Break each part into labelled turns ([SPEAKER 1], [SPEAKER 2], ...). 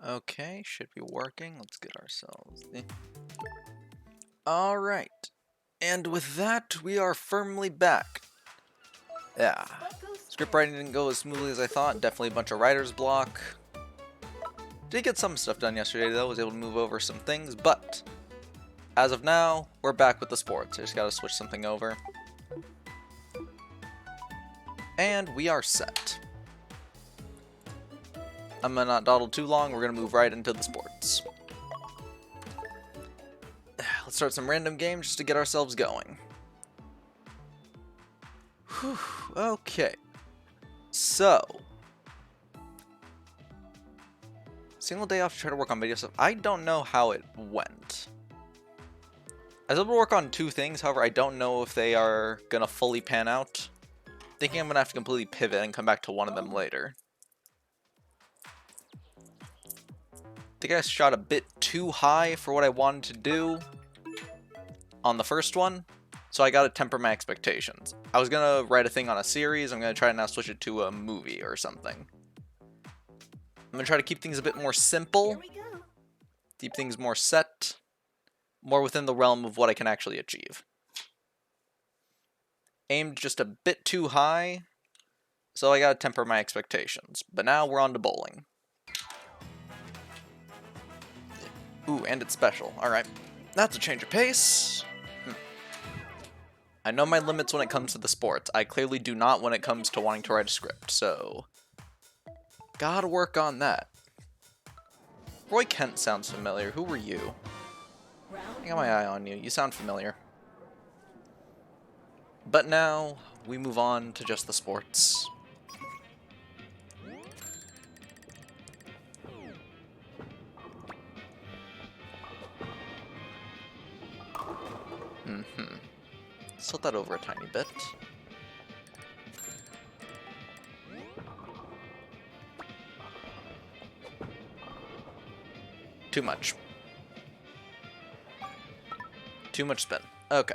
[SPEAKER 1] Okay, should be working. Let's get ourselves the... Alright. And with that, we are firmly back. Yeah. Script writing didn't go as smoothly as I thought. Definitely a bunch of writer's block. Did get some stuff done yesterday though. Was able to move over some things, but as of now, we're back with the sports. I just gotta switch something over. And we are set. I'm gonna not dawdle too long. We're gonna move right into the sports. Let's start some random games just to get ourselves going. Whew, okay. So, single day off to try to work on video stuff. I don't know how it went. I was able to work on 2 things, however, I don't know if they are gonna fully pan out. Thinking I'm gonna have to completely pivot and come back to one of them later. I think I shot a bit too high for what I wanted to do on the first one, so I gotta temper my expectations. I was gonna write a thing on a series, I'm gonna try to now switch it to a movie or something. I'm gonna try to keep things a bit more simple, keep things more set, more within the realm of what I can actually achieve. Aimed just a bit too high, so I gotta temper my expectations. But now we're on to bowling. Ooh, and it's special. Alright. That's a change of pace. I know my limits when it comes to the sports. I clearly do not when it comes to wanting to write a script, so gotta work on that. Roy Kent sounds familiar. Who were you? I got my eye on you. You sound familiar. But now, we move on to just the sports. Tilt that over a tiny bit. Too much. Too much spin. Okay.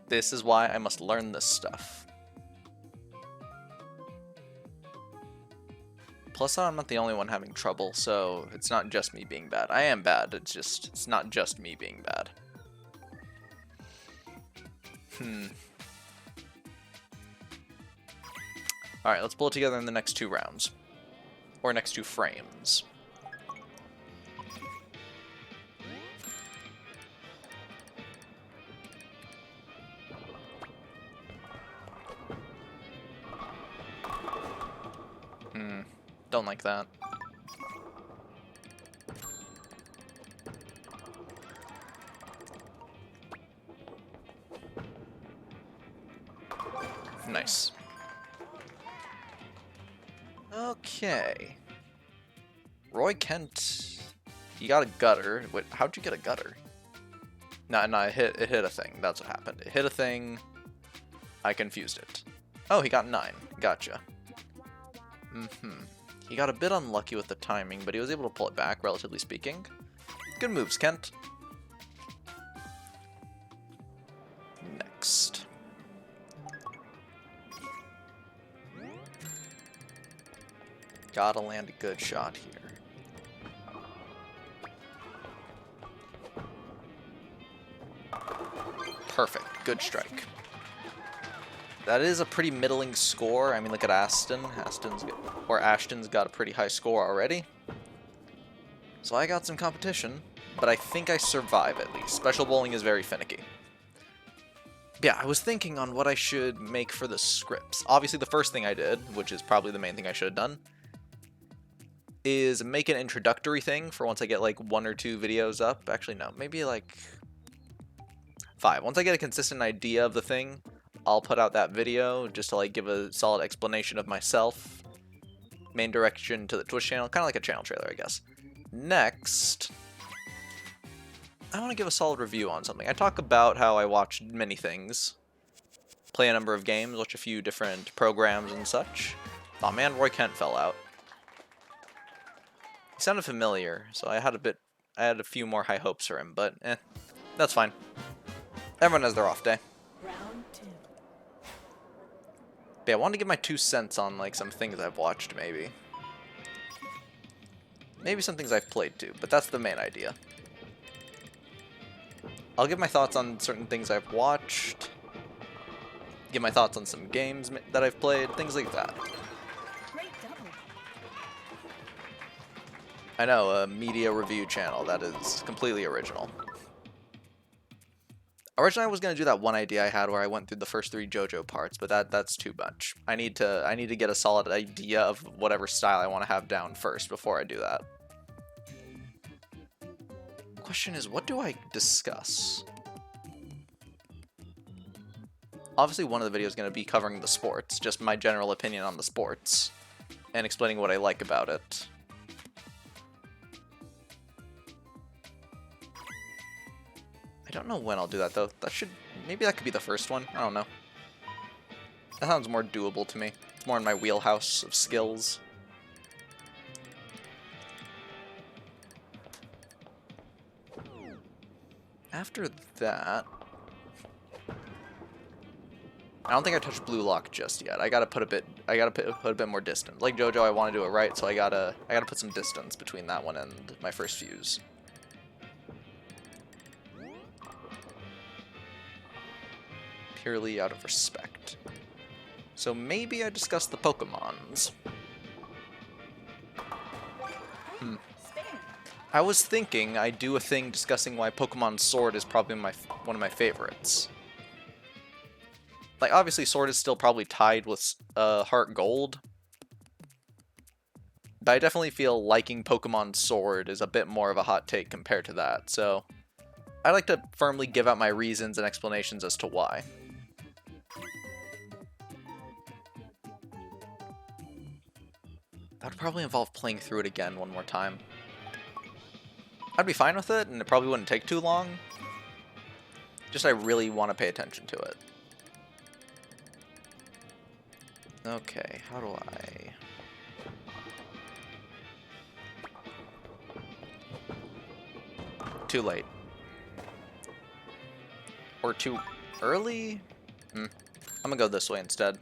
[SPEAKER 1] This is why I must learn this stuff. Plus, I'm not the only one having trouble, so it's not just me being bad. I am bad, it's not just me being bad. Alright, let's pull it together in the next 2 rounds. Or next 2 frames. Don't like that. Nice. Okay. Roy Kent, you got a gutter. Wait, how'd you get a gutter? No, it hit a thing. That's what happened. It hit a thing. I confused it. Oh, he got 9. Gotcha. He got a bit unlucky with the timing, but he was able to pull it back, relatively speaking. Good moves, Kent. Next. Gotta land a good shot here. Perfect. Good strike. That is a pretty middling score. I mean, look at Ashton's got a pretty high score already. So I got some competition, but I think I survive at least. Special bowling is very finicky. Yeah, I was thinking on what I should make for the scripts. Obviously, the first thing I did, which is probably the main thing I should have done, is make an introductory thing for once I get like 1 or 2 videos up. Actually, no, maybe like 5. Once I get a consistent idea of the thing, I'll put out that video just to like give a solid explanation of myself. Main direction to the Twitch channel, kind of like a channel trailer, I guess. Next, I want to give a solid review on something. I talk about how I watch many things, play a number of games, watch a few different programs and such. Oh man, Roy Kent fell out. He sounded familiar, so I had a few more high hopes for him, but that's fine. Everyone has their off day.
[SPEAKER 2] Round 2.
[SPEAKER 1] But yeah, I wanted to give my 2 cents on like some things I've watched, maybe. Maybe some things I've played too, but that's the main idea. I'll give my thoughts on certain things I've watched. give my thoughts on some games that I've played, things like that. I know, a media review channel, that is completely original. Originally, I was gonna do that one idea I had where I went through the first 3 JoJo parts, but that's too much. I need to get a solid idea of whatever style I want to have down first before I do that. Question is, what do I discuss? Obviously, one of the videos is going to be covering the sports, just my general opinion on the sports, and explaining what I like about it. I don't know when I'll do that, though. Maybe that could be the first one. I don't know. That sounds more doable to me. It's more in my wheelhouse of skills. After that, I don't think I touched Blue Lock just yet. I gotta put a bit more distance. Like JoJo, I want to do it right, so I gotta put some distance between that one and my first fuse. Purely out of respect. So maybe I discuss the Pokemons. I was thinking I'd do a thing discussing why Pokemon Sword is probably one of my favorites. Like, obviously, Sword is still probably tied with Heart Gold. But I definitely feel liking Pokemon Sword is a bit more of a hot take compared to that, so I like to firmly give out my reasons and explanations as to why. That would probably involve playing through it again one more time. I'd be fine with it, and it probably wouldn't take too long. Just I really want to pay attention to it. Okay, how do I... Too late. Or too early? I'm gonna go this way instead.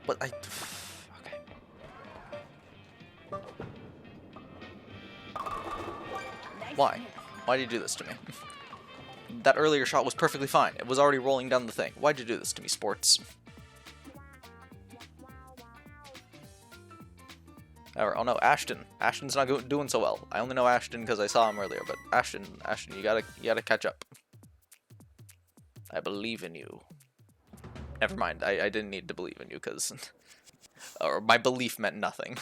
[SPEAKER 1] But okay. Why? Why'd you do this to me? That earlier shot was perfectly fine. It was already rolling down the thing. Why'd you do this to me, sports? Oh no, Ashton. Ashton's not doing so well. I only know Ashton because I saw him earlier, but Ashton, you gotta catch up. I believe in you. Never mind. I didn't need to believe in you because, or my belief meant nothing.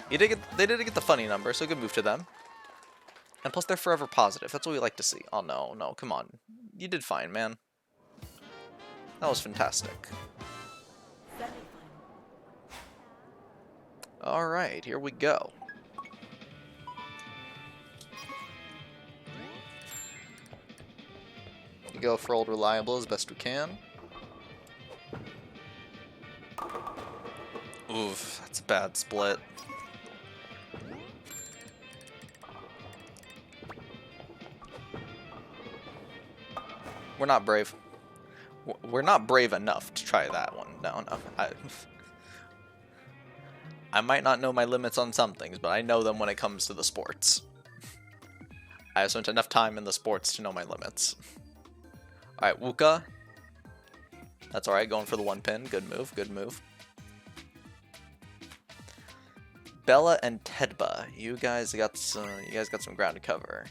[SPEAKER 1] They did get the funny number, so good move to them. And plus, they're forever positive. That's what we like to see. Oh no, come on. You did fine, man. That was fantastic. Alright, here we go. We go for old reliable as best we can. Oof, that's a bad split. We're not brave. We're not brave enough to try that one. No. I might not know my limits on some things, but I know them when it comes to the sports. I have spent enough time in the sports to know my limits. Alright, Wuka. That's alright, going for the 1 pin. Good move, good move. Bella and Tedba, you guys got some ground to cover.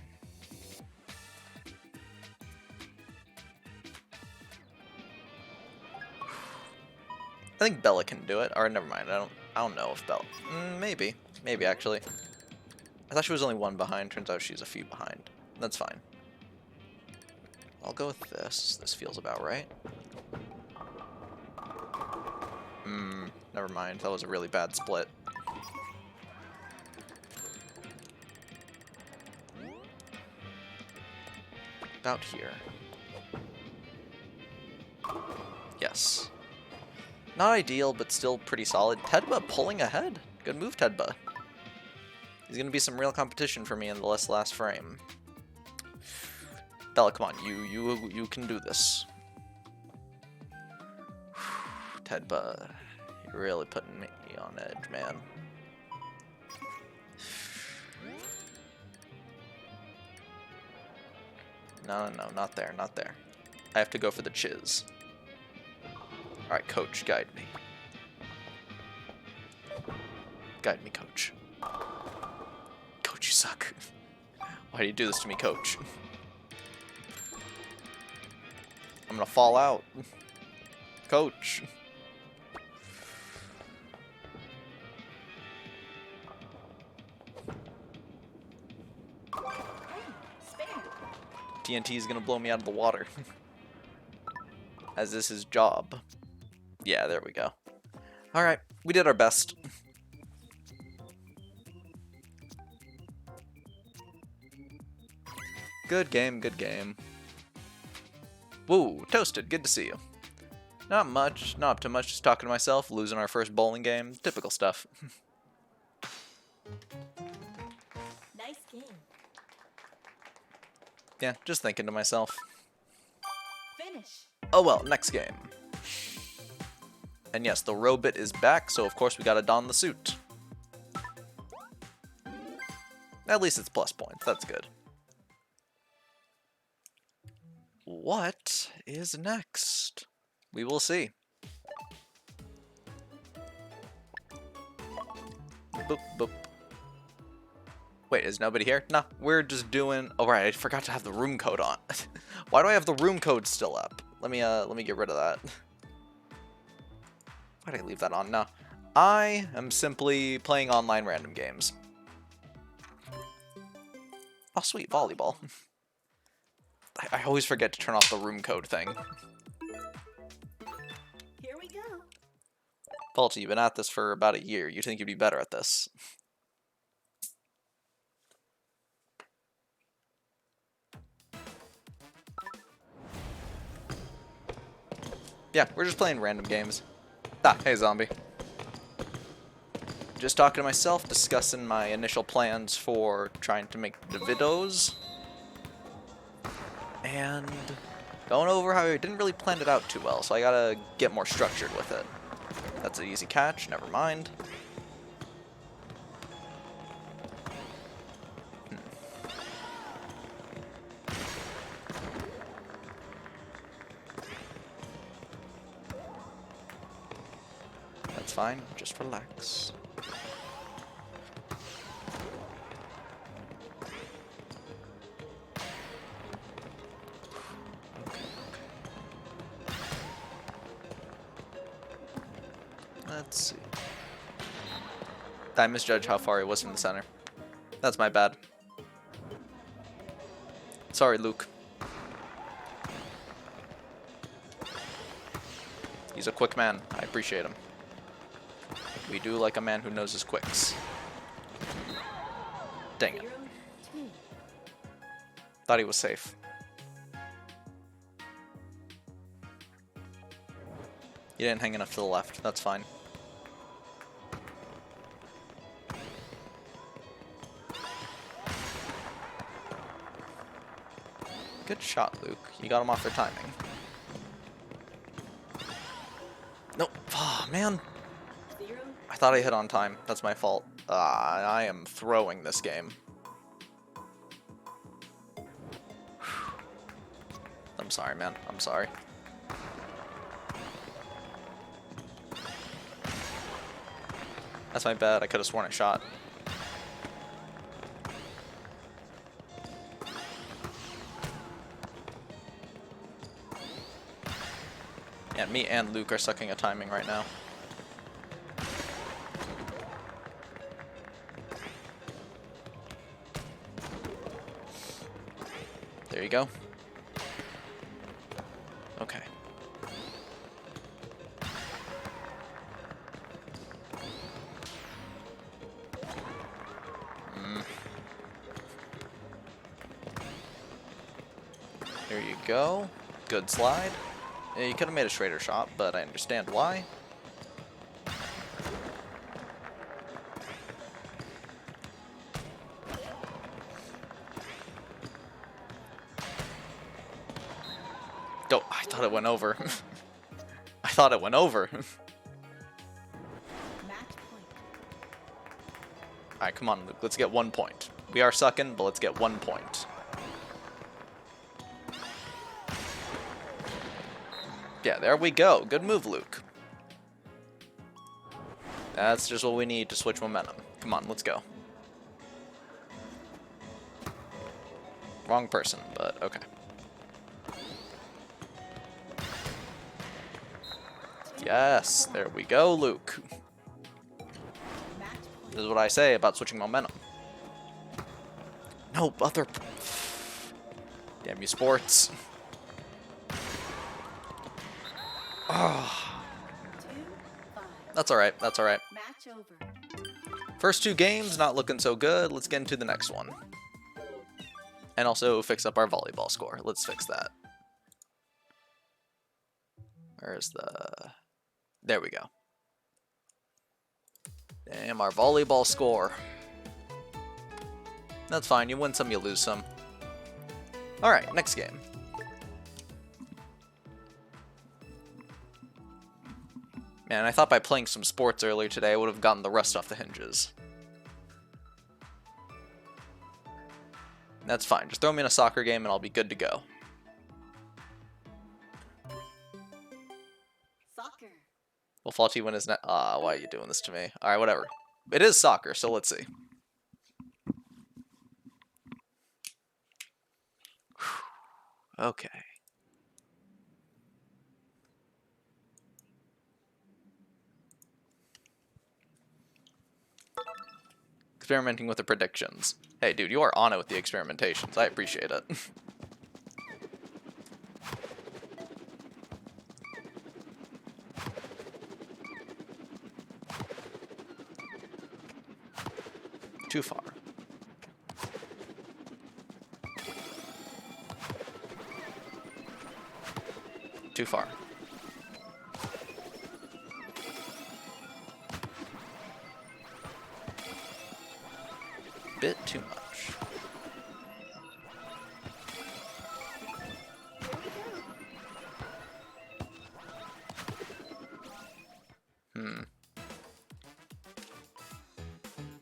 [SPEAKER 1] I think Bella can do it, or never mind. I don't know if Bella. Maybe actually. I thought she was only 1 behind. Turns out she's a few behind. That's fine. I'll go with this. This feels about right. Never mind. That was a really bad split. About here. Yes. Not ideal, but still pretty solid. Tedba pulling ahead. Good move, Tedba. He's gonna be some real competition for me in the last frame. Bella, come on, you can do this. Tedba, You're really putting me on edge, man. No, no, not there, not there. I have to go for the chiz. Alright, coach, guide me. Guide me, coach. Coach, you suck. Why do you do this to me, coach? I'm gonna fall out. Coach. TNT is gonna blow me out of the water. As this is job. Yeah, there we go. Alright, we did our best. Good game, good game. Woo, Toasted, good to see you. Not much, not up to much, just talking to myself, losing our first bowling game. Typical stuff.
[SPEAKER 2] Nice game.
[SPEAKER 1] Yeah, just thinking to myself.
[SPEAKER 2] Finish.
[SPEAKER 1] Oh well, next game. And yes, the robot is back, so of course we gotta don the suit. At least it's plus points, that's good. What is next? We will see. Boop, boop. Wait, is nobody here? No, we're just doing... Oh, right, I forgot to have the room code on. Why do I have the room code still up? Let me get rid of that. Why did I leave that on? No. I am simply playing online random games. Oh, sweet, volleyball. I always forget to turn off the room code thing.
[SPEAKER 2] Here we go.
[SPEAKER 1] Faulty, you've been at this for about a year. You think you'd be better at this. Yeah, we're just playing random games. Ah, hey zombie. Just talking to myself, discussing my initial plans for trying to make the videos. And going over how I didn't really plan it out too well, so I gotta get more structured with it. That's an easy catch, never mind. That's fine, just relax. Let's see. I misjudged how far he was from the center. That's my bad. Sorry, Luke. He's a quick man. I appreciate him. We do like a man who knows his quicks. Dang it. Thought he was safe. You didn't hang enough to the left. That's fine. Good shot, Luke. You got him off their timing. Nope. Oh, man. I thought I hit on time. That's my fault. I am throwing this game. I'm sorry, man. I'm sorry. That's my bad. I could have sworn I shot. Yeah, me and Luke are sucking at timing right now. There you go. Okay. There you go. Good slide. Yeah, you could have made a straighter shot, but I understand why. Oh, I thought it went over. I thought it went over. Alright, come on, Luke. Let's get 1 point. We are sucking, but let's get 1 point. Yeah, there we go. Good move, Luke. That's just what we need to switch momentum. Come on, let's go. Wrong person, but okay. Yes, there we go, Luke. This is what I say about switching momentum. No, other... Damn you, sports. Oh. That's alright, that's alright.
[SPEAKER 2] Match over.
[SPEAKER 1] First 2 games, not looking so good. Let's get into the next one. And also fix up our volleyball score. Let's fix that. Where's the... There we go. Damn, our volleyball score. That's fine. You win some, you lose some. Alright, next game. Man, I thought by playing some sports earlier today, I would have gotten the rust off the hinges. That's fine. Just throw me in a soccer game and I'll be good to go.
[SPEAKER 2] Soccer.
[SPEAKER 1] Will Faulty win his net? Why are you doing this to me? Alright, whatever. It is soccer, so let's see. Okay. Experimenting with the predictions. Hey, dude, you are on it with the experimentations. I appreciate it. Too far. Too far. Bit too much.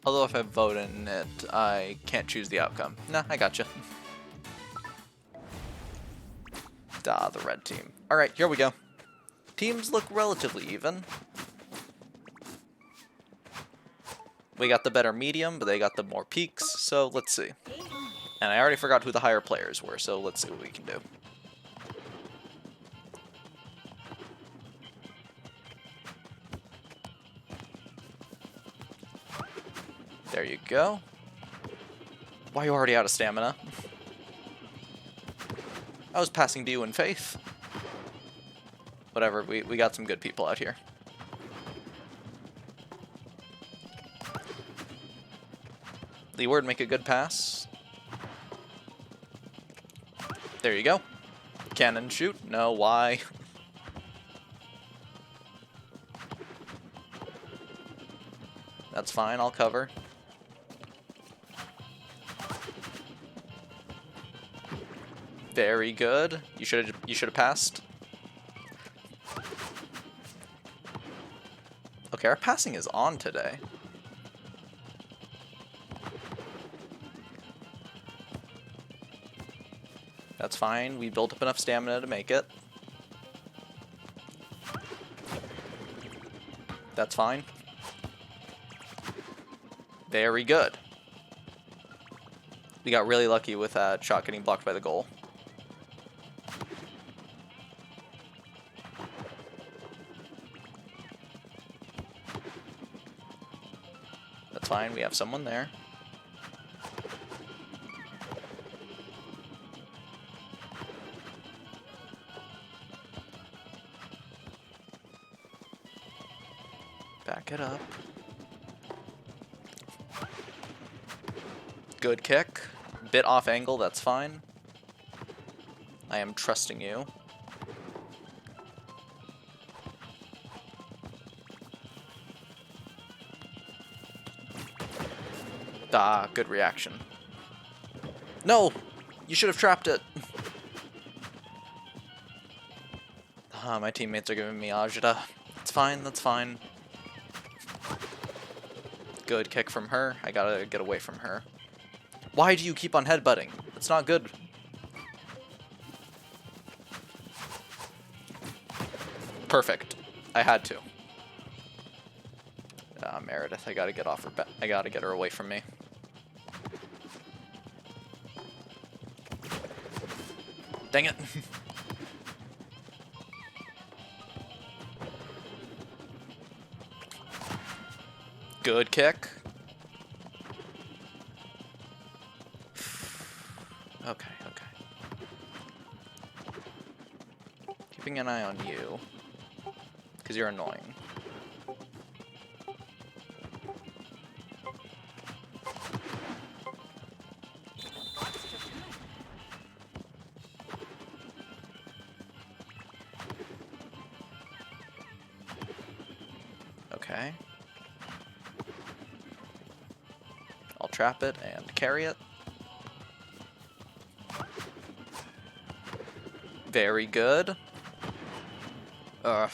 [SPEAKER 1] Although if I vote in it, I can't choose the outcome. Nah, I gotcha. Ah, the red team. Alright, here we go. Teams look relatively even. We got the better medium, but they got the more peaks, so let's see. And I already forgot who the higher players were, so let's see what we can do. There you go. Why are you already out of stamina? I was passing to you in faith. Whatever, we got some good people out here. Leeward, make a good pass. There you go. Cannon shoot. No, why? That's fine, I'll cover. Very good. You should have passed. Okay, our passing is on today. That's fine. We built up enough stamina to make it. That's fine. Very good. We got really lucky with that shot getting blocked by the goal. That's fine. We have someone there. Back it up. Good kick. Bit off angle, that's fine. I am trusting you. Ah, good reaction. No! You should have trapped it! Ah, my teammates are giving me agita. It's fine, that's fine. Good kick from her. I gotta get away from her. Why do you keep on headbutting? It's not good. Perfect. I had to. Meredith, I gotta get off her. I gotta get her away from me. Dang it. Good kick. Okay, okay. Keeping an eye on you. Because you're annoying. Okay. I'll trap it and carry it. Very good. Come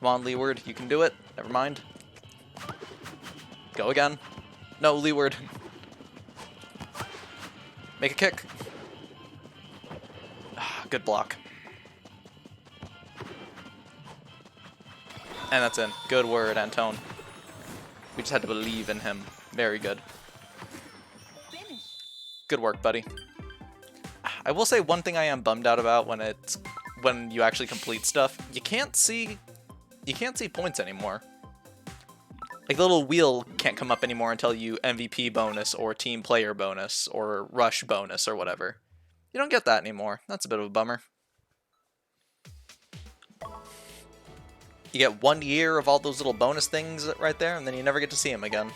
[SPEAKER 1] on, Leeward. You can do it. Never mind. Go again. No, Leeward. Make a kick. Good block. And that's in. Good word, Antone. We just had to believe in him. Very good.
[SPEAKER 2] Finish.
[SPEAKER 1] Good work, buddy. I will say one thing I am bummed out about when you actually complete stuff. You can't see points anymore. Like the little wheel can't come up anymore until you MVP bonus or team player bonus or rush bonus or whatever. You don't get that anymore. That's a bit of a bummer. You get 1 year of all those little bonus things right there, and then you never get to see them again.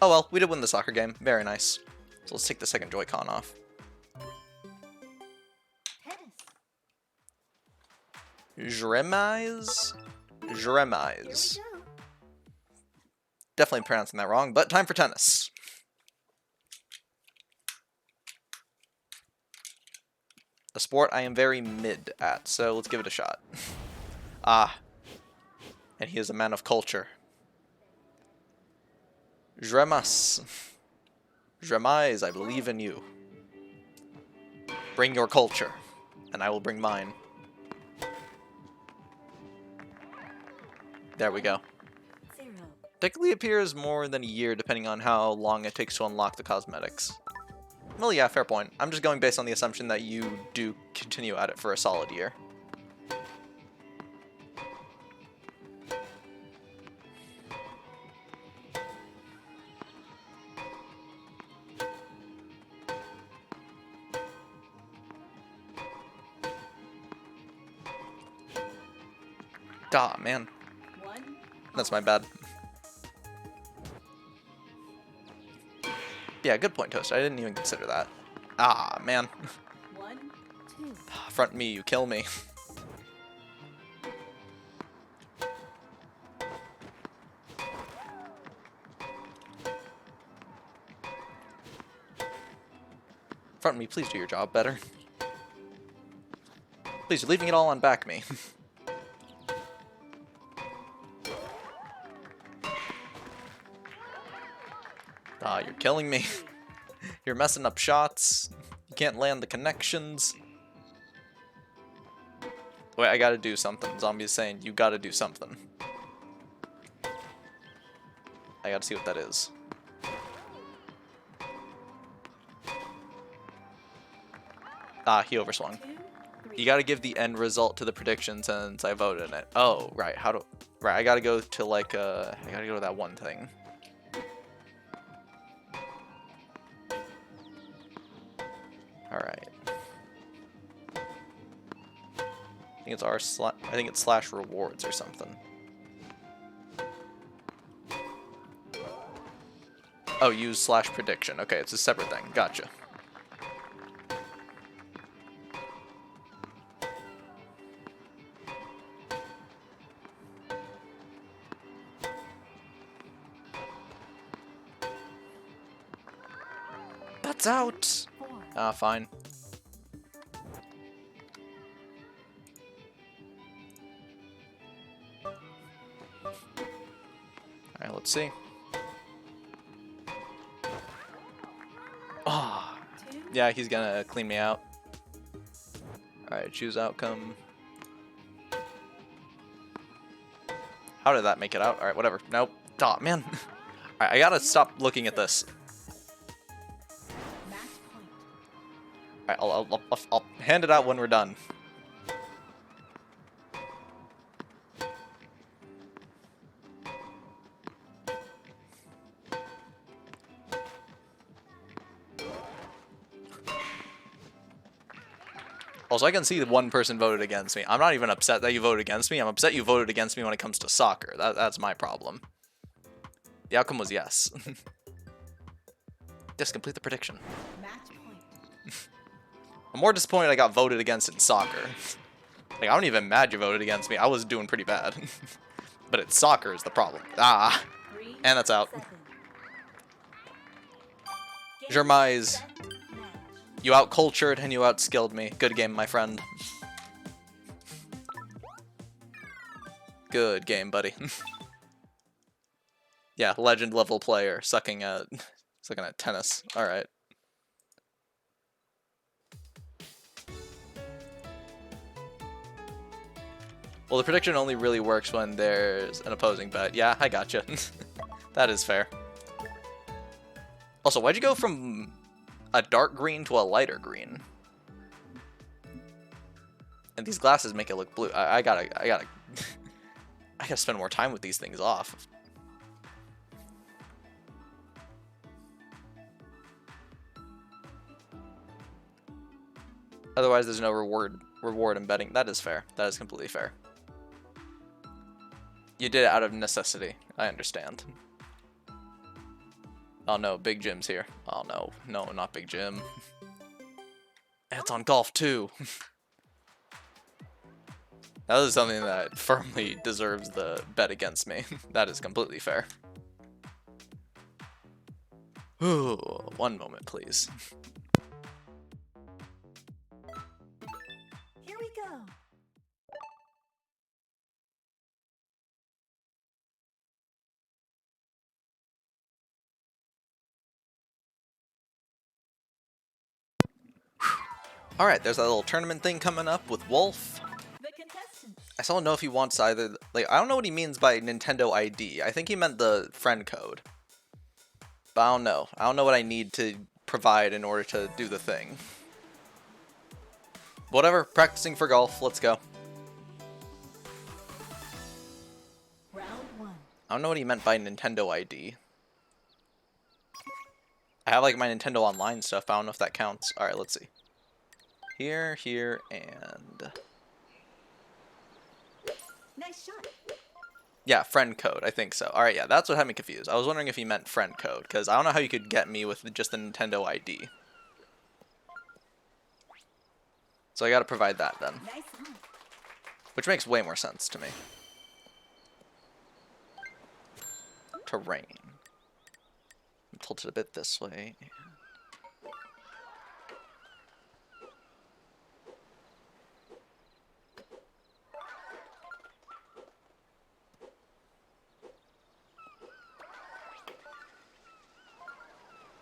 [SPEAKER 1] Oh well, we did win the soccer game. Very nice. So let's take the second Joy-Con off.
[SPEAKER 2] Tennis.
[SPEAKER 1] Jremize?
[SPEAKER 2] Here
[SPEAKER 1] Jremize.
[SPEAKER 2] we go.
[SPEAKER 1] Definitely pronouncing that wrong, but time for tennis. A sport I am very mid at, so let's give it a shot. Ah. And he is a man of culture. Jremas. Jremize, I believe in you. Bring your culture, and I will bring mine. There we go.
[SPEAKER 2] 0.
[SPEAKER 1] Technically appears more than a year depending on how long it takes to unlock the cosmetics. Well, yeah, fair point. I'm just going based on the assumption that you do continue at it for a solid year. Ah, man.
[SPEAKER 2] 1.
[SPEAKER 1] That's my bad. Yeah, good point, Toast. I didn't even consider that. Ah, man.
[SPEAKER 2] 1, 2.
[SPEAKER 1] Front me, you kill me. Front me, please do your job better. Please, you're leaving it all on back me. Ah, you're killing me. You're messing up shots. You can't land the connections. Wait, I gotta do something. Zombie is saying, you gotta do something. I gotta see what that is. Ah, he overswung.
[SPEAKER 2] 2, 3.
[SPEAKER 1] You gotta give the end result to the prediction since I voted in it. Oh, right. Right, I gotta go to like, I gotta go to that one thing. Alright. I think it's slash rewards or something. Oh, use slash prediction. Okay, it's a separate thing. Gotcha. That's out!
[SPEAKER 2] 4.
[SPEAKER 1] Ah, fine. Alright, let's see. Yeah, he's gonna clean me out. Alright, choose outcome. How did that make it out? Alright, whatever. Nope. Aw, man. Alright, I gotta stop looking at this.
[SPEAKER 2] Match point.
[SPEAKER 1] Alright, I'll hand it out when we're done. Also, I can see that one person voted against me. I'm not even upset that you voted against me. I'm upset you voted against me when it comes to soccer. That's my problem. The outcome was yes. Just complete the prediction.
[SPEAKER 2] Match point.
[SPEAKER 1] I'm more disappointed I got voted against in soccer. Like, I'm not even mad you voted against me. I was doing pretty bad. But it's soccer is the problem. Ah.
[SPEAKER 2] 3
[SPEAKER 1] And that's out.
[SPEAKER 2] seconds. Game
[SPEAKER 1] Jermise,
[SPEAKER 2] set, match.
[SPEAKER 1] you out-cultured and you out-skilled me. Good game, my friend. Good game, buddy. Yeah, legend level player sucking at tennis. All right. Well, the prediction only really works when there's an opposing bet. Yeah, I gotcha. That is fair. Also, why'd you go from a dark green to a lighter green? And these glasses make it look blue. I gotta I gotta spend more time with these things off. Otherwise, there's no reward in betting. That is fair. That is completely fair. You did it out of necessity. I understand. Oh no, Big Jim's here. Oh no. No, not Big Jim. And it's on golf too. That is something that firmly deserves the bet against me. That is completely fair. Ooh, one moment, please.
[SPEAKER 2] Here we go.
[SPEAKER 1] Alright, there's that little tournament thing coming up with Wolf.
[SPEAKER 2] The contestants.
[SPEAKER 1] I still don't know if he wants either, like, I don't know what he means by Nintendo ID. I think he meant the friend code. But I don't know. I don't know what I need to provide in order to do the thing. Whatever, practicing for golf, let's go.
[SPEAKER 2] Round 1.
[SPEAKER 1] I don't know what he meant by Nintendo ID. I have, like, my Nintendo Online stuff, I don't know if that counts. Alright, let's see. Here, and...
[SPEAKER 2] Nice shot.
[SPEAKER 1] Yeah, friend code, I think so. Alright, yeah, that's what had me confused. I was wondering if he meant friend code, because I don't know how you could get me with just the Nintendo ID. So I gotta provide that then.
[SPEAKER 2] Nice on.
[SPEAKER 1] Which makes way more sense to me. Terrain. Tilt it a bit this way.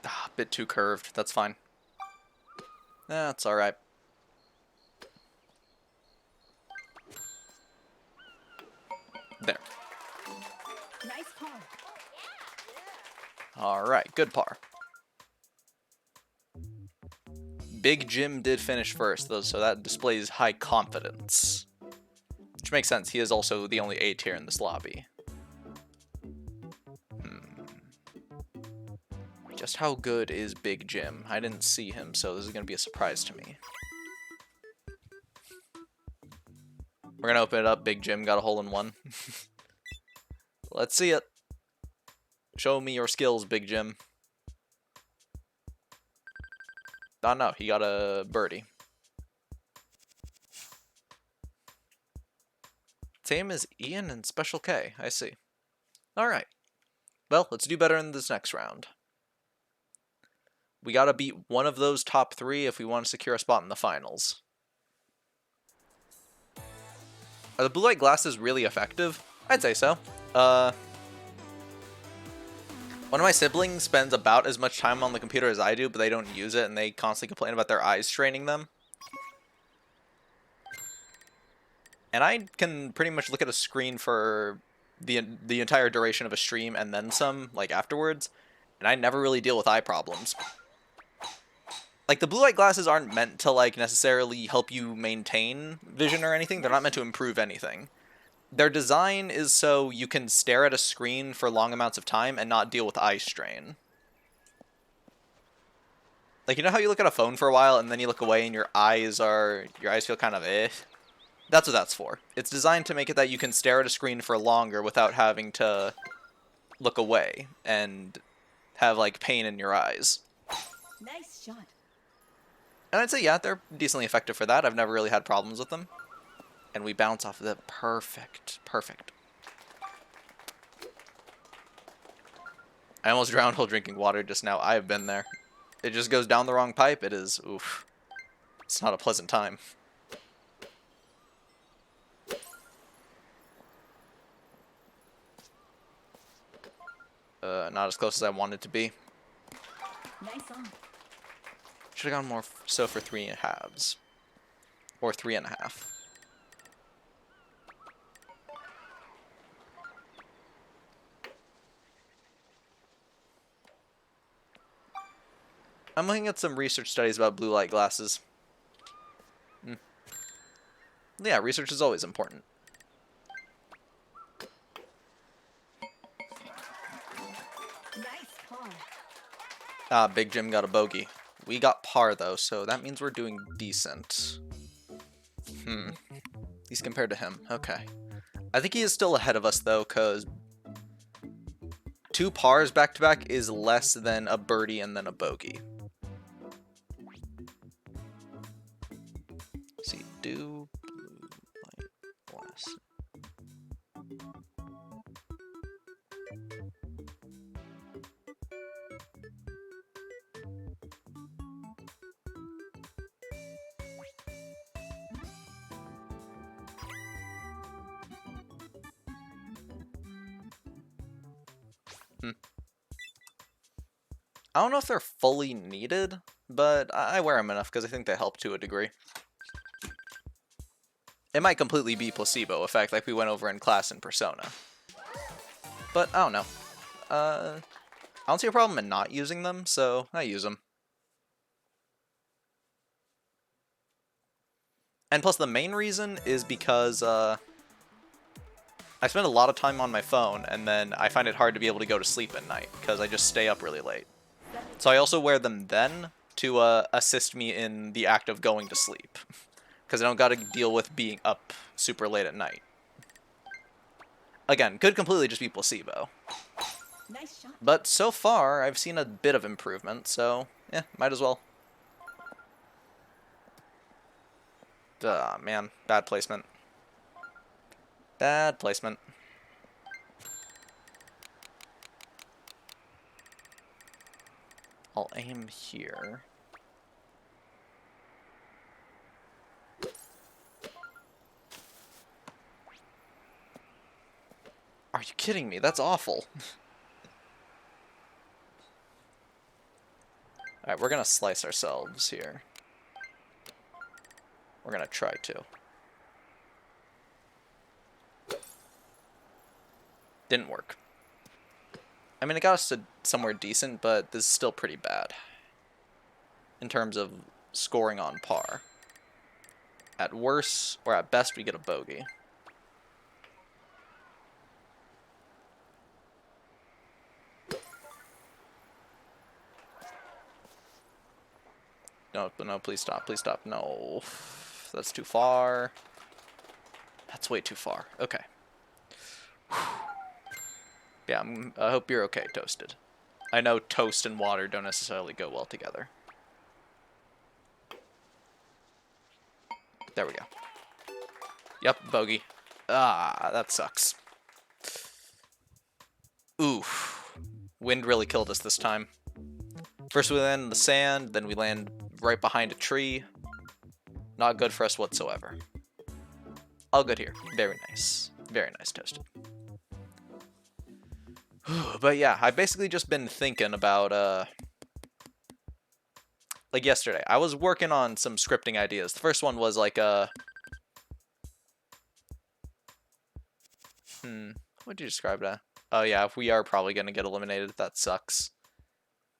[SPEAKER 1] Ah, a bit too curved. That's fine. That's alright. There.
[SPEAKER 2] Nice par.
[SPEAKER 1] Alright, good par. Big Jim did finish first, though, so that displays high confidence. Which makes sense, he is also the only A tier in this lobby. Just how good is Big Jim? I didn't see him, so this is going to be a surprise to me. We're going to open it up. Big Jim got a hole in one. Let's see it. Show me your skills, Big Jim. Oh no, he got a birdie. Same as Ian and Special K, I see. Alright. Well, let's do better in this next round. We gotta beat one of those top 3 if we want to secure a spot in the finals. Are the blue light glasses really effective? I'd say so. One of my siblings spends about as much time on the computer as I do, but they don't use it, and they constantly complain about their eyes straining them. And I can pretty much look at a screen for the entire duration of a stream and then some, like afterwards, and I never really deal with eye problems. Like, the blue light glasses aren't meant to, like, necessarily help you maintain vision or anything. They're not meant to improve anything. Their design is so you can stare at a screen for long amounts of time and not deal with eye strain. Like, you know how you look at a phone for a while and then you look away and your eyes feel kind of eh? That's what that's for. It's designed to make it that you can stare at a screen for longer without having to look away and have, like, pain in your eyes.
[SPEAKER 2] Nice shot.
[SPEAKER 1] And I'd say, yeah, they're decently effective for that. I've never really had problems with them. And we bounce off of them. Perfect. Perfect. I almost drowned while drinking water just now. I have been there. It just goes down the wrong pipe. It is, oof. It's not a pleasant time. Not as close as I wanted to be.
[SPEAKER 2] Nice on.
[SPEAKER 1] Should have gone more so for 3.5s. Or 3.5. I'm looking at some research studies about blue light glasses. Yeah, research is always important.
[SPEAKER 2] Nice par.
[SPEAKER 1] Ah, Big Jim got a bogey. We got par, though, so that means we're doing decent. He's compared to him. Okay. I think he is still ahead of us, though, because 2 pars back-to-back is less than a birdie and then a bogey. Let's see, do blue light glass. I don't know if they're fully needed, but I wear them enough because I think they help to a degree. It might completely be placebo effect like we went over in class in Persona. But I don't know. I don't see a problem in not using them, so I use them. And plus the main reason is because I spend a lot of time on my phone, and then I find it hard to be able to go to sleep at night because I just stay up really late. So I also wear them then to assist me in the act of going to sleep. Because I don't gotta deal with being up super late at night. Again, could completely just be placebo.
[SPEAKER 2] Nice shot.
[SPEAKER 1] But so far, I've seen a bit of improvement, so yeah, might as well. Ah, man. Bad placement. Bad placement. I'll aim here. Are you kidding me? That's awful. Alright, we're gonna slice ourselves here. We're gonna try to. Didn't work. I mean, it got us to somewhere decent, but this is still pretty bad. In terms of scoring on par. At worst, or at best, we get a bogey. No, no, please stop, please stop. No, that's too far. That's way too far. Okay. Yeah, I hope you're okay, Toasted. I know toast and water don't necessarily go well together. There we go. Yep, bogey. Ah, that sucks. Oof. Wind really killed us this time. First we land in the sand, then we land right behind a tree. Not good for us whatsoever. All good here. Very nice. Very nice, Toasted. But yeah, I've basically just been thinking about, like yesterday, I was working on some scripting ideas. The first one was like, what would you describe that? Oh yeah, we are probably gonna get eliminated. That sucks.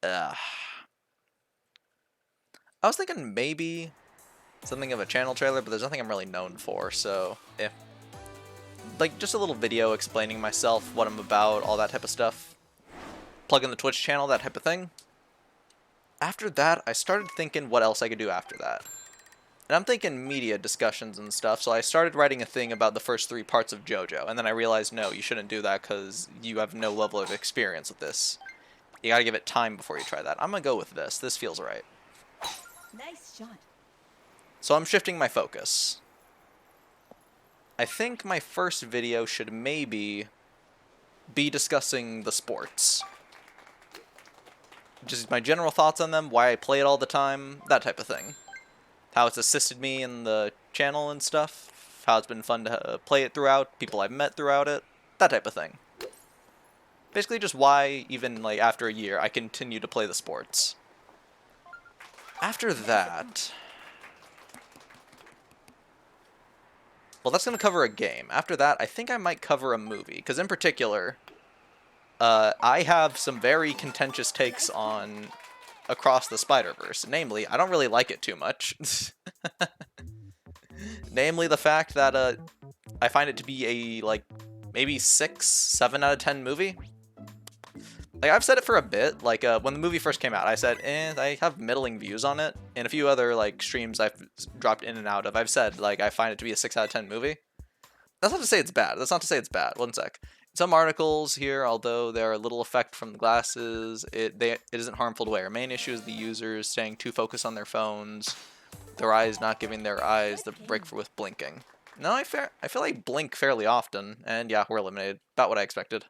[SPEAKER 1] Ugh. I was thinking maybe something of a channel trailer, but there's nothing I'm really known for, so yeah. Like, just a little video explaining myself, what I'm about, all that type of stuff. Plug in the Twitch channel, that type of thing. After that, I started thinking what else I could do after that. And I'm thinking media discussions and stuff, so I started writing a thing about the first 3 parts of JoJo, and then I realized, no, you shouldn't do that because you have no level of experience with this. You gotta give it time before you try that. I'm gonna go with this. This feels right.
[SPEAKER 2] Nice shot.
[SPEAKER 1] So I'm shifting my focus. I think my first video should maybe be discussing the sports. Just my general thoughts on them, why I play it all the time, that type of thing. How it's assisted me in the channel and stuff, how it's been fun to play it throughout, people I've met throughout it, that type of thing. Basically just why, even like after a year, I continue to play the sports. After that... well, that's going to cover a game. After that, I think I might cover a movie, because in particular, I have some very contentious takes on Across the Spider-Verse. Namely, I don't really like it too much. Namely, the fact that I find it to be a, like, maybe 6, 7 out of 10 movie. Like, I've said it for a bit. Like, when the movie first came out, I said, I have middling views on it. And a few other, like, streams I've dropped in and out of, I've said, like, I find it to be a 6 out of 10 movie. That's not to say it's bad. That's not to say it's bad. One sec. Some articles here, although there are little effect from the glasses, it isn't harmful to wear. Main issue is the users staying too focused on their phones, their eyes not giving their eyes the break with blinking. No, I feel like I blink fairly often, and yeah, we're eliminated. About what I expected.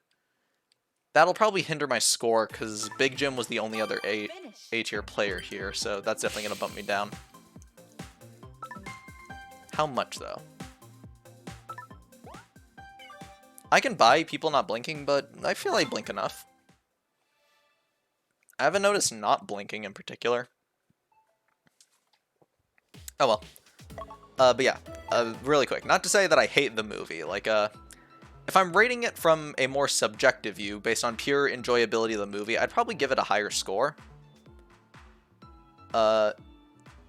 [SPEAKER 1] That'll probably hinder my score, because Big Jim was the only other A-tier player here, so that's definitely going to bump me down. How much, though? I can buy people not blinking, but I feel I blink enough. I haven't noticed not blinking in particular. Oh well. But yeah, really quick. Not to say that I hate the movie. Like, if I'm rating it from a more subjective view, based on pure enjoyability of the movie, I'd probably give it a higher score. But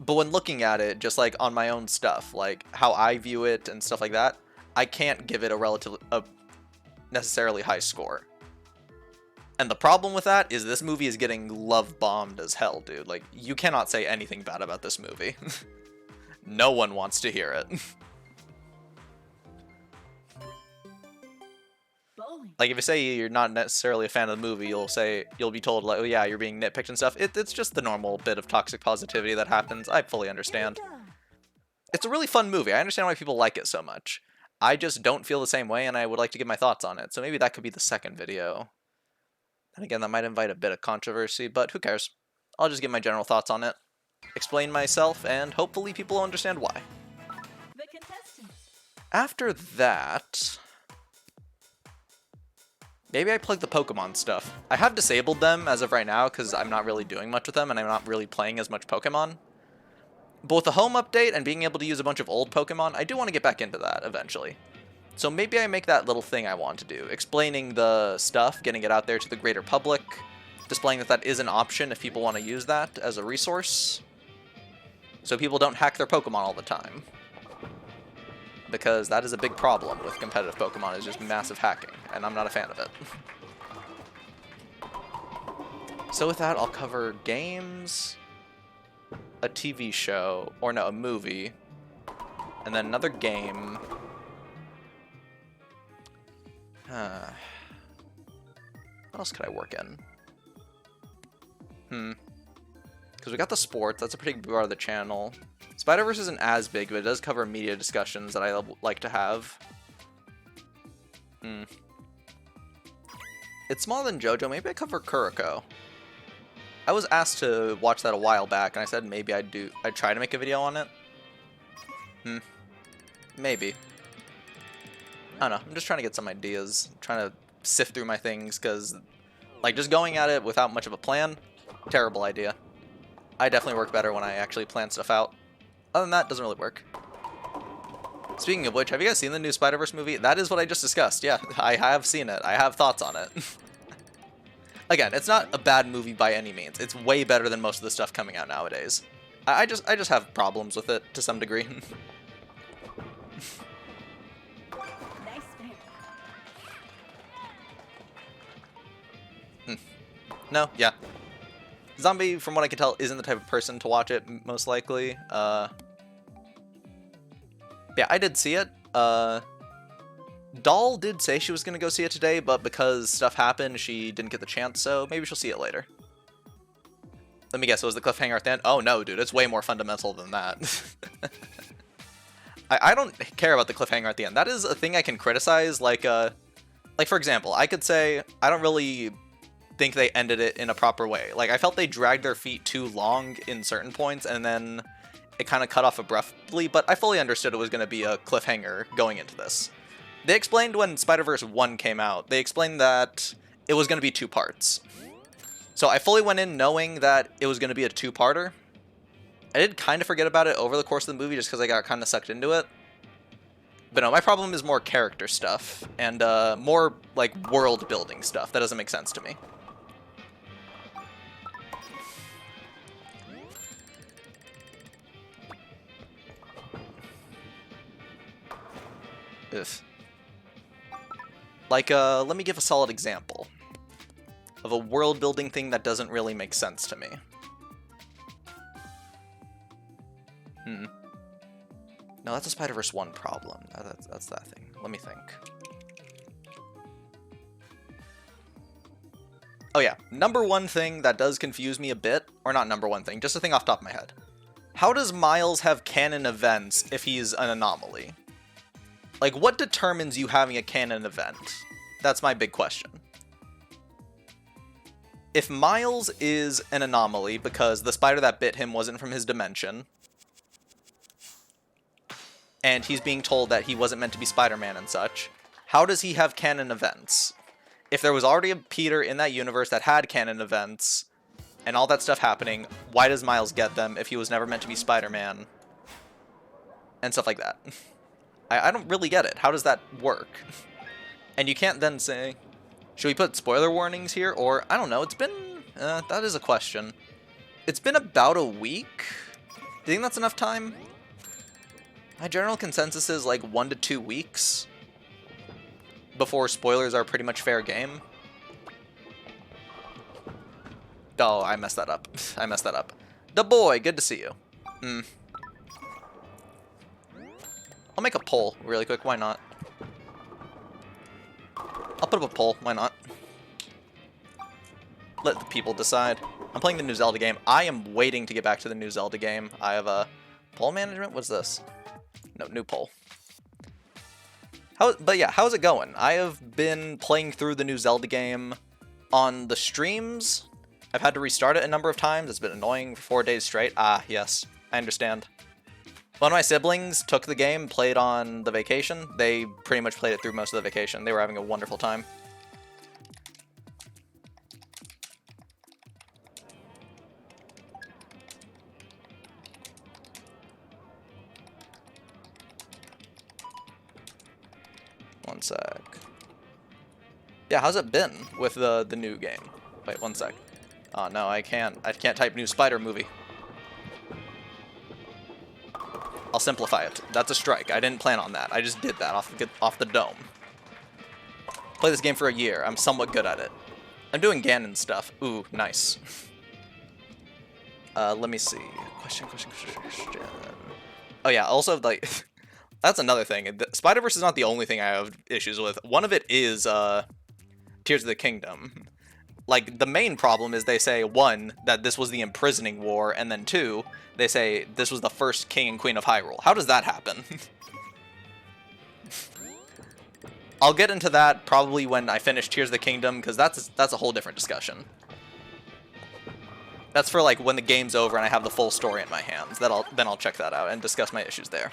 [SPEAKER 1] when looking at it, just like on my own stuff, like how I view it and stuff like that, I can't give it a necessarily high score. And the problem with that is this movie is getting love bombed as hell, dude. Like, you cannot say anything bad about this movie. No one wants to hear it. Like, if you say you're not necessarily a fan of the movie, you'll be told, like, oh yeah, you're being nitpicked and stuff. It's just the normal bit of toxic positivity that happens. I fully understand. It's a really fun movie. I understand why people like it so much. I just don't feel the same way, and I would like to give my thoughts on it. So maybe that could be the second video. And again, that might invite a bit of controversy, but who cares? I'll just give my general thoughts on it, explain myself, and hopefully people will understand why. After that... maybe I plug the Pokemon stuff. I have disabled them as of right now because I'm not really doing much with them and I'm not really playing as much Pokemon. But with the home update and being able to use a bunch of old Pokemon, I do want to get back into that eventually. So maybe I make that little thing I want to do, explaining the stuff, getting it out there to the greater public, displaying that that is an option if people want to use that as a resource, so people don't hack their Pokemon all the time. Because that is a big problem with competitive Pokemon, is just massive hacking, and I'm not a fan of it. So with that, I'll cover games, a TV show, or no, a movie, and then another game. What else could I work in? Because we got the sports, that's a pretty big part of the channel. Spider-Verse isn't as big, but it does cover media discussions that I like to have. It's smaller than JoJo, maybe I cover Kuroko. I was asked to watch that a while back, and I said maybe I'd try to make a video on it. Maybe. I don't know, I'm just trying to get some ideas. I'm trying to sift through my things, because, like, just going at it without much of a plan, terrible idea. I definitely work better when I actually plan stuff out. Other than that, doesn't really work. Speaking of which, have you guys seen the new Spider-Verse movie? That is what I just discussed. Yeah, I have seen it. I have thoughts on it. Again, it's not a bad movie by any means. It's way better than most of the stuff coming out nowadays. I just have problems with it to some degree.
[SPEAKER 2] Nice fair.
[SPEAKER 1] No, yeah. Zombie, from what I can tell, isn't the type of person to watch it, most likely. Yeah, I did see it. Doll did say she was going to go see it today, but because stuff happened, she didn't get the chance, so maybe she'll see it later. Let me guess, it was the cliffhanger at the end? Oh no, dude, it's way more fundamental than that. I don't care about the cliffhanger at the end. That is a thing I can criticize, like for example, I could say, I don't really think they ended it in a proper way. Like, I felt they dragged their feet too long in certain points, and then it kind of cut off abruptly, but I fully understood it was going to be a cliffhanger going into this. They explained when Spider-Verse 1 came out, they explained that it was going to be 2 parts. So I fully went in knowing that it was going to be a 2-parter. I did kind of forget about it over the course of the movie just because I got kind of sucked into it. But no, my problem is more character stuff and more like world building stuff. That doesn't make sense to me. Ugh. Like, let me give a solid example of a world-building thing that doesn't really make sense to me. No, that's a Spider-Verse 1 problem. That's that thing. Let me think. Oh yeah, number one thing that does confuse me a bit, or not number one thing, just a thing off the top of my head. How does Miles have canon events if he's an anomaly? Like, what determines you having a canon event? That's my big question. If Miles is an anomaly because the spider that bit him wasn't from his dimension, and he's being told that he wasn't meant to be Spider-Man and such, how does he have canon events? If there was already a Peter in that universe that had canon events, and all that stuff happening, why does Miles get them if he was never meant to be Spider-Man? And stuff like that. I don't really get it. How does that work? And you can't then say, should we put spoiler warnings here? Or, I don't know, it's been, that is a question. It's been about a week? Do you think that's enough time? My general consensus is like 1 to 2 weeks before spoilers are pretty much fair game. Oh, I messed that up. I messed that up. The boy, good to see you. I'll make a poll really quick, why not? I'll put up a poll, why not? Let the people decide. I'm playing the new Zelda game. I am waiting to get back to the new Zelda game. I have a poll management? What's this? No, new poll. But yeah, how's it going? I have been playing through the new Zelda game on the streams. I've had to restart it a number of times. It's been annoying for 4 days straight. Ah, yes, I understand. One of my siblings took the game, played on the vacation. They pretty much played it through most of the vacation. They were having a wonderful time. One sec. Yeah, how's it been with the new game? Wait, one sec. Oh no, I can't type new spider movie. I'll simplify it. That's a strike. I didn't plan on that. I just did that off the dome. Play this game for a year. I'm somewhat good at it. I'm doing Ganon stuff. Ooh, nice. Let me see. Question. Oh yeah, also, like, that's another thing. Spider-Verse is not the only thing I have issues with. One of it is, Tears of the Kingdom. Like, the main problem is they say, 1, that this was the imprisoning war, and then 2, they say this was the first king and queen of Hyrule. How does that happen? I'll get into that probably when I finish Tears of the Kingdom, because that's a whole different discussion. That's for, like, when the game's over and I have the full story in my hands. Then I'll check that out and discuss my issues there.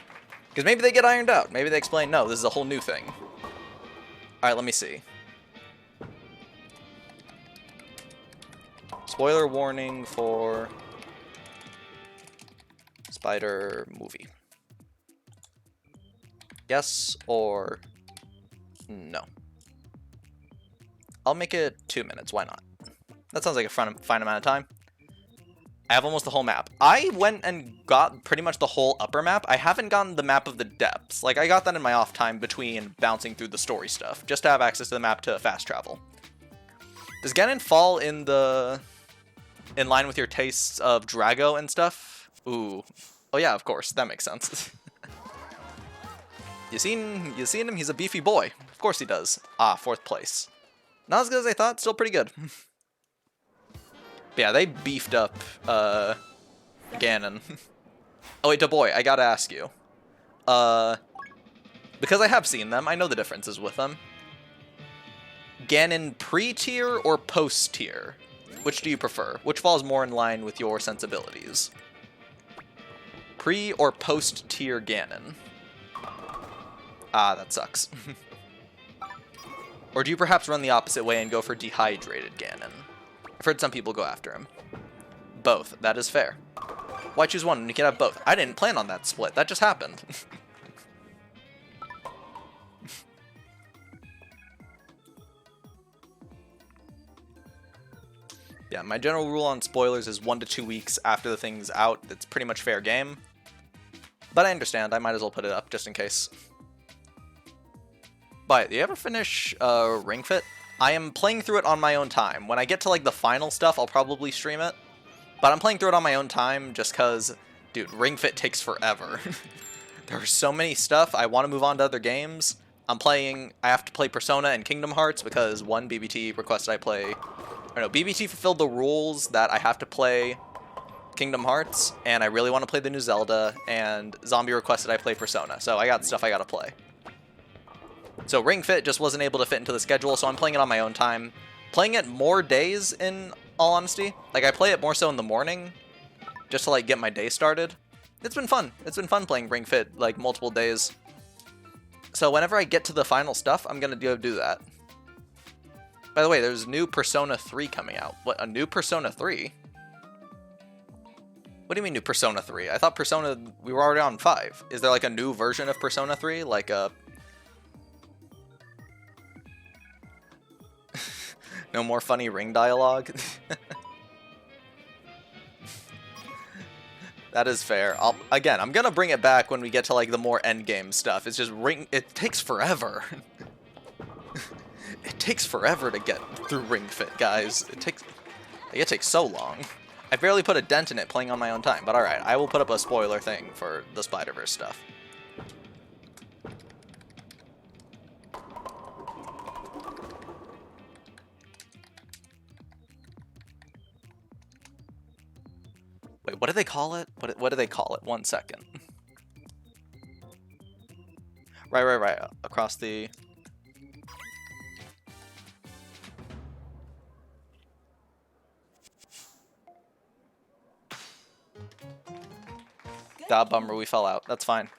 [SPEAKER 1] Because maybe they get ironed out. Maybe they explain, no, this is a whole new thing. Alright, let me see. Spoiler warning for Spider movie. Yes or no? I'll make it 2 minutes. Why not? That sounds like a fine amount of time. I have almost the whole map. I went and got pretty much the whole upper map. I haven't gotten the map of the depths. Like, I got that in my off time between bouncing through the story stuff, just to have access to the map to fast travel. Does Ganon fall in line with your tastes of Drago and stuff? Ooh. Oh yeah, of course. That makes sense. You seen him? He's a beefy boy. Of course he does. Ah, 4th place. Not as good as I thought, still pretty good. But yeah, they beefed up Ganon. Oh wait, boy, I gotta ask you. Because I have seen them, I know the differences with them. Ganon pre-tier or post-tier? Which do you prefer? Which falls more in line with your sensibilities? Pre or post-tier Ganon? Ah, that sucks. Or do you perhaps run the opposite way and go for dehydrated Ganon? I've heard some people go after him. Both. That is fair. Why choose one when you can have both? I didn't plan on that split. That just happened. Yeah, my general rule on spoilers is 1 to 2 weeks after the thing's out. It's pretty much fair game. But I understand. I might as well put it up just in case. But, do you ever finish Ring Fit? I am playing through it on my own time. When I get to like the final stuff, I'll probably stream it. But I'm playing through it on my own time just because, dude, Ring Fit takes forever. There's so many stuff. I want to move on to other games. I have to play Persona and Kingdom Hearts because one BBT requested I play. Or no, BBT fulfilled the rules that I have to play Kingdom Hearts, and I really want to play the new Zelda, and Zombie requested I play Persona. So I got stuff I gotta play. So Ring Fit just wasn't able to fit into the schedule, so I'm playing it on my own time. Playing it more days, in all honesty. Like, I play it more so in the morning, just to, like, get my day started. It's been fun. It's been fun playing Ring Fit, like, multiple days. So whenever I get to the final stuff, I'm gonna go do that. By the way, there's new Persona 3 coming out. What, a new Persona 3? What do you mean new Persona 3? I thought Persona, we were already on 5. Is there, like, a new version of Persona 3? Like, a... No more funny ring dialogue? That is fair. Again, I'm gonna bring it back when we get to like the more endgame stuff. It's just it takes forever. It takes forever to get through Ring Fit, guys. It takes so long. I barely put a dent in it playing on my own time, but alright, I will put up a spoiler thing for the Spider-Verse stuff. Wait, what do they call it? What do they call it? 1 second. Right. Across the... Ah, bummer, we fell out. That's fine.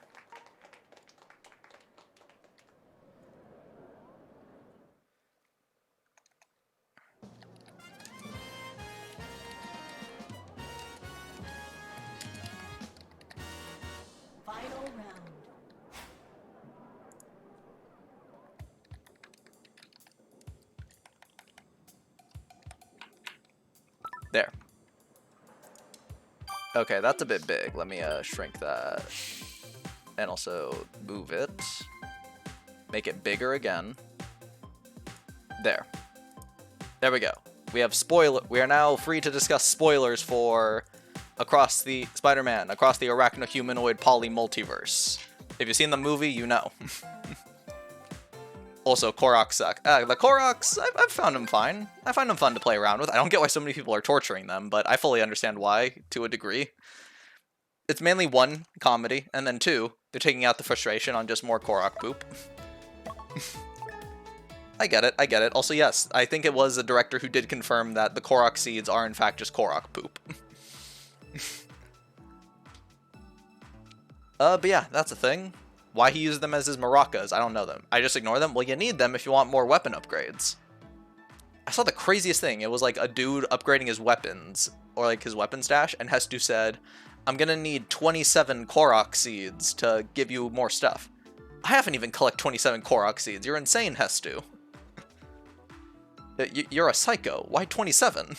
[SPEAKER 2] Final round.
[SPEAKER 1] There. Okay, that's a bit big. Let me shrink that. And also move it. Make it bigger again. There. There we go. We are now free to discuss spoilers for Across the Spider-Man, Across the Arachno-Humanoid Poly-Multiverse. If you've seen the movie, you know. Also, Koroks suck. The Koroks, I've found them fine. I find them fun to play around with. I don't get why so many people are torturing them, but I fully understand why, to a degree. It's mainly 1, comedy, and then 2, they're taking out the frustration on just more Korok poop. I get it. Also, yes, I think it was a director who did confirm that the Korok seeds are in fact just Korok poop. But yeah, that's a thing. Why he uses them as his maracas, I don't know them. I just ignore them? Well, you need them if you want more weapon upgrades. I saw the craziest thing. It was like a dude upgrading his weapons, or like his weapon stash, and Hestu said, I'm gonna need 27 Korok seeds to give you more stuff. I haven't even collected 27 Korok seeds. You're insane, Hestu. You're a psycho. Why 27?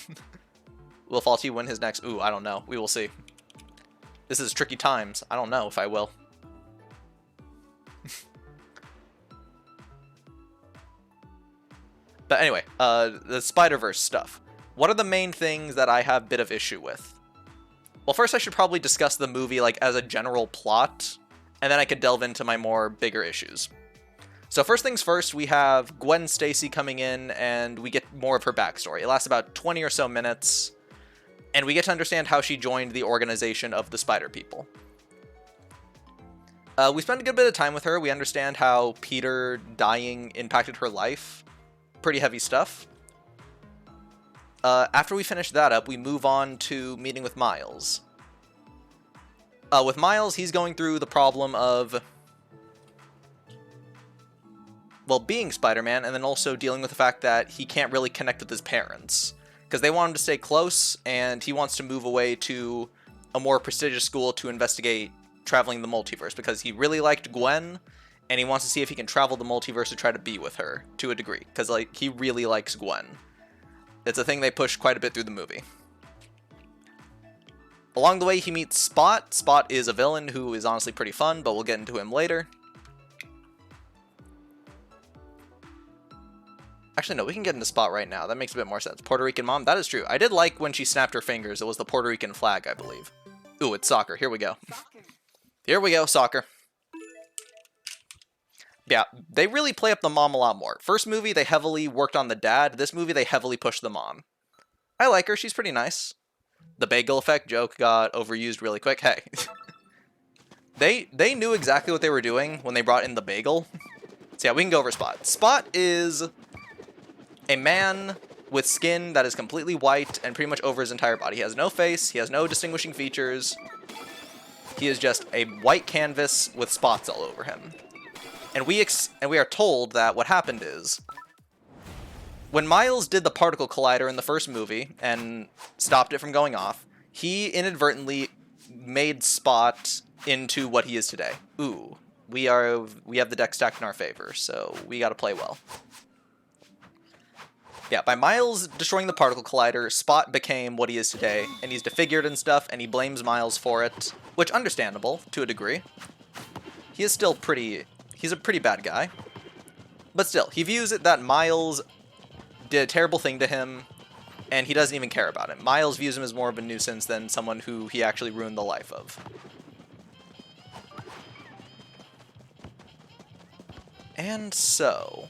[SPEAKER 1] Will Faulty win his next... Ooh, I don't know. We will see. This is tricky times. I don't know if I will. But anyway, the Spider-Verse stuff. What are the main things that I have a bit of issue with? Well, first I should probably discuss the movie like as a general plot, and then I could delve into my more bigger issues. So first things first, we have Gwen Stacy coming in, and we get more of her backstory. It lasts about 20 or so minutes, and we get to understand how she joined the organization of the Spider People. We spend a good bit of time with her. We understand how Peter dying impacted her life. Pretty heavy stuff. After we finish that up, we move on to meeting with Miles. With Miles, he's going through the problem of, well, being Spider-Man, and then also dealing with the fact that he can't really connect with his parents. Because they want him to stay close, and he wants to move away to a more prestigious school to investigate traveling the multiverse, because he really liked Gwen, and he wants to see if he can travel the multiverse to try to be with her, to a degree, because like he really likes Gwen. It's a thing they push quite a bit through the movie. Along the way, he meets Spot. Spot is a villain who is honestly pretty fun, but we'll get into him later. Actually, no, we can get into Spot right now. That makes a bit more sense. Puerto Rican mom, that is true. I did like when she snapped her fingers. It was the Puerto Rican flag, I believe. Ooh, it's soccer. Here we go. Here we go, soccer. Yeah, they really play up the mom a lot more. First movie, they heavily worked on the dad. This movie, they heavily pushed the mom. I like her. She's pretty nice. The bagel effect joke got overused really quick. Hey. They knew exactly what they were doing when they brought in the bagel. So yeah, we can go over Spot. Spot is a man with skin that is completely white and pretty much over his entire body. He has no face. He has no distinguishing features. He is just a white canvas with spots all over him. And we are told that what happened is, when Miles did the particle collider in the first movie and stopped it from going off, he inadvertently made Spot into what he is today. Ooh, we have the deck stacked in our favor, so we gotta play well. Yeah, by Miles destroying the particle collider, Spot became what he is today, and he's disfigured and stuff, and he blames Miles for it, which understandable to a degree. He is still he's a pretty bad guy. But still, he views it that Miles did a terrible thing to him, and he doesn't even care about it. Miles views him as more of a nuisance than someone who he actually ruined the life of. And so,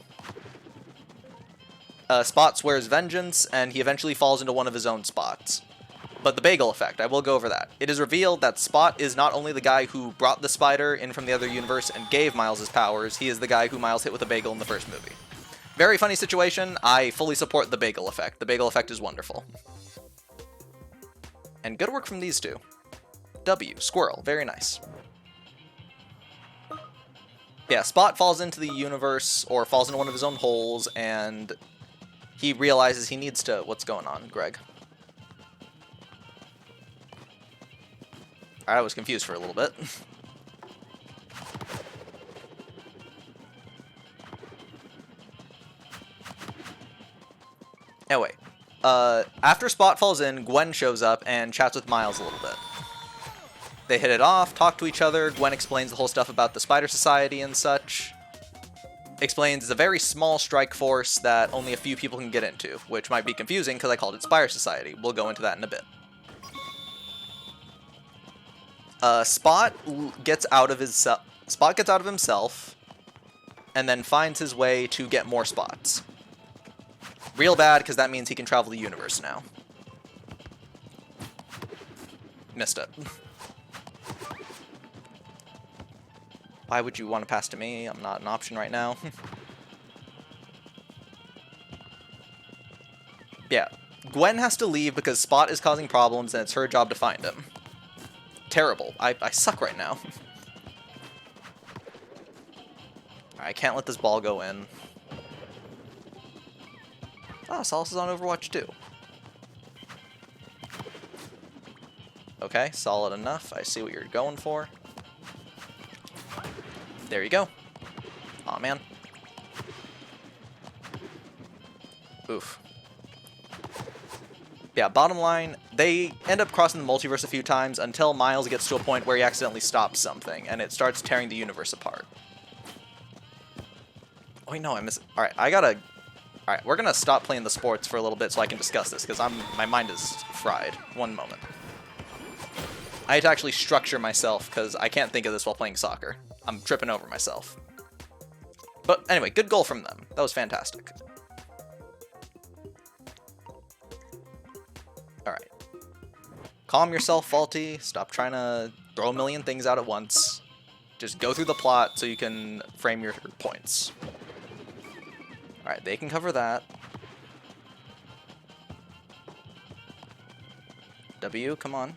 [SPEAKER 1] Spot swears vengeance, and he eventually falls into one of his own spots. But the bagel effect, I will go over that. It is revealed that Spot is not only the guy who brought the spider in from the other universe and gave Miles his powers, he is the guy who Miles hit with a bagel in the first movie. Very funny situation. I fully support the bagel effect. The bagel effect is wonderful. And good work from these two. W, squirrel, very nice. Yeah, Spot falls into the universe, or falls into one of his own holes, and he realizes he needs to... What's going on, Greg? I was confused for a little bit. Anyway, after Spot falls in, Gwen shows up and chats with Miles a little bit. They hit it off, talk to each other. Gwen explains the whole stuff about the Spider Society and such. Explains it's a very small strike force that only a few people can get into, which might be confusing because I called it Spider Society. We'll go into that in a bit. Spot gets out of himself, and then finds his way to get more spots. Real bad, because that means he can travel the universe now. Missed it. Why would you want to pass to me? I'm not an option right now. Yeah, Gwen has to leave because Spot is causing problems, and it's her job to find him. Terrible. I suck right now. I can't let this ball go in. Ah, Solace is on Overwatch too. Okay, solid enough. I see what you're going for. There you go. Aw, man. Oof. Yeah, bottom line, they end up crossing the multiverse a few times until Miles gets to a point where he accidentally stops something, and it starts tearing the universe apart. Oh, wait, no, I missed. Alright, Alright, we're gonna stop playing the sports for a little bit so I can discuss this, because my mind is fried. One moment. I had to actually structure myself, because I can't think of this while playing soccer. I'm tripping over myself. But anyway, good goal from them. That was fantastic. Alright. Calm yourself, Faulty. Stop trying to throw a million things out at once. Just go through the plot so you can frame your points. Alright, they can cover that. W, come on.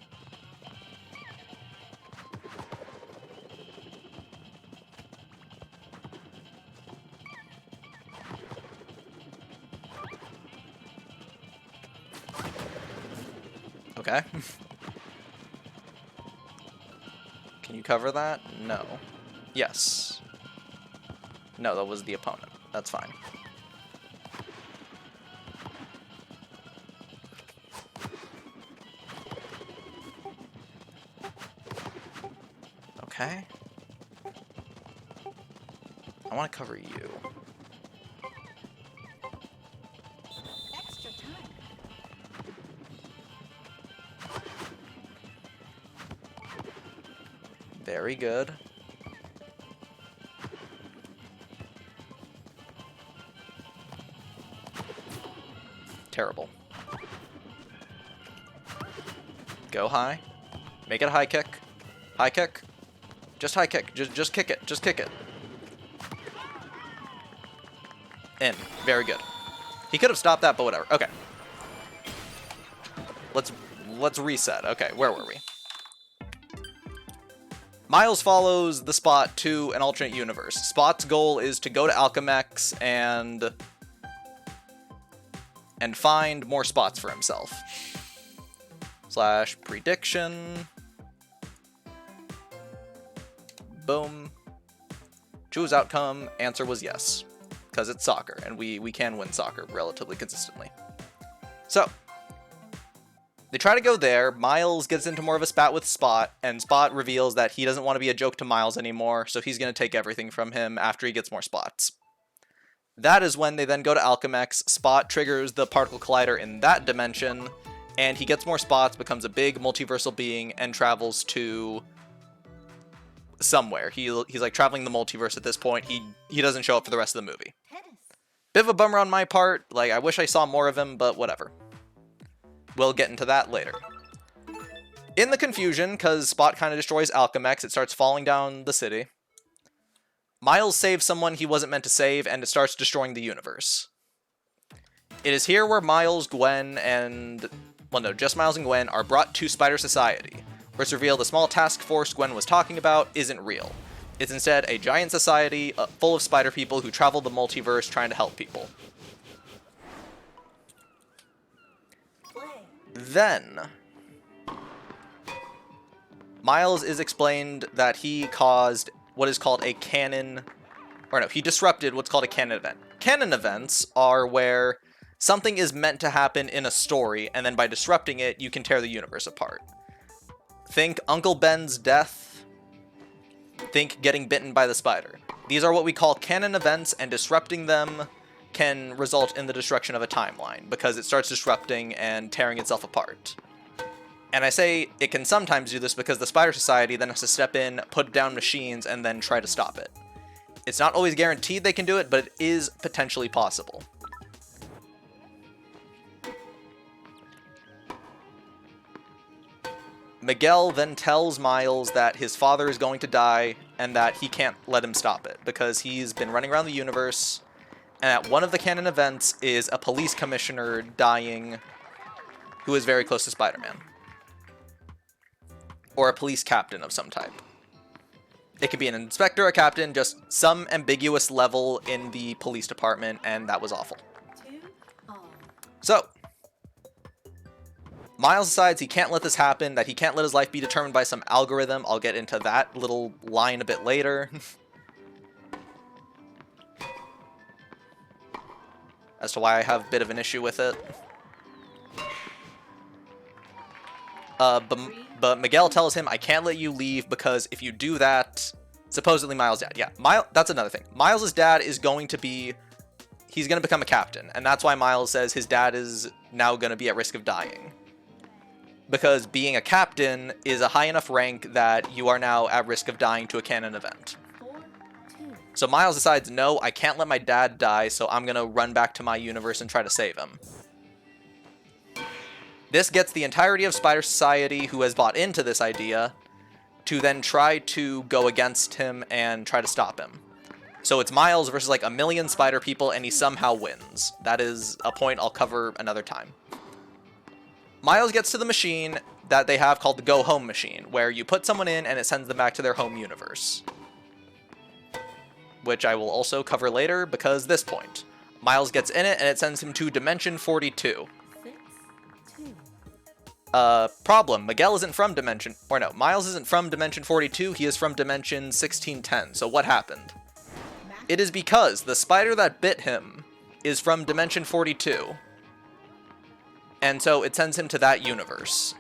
[SPEAKER 1] Okay. Can you cover that? No. Yes. No, that was the opponent. That's fine. Okay. I want to cover you.
[SPEAKER 2] Extra time.
[SPEAKER 1] Very good. Terrible. Go high. Make it a high kick. High kick. Just high kick. Just kick it. Just kick it. In. Very good. He could have stopped that, but whatever. Okay. Let's reset. Okay, where were we? Miles follows the Spot to an alternate universe. Spot's goal is to go to Alchemex and find more spots for himself. / prediction. Boom. Choose outcome. Answer was yes. Because it's soccer, and we can win soccer relatively consistently. So, they try to go there. Miles gets into more of a spat with Spot, and Spot reveals that he doesn't want to be a joke to Miles anymore, so he's going to take everything from him after he gets more spots. That is when they then go to Alchemex. Spot triggers the particle collider in that dimension, and he gets more spots, becomes a big multiversal being, and travels to somewhere. He's like traveling the multiverse at this point. He doesn't show up for the rest of the movie.
[SPEAKER 2] Tennis.
[SPEAKER 1] Bit of a bummer on my part. Like, I wish I saw more of him, but whatever. We'll get into that later. In the confusion, because Spot kind of destroys Alchemex, it starts falling down the city. Miles saves someone he wasn't meant to save, and it starts destroying the universe. It is here where Miles, Gwen, and... well, no, just Miles and Gwen are brought to Spider Society, where it's revealed the small task force Gwen was talking about isn't real. It's instead a giant society full of spider people who travel the multiverse trying to help people. Then, Miles is explained that he caused what is called a canon, or no, he disrupted what's called a canon event. Canon events are where something is meant to happen in a story, and then by disrupting it, you can tear the universe apart. Think Uncle Ben's death. Think getting bitten by the spider. These are what we call canon events, and disrupting them can result in the destruction of a timeline, because it starts disrupting and tearing itself apart. And I say it can sometimes do this because the Spider Society then has to step in, put down machines, and then try to stop it. It's not always guaranteed they can do it, but it is potentially possible. Miguel then tells Miles that his father is going to die, and that he can't let him stop it, because he's been running around the universe, and at one of the canon events is a police commissioner dying who is very close to Spider-Man. Or a police captain of some type. It could be an inspector, a captain, just some ambiguous level in the police department, and that was awful.
[SPEAKER 2] 2 all.
[SPEAKER 1] So, Miles decides he can't let this happen, that he can't let his life be determined by some algorithm. I'll get into that little line a bit later. As to why I have a bit of an issue with it. But Miguel tells him, I can't let you leave because if you do that, supposedly Miles' dad. Yeah, that's another thing. Miles' dad is going to be, he's going to become a captain. And that's why Miles says his dad is now going to be at risk of dying. Because being a captain is a high enough rank that you are now at risk of dying to a canon event. So Miles decides, no, I can't let my dad die, so I'm going to run back to my universe and try to save him. This gets the entirety of Spider Society, who has bought into this idea, to then try to go against him and try to stop him. So it's Miles versus like a million spider people, and he somehow wins. That is a point I'll cover another time. Miles gets to the machine that they have called the Go Home machine, where you put someone in and it sends them back to their home universe. Which I will also cover later, because this point. Miles gets in it and it sends him to Dimension 42. Problem. Miguel isn't from Dimension... Or no, Miles isn't from Dimension 42, he is from Dimension 1610. So what happened? It is because the spider that bit him is from Dimension 42. And so it sends him to that universe.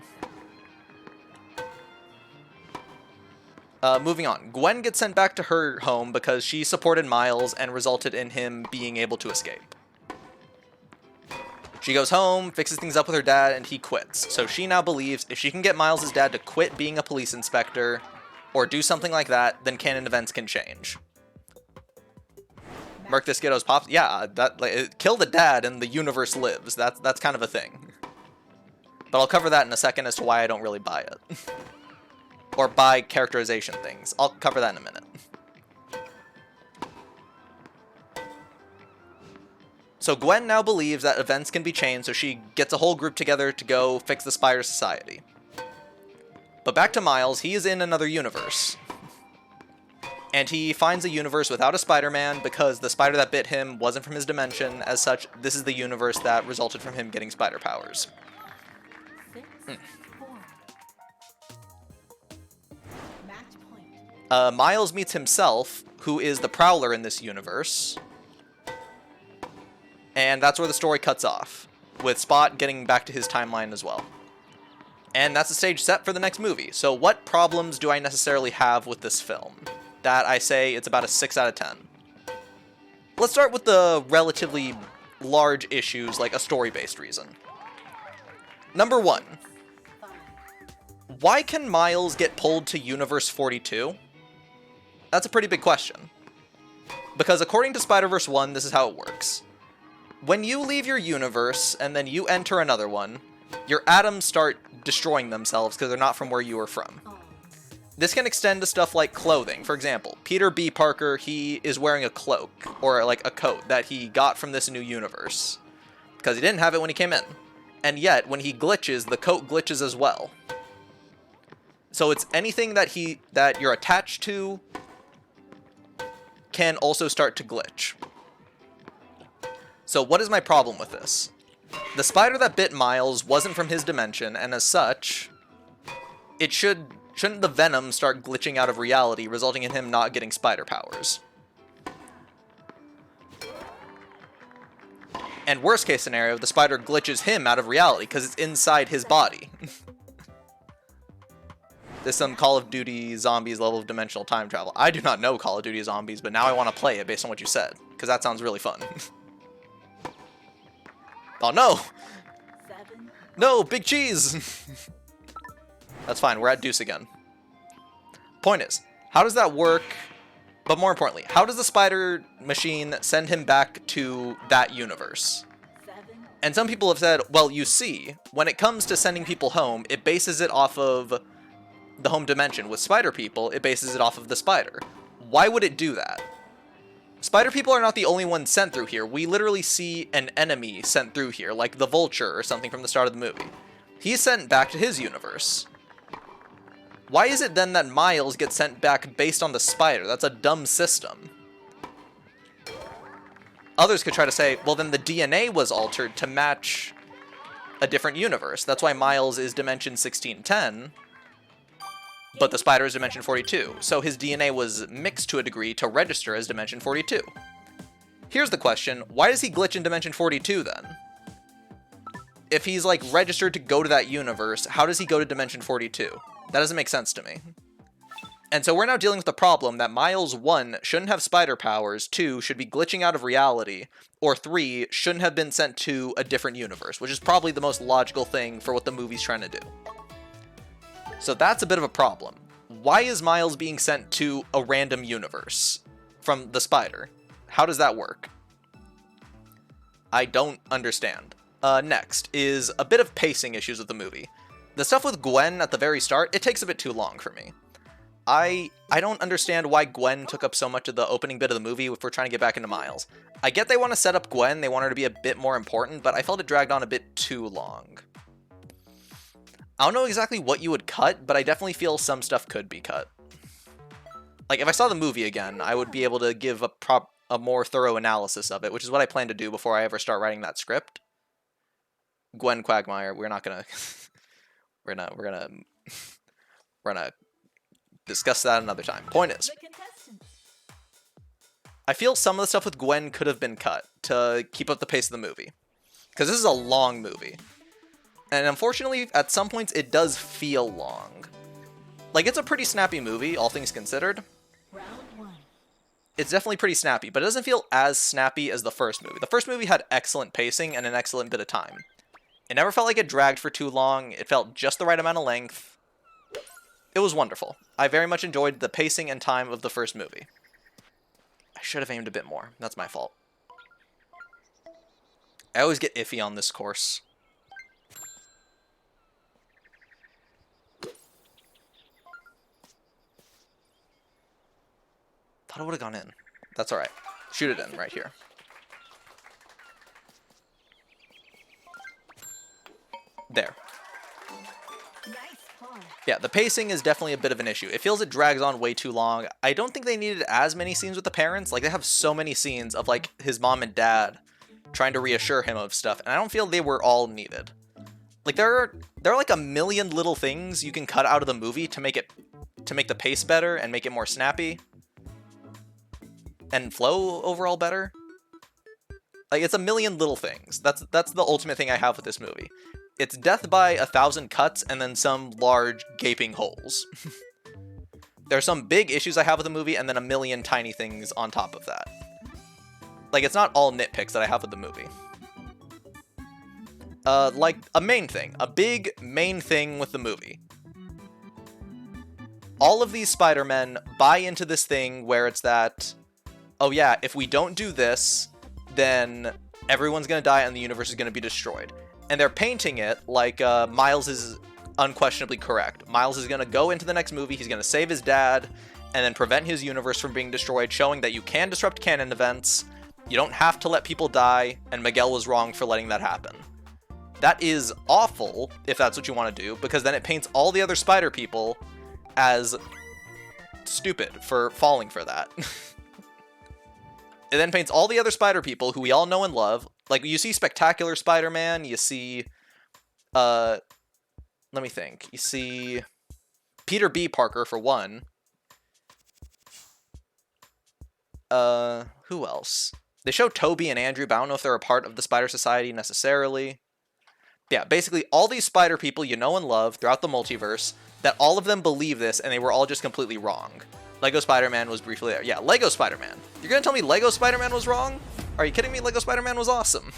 [SPEAKER 1] Moving on. Gwen gets sent back to her home because she supported Miles and resulted in him being able to escape. She goes home, fixes things up with her dad, and he quits. So she now believes if she can get Miles' dad to quit being a police inspector, or do something like that, then canon events can change. Merc the Skiddos pops. Yeah, kill the dad and the universe lives. That's kind of a thing. But I'll cover that in a second as to why I don't really buy it. Or buy characterization things. I'll cover that in a minute. So Gwen now believes that events can be changed, so she gets a whole group together to go fix the Spider Society. But back to Miles, he is in another universe. And he finds a universe without a Spider-Man because the spider that bit him wasn't from his dimension. As such, this is the universe that resulted from him getting spider powers. Miles meets himself, who is the Prowler in this universe. And that's where the story cuts off, with Spot getting back to his timeline as well. And that's the stage set for the next movie. So what problems do I necessarily have with this film? That I say it's about a 6 out of 10. Let's start with the relatively large issues, like a story-based reason. Number 1. Why can Miles get pulled to Universe 42? That's a pretty big question. Because according to Spider-Verse 1, this is how it works. When you leave your universe, and then you enter another one, your atoms start destroying themselves because they're not from where you were from. This can extend to stuff like clothing. For example, Peter B. Parker, he is wearing a cloak, or like a coat, that he got from this new universe. Because he didn't have it when he came in. And yet, when he glitches, the coat glitches as well. So it's anything that you're attached to can also start to glitch. So what is my problem with this? The spider that bit Miles wasn't from his dimension, and as such, shouldn't the venom start glitching out of reality, resulting in him not getting spider powers? And worst case scenario, the spider glitches him out of reality because it's inside his body. There's some Call of Duty Zombies level of dimensional time travel. I do not know Call of Duty Zombies, but now I want to play it based on what you said, because that sounds really fun. Oh no! No, big cheese! That's fine, we're at deuce again. Point is, how does that work? But more importantly, how does the spider machine send him back to that universe? And some people have said, well, you see, when it comes to sending people home, it bases it off of the home dimension. With spider people, it bases it off of the spider. Why would it do that? Spider people are not the only ones sent through here. We literally see an enemy sent through here, like the Vulture or something from the start of the movie. He's sent back to his universe. Why is it then that Miles gets sent back based on the spider? That's a dumb system. Others could try to say, well then the DNA was altered to match a different universe. That's why Miles is Dimension 1610, but the spider is Dimension 42. So his DNA was mixed to a degree to register as Dimension 42. Here's the question, why does he glitch in Dimension 42 then? If he's, like, registered to go to that universe, how does he go to Dimension 42? That doesn't make sense to me. And so we're now dealing with the problem that Miles, 1, shouldn't have spider powers, 2, should be glitching out of reality, or 3, shouldn't have been sent to a different universe, which is probably the most logical thing for what the movie's trying to do. So that's a bit of a problem. Why is Miles being sent to a random universe from the spider? How does that work? I don't understand. Next is a bit of pacing issues with the movie. The stuff with Gwen at the very start, it takes a bit too long for me. I don't understand why Gwen took up so much of the opening bit of the movie if we're trying to get back into Miles. I get they want to set up Gwen, they want her to be a bit more important, but I felt it dragged on a bit too long. I don't know exactly what you would cut, but I definitely feel some stuff could be cut. Like, if I saw the movie again, I would be able to give a more thorough analysis of it, which is what I plan to do before I ever start writing that script. Gwen Quagmire, we're gonna discuss that another time. Point is, I feel some of the stuff with Gwen could have been cut to keep up the pace of the movie, because this is a long movie. And unfortunately, at some points, it does feel long. Like, it's a pretty snappy movie, all things considered.
[SPEAKER 2] Round 1.
[SPEAKER 1] It's definitely pretty snappy, but it doesn't feel as snappy as the first movie. The first movie had excellent pacing and an excellent bit of time. It never felt like it dragged for too long. It felt just the right amount of length. It was wonderful. I very much enjoyed the pacing and time of the first movie. I should have aimed a bit more. That's my fault. I always get iffy on this course. Thought it would have gone in. That's alright. Shoot it in right here. There.
[SPEAKER 2] Nice paw.
[SPEAKER 1] Yeah, the pacing is definitely a bit of an issue. It feels it drags on way too long. I don't think they needed as many scenes with the parents. Like, they have so many scenes of, like, his mom and dad trying to reassure him of stuff, and I don't feel they were all needed. Like, there are like a million little things you can cut out of the movie to make the pace better and make it more snappy and flow overall better. Like, it's a million little things. That's the ultimate thing I have with this movie. It's death by 1,000 cuts and then some large gaping holes. There are some big issues I have with the movie and then a million tiny things on top of that. Like, it's not all nitpicks that I have with the movie. Like, a big main thing with the movie. All of these Spider-Men buy into this thing where it's that, oh yeah, if we don't do this, then everyone's gonna die and the universe is gonna be destroyed. And they're painting it like Miles is unquestionably correct. Miles is gonna go into the next movie, he's gonna save his dad, and then prevent his universe from being destroyed, showing that you can disrupt canon events, you don't have to let people die, and Miguel was wrong for letting that happen. That is awful, if that's what you want to do, because then it paints all the other Spider people as stupid for falling for that. It then paints all the other Spider people who we all know and love. Like, you see Spectacular Spider-Man, you see, let me think. You see Peter B. Parker, for one. Who else? They show Toby and Andrew, but I don't know if they're a part of the Spider Society necessarily. Yeah, basically all these Spider people you know and love throughout the multiverse, that all of them believe this, and they were all just completely wrong. Lego Spider-Man was briefly there. Yeah, Lego Spider-Man. You're gonna tell me Lego Spider-Man was wrong? Are you kidding me? Lego Spider-Man was awesome.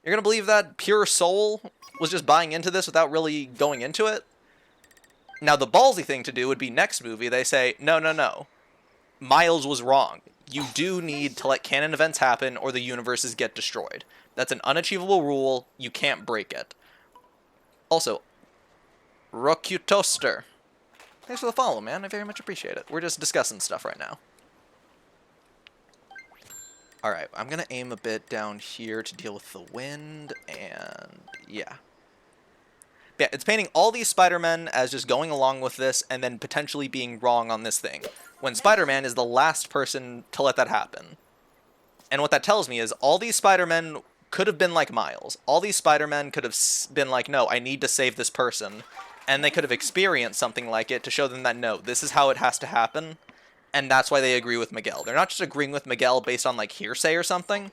[SPEAKER 1] You're gonna believe that pure soul was just buying into this without really going into it? Now, the ballsy thing to do would be next movie, they say, no. Miles was wrong. You do need to let canon events happen or the universes get destroyed. That's an unachievable rule. You can't break it. Also, Rokutoster. Thanks for the follow, man. I very much appreciate it. We're just discussing stuff right now. Alright, I'm going to aim a bit down here to deal with the wind, and yeah. Yeah, it's painting all these Spider-Men as just going along with this and then potentially being wrong on this thing, when Spider-Man is the last person to let that happen. And what that tells me is all these Spider-Men could have been like Miles. All these Spider-Men could have been like, no, I need to save this person. And they could have experienced something like it to show them that, no, this is how it has to happen. And that's why they agree with Miguel. They're not just agreeing with Miguel based on, like, hearsay or something.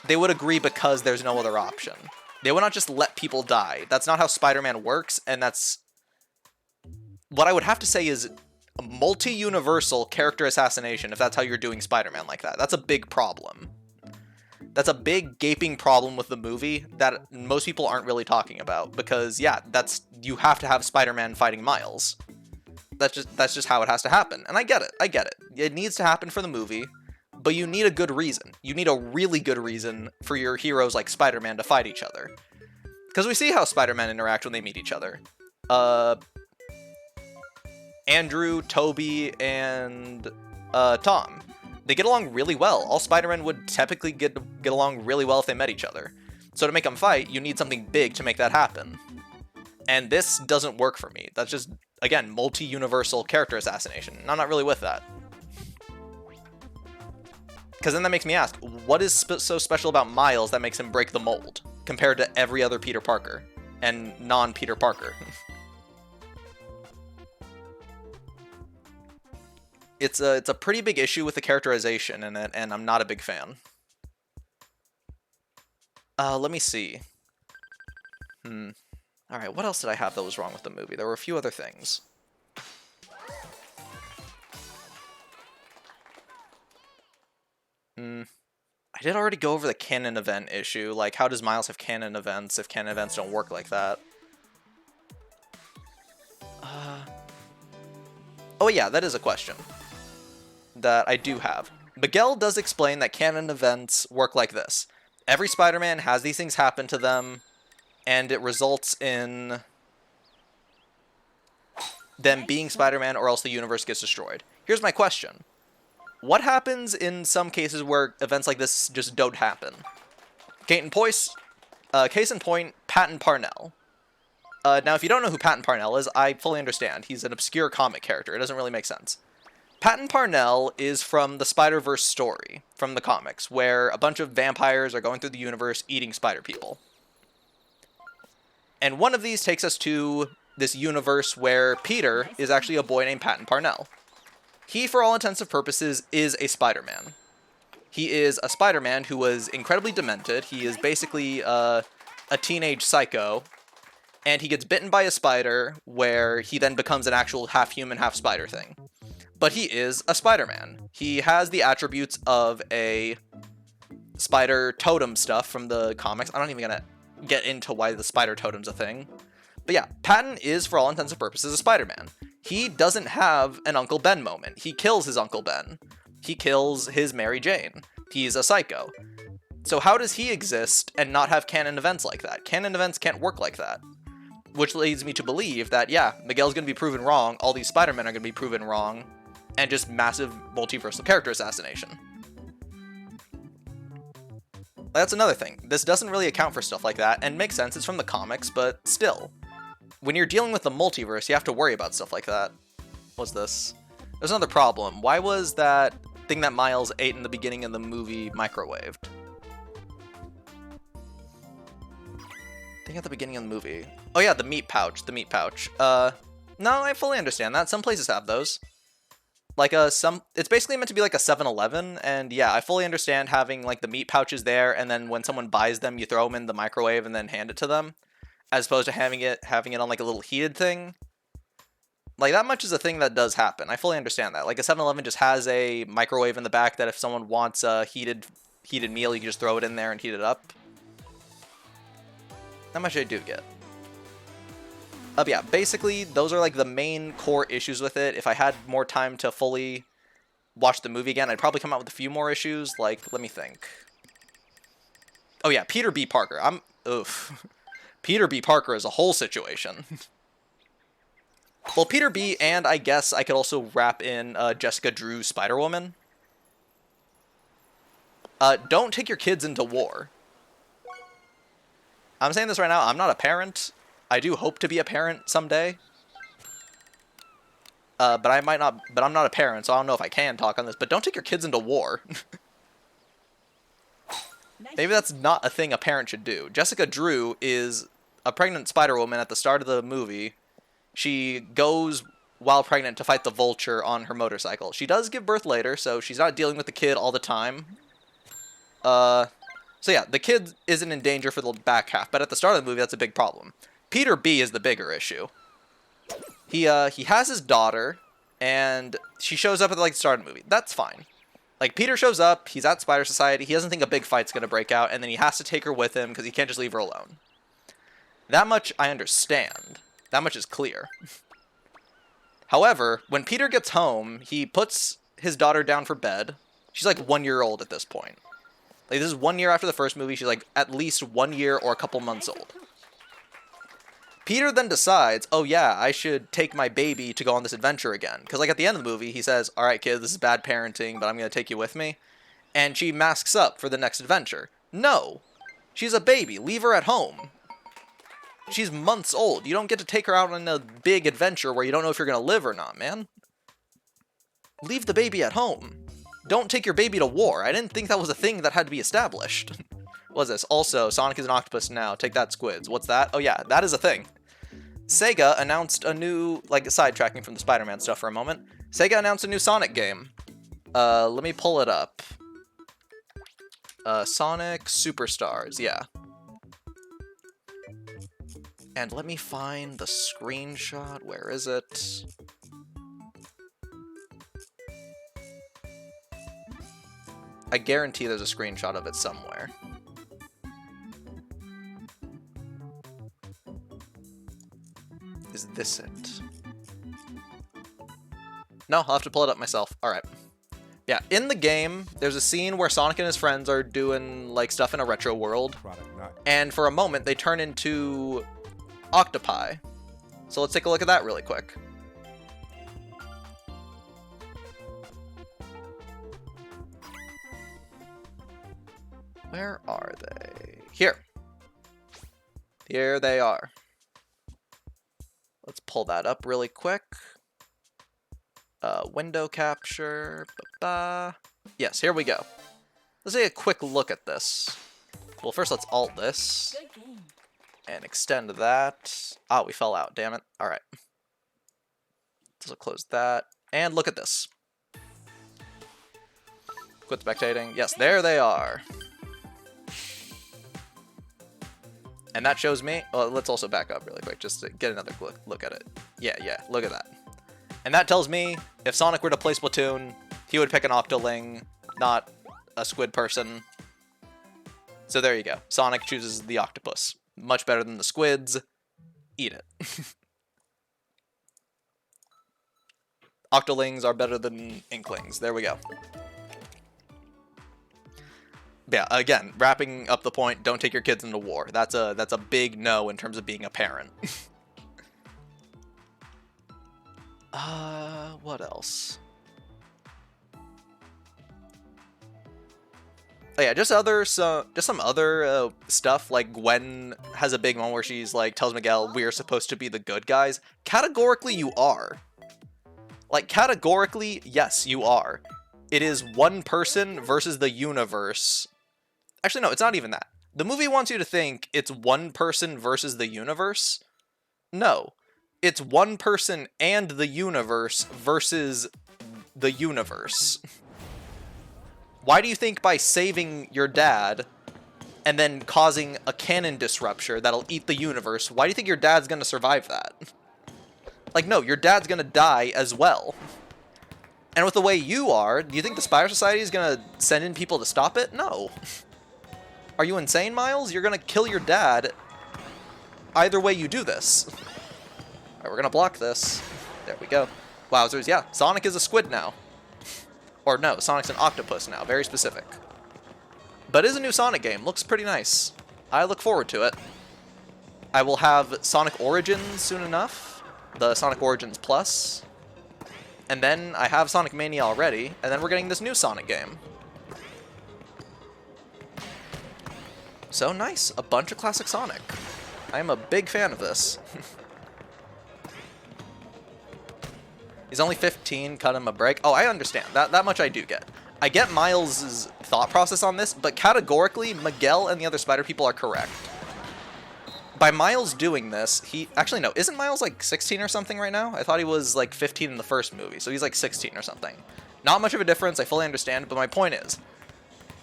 [SPEAKER 1] They would agree because there's no other option. They would not just let people die. That's not how Spider-Man works, and that's... What I would have to say is a multi-universal character assassination if that's how you're doing Spider-Man like that. That's a big problem. That's a big gaping problem with the movie that most people aren't really talking about, because yeah, you have to have Spider-Man fighting Miles. That's just how it has to happen. And I get it. It needs to happen for the movie, but you need a good reason. You need a really good reason for your heroes like Spider-Man to fight each other. Because we see how Spider-Man interact when they meet each other. Andrew, Toby, and Tom. They get along really well. All Spider-Men would typically get along really well if they met each other. So to make them fight, you need something big to make that happen. And this doesn't work for me. That's just, again, multi-universal character assassination. I'm not really with that. Because then that makes me ask, what is so special about Miles that makes him break the mold compared to every other Peter Parker and non-Peter Parker? It's a pretty big issue with the characterization in it, and I'm not a big fan. Let me see. Alright, what else did I have that was wrong with the movie? There were a few other things. I did already go over the canon event issue. Like, how does Miles have canon events if canon events don't work like that? Oh yeah, that is a question that I do have. Miguel does explain that canon events work like this. Every Spider-Man has these things happen to them, and it results in them being Spider-Man or else the universe gets destroyed. Here's my question. What happens in some cases where events like this just don't happen? Case in point, Patton Parnell. Now, if you don't know who Patton Parnell is, I fully understand. He's an obscure comic character. It doesn't really make sense. Patton Parnell is from the Spider-Verse story, from the comics, where a bunch of vampires are going through the universe eating spider people. And one of these takes us to this universe where Peter is actually a boy named Patton Parnell. He, for all intents and purposes, is a Spider-Man. He is a Spider-Man who was incredibly demented. He is basically a teenage psycho, and he gets bitten by a spider, where he then becomes an actual half-human, half-spider thing. But he is a Spider-Man. He has the attributes of a spider totem stuff from the comics. I'm not even gonna get into why the spider totem's a thing. But yeah, Patton is, for all intents and purposes, a Spider-Man. He doesn't have an Uncle Ben moment. He kills his Uncle Ben. He kills his Mary Jane. He's a psycho. So how does he exist and not have canon events like that? Canon events can't work like that. Which leads me to believe that, yeah, Miguel's going to be proven wrong, all these Spider-Men are going to be proven wrong, and just massive multiversal character assassination. That's another thing. This doesn't really account for stuff like that, and makes sense, it's from the comics, but still. When you're dealing with the multiverse, you have to worry about stuff like that. What's this? There's another problem. Why was that thing that Miles ate in the beginning of the movie microwaved? Thing at the beginning of the movie. Oh yeah, the meat pouch. No, I fully understand that. Some places have those. Like it's basically meant to be like a 7-Eleven, and yeah, I fully understand having like the meat pouches there, and then when someone buys them, you throw them in the microwave and then hand it to them, as opposed to having it on like a little heated thing. Like, that much is a thing that does happen. I fully understand that. Like, a 7-Eleven just has a microwave in the back that if someone wants a heated meal, you can just throw it in there and heat it up. That much I do get. But yeah, basically, those are like the main core issues with it. If I had more time to fully watch the movie again, I'd probably come out with a few more issues. Like, let me think. Oh yeah, Peter B. Parker. Oof. Peter B. Parker is a whole situation. Well, Peter B. and I guess I could also wrap in Jessica Drew's Spider-Woman. Don't take your kids into war. I'm saying this right now, I'm not a parent. I do hope to be a parent someday. But I'm not a parent, so I don't know if I can talk on this, but don't take your kids into war. Maybe that's not a thing a parent should do. Jessica Drew is a pregnant Spider-Woman at the start of the movie. She goes while pregnant to fight the Vulture on her motorcycle. She does give birth later, so she's not dealing with the kid all the time. So yeah, the kid isn't in danger for the back half, but at the start of the movie, that's a big problem. Peter B is the bigger issue. He has his daughter, and she shows up at like the start of the movie. That's fine. Like, Peter shows up, he's at Spider Society, he doesn't think a big fight's gonna break out, and then he has to take her with him because he can't just leave her alone. That much I understand. That much is clear. However, when Peter gets home, he puts his daughter down for bed. She's like 1 year old at this point. Like, this is 1 year after the first movie. She's like at least 1 year or a couple months old. Peter then decides, oh yeah, I should take my baby to go on this adventure again. Because like at the end of the movie, he says, all right, kid, this is bad parenting, but I'm going to take you with me. And she masks up for the next adventure. No. She's a baby. Leave her at home. She's months old. You don't get to take her out on a big adventure where you don't know if you're going to live or not, man. Leave the baby at home. Don't take your baby to war. I didn't think that was a thing that had to be established. What is this? Also, Sonic is an octopus now. Take that, squids. What's that? Oh yeah, that is a thing. Sega announced a new, like, sidetracking from the Spider-Man stuff for a moment. Sega announced a new Sonic game. Let me pull it up. Sonic Superstars, yeah. And let me find the screenshot. Where is it? I guarantee there's a screenshot of it somewhere. Is this it? No, I'll have to pull it up myself. Alright. Yeah, in the game, there's a scene where Sonic and his friends are doing, like, stuff in a retro world. And for a moment, they turn into octopi. So let's take a look at that really quick. Where are they? Here. Here they are. Let's pull that up really quick. Window capture. Yes, here we go. Let's take a quick look at this. Well, first let's alt this. And extend that. Ah, we fell out, damn it. Alright. So close that. And look at this. Quit spectating. Yes, there they are. And that shows me... Well, let's also back up really quick just to get another look at it. Yeah, look at that. And that tells me if Sonic were to play Splatoon, he would pick an Octoling, not a squid person. So there you go. Sonic chooses the octopus. Much better than the squids. Eat it. Octolings are better than Inklings. There we go. Yeah, again, wrapping up the point, don't take your kids into war. That's a big no in terms of being a parent. What else? Oh yeah, just some other stuff. Like Gwen has a big moment where she's like tells Miguel we are supposed to be the good guys. Categorically, you are. Like categorically, yes, you are. It is one person versus the universe. Actually, no, it's not even that. The movie wants you to think it's one person versus the universe. No. It's one person and the universe versus the universe. Why do you think by saving your dad and then causing a canon disruption that'll eat the universe, why do you think your dad's gonna survive that? Like, no, your dad's gonna die as well. And with the way you are, do you think the Spider Society is gonna send in people to stop it? No. Are you insane, Miles? You're gonna kill your dad either way you do this. Alright, we're gonna block this. There we go. Wowzers, yeah, Sonic is a squid now. Or no, Sonic's an octopus now, very specific. But it is a new Sonic game, looks pretty nice. I look forward to it. I will have Sonic Origins soon enough, the Sonic Origins Plus. And then I have Sonic Mania already, and then we're getting this new Sonic game. So nice, a bunch of classic Sonic. I am a big fan of this. He's only 15, cut him a break. Oh, I understand. That much I do get. I get Miles' thought process on this, but categorically, Miguel and the other spider people are correct. By Miles doing this, actually, no, isn't Miles like 16 or something right now? I thought he was like 15 in the first movie, so he's like 16 or something. Not much of a difference, I fully understand, but my point is,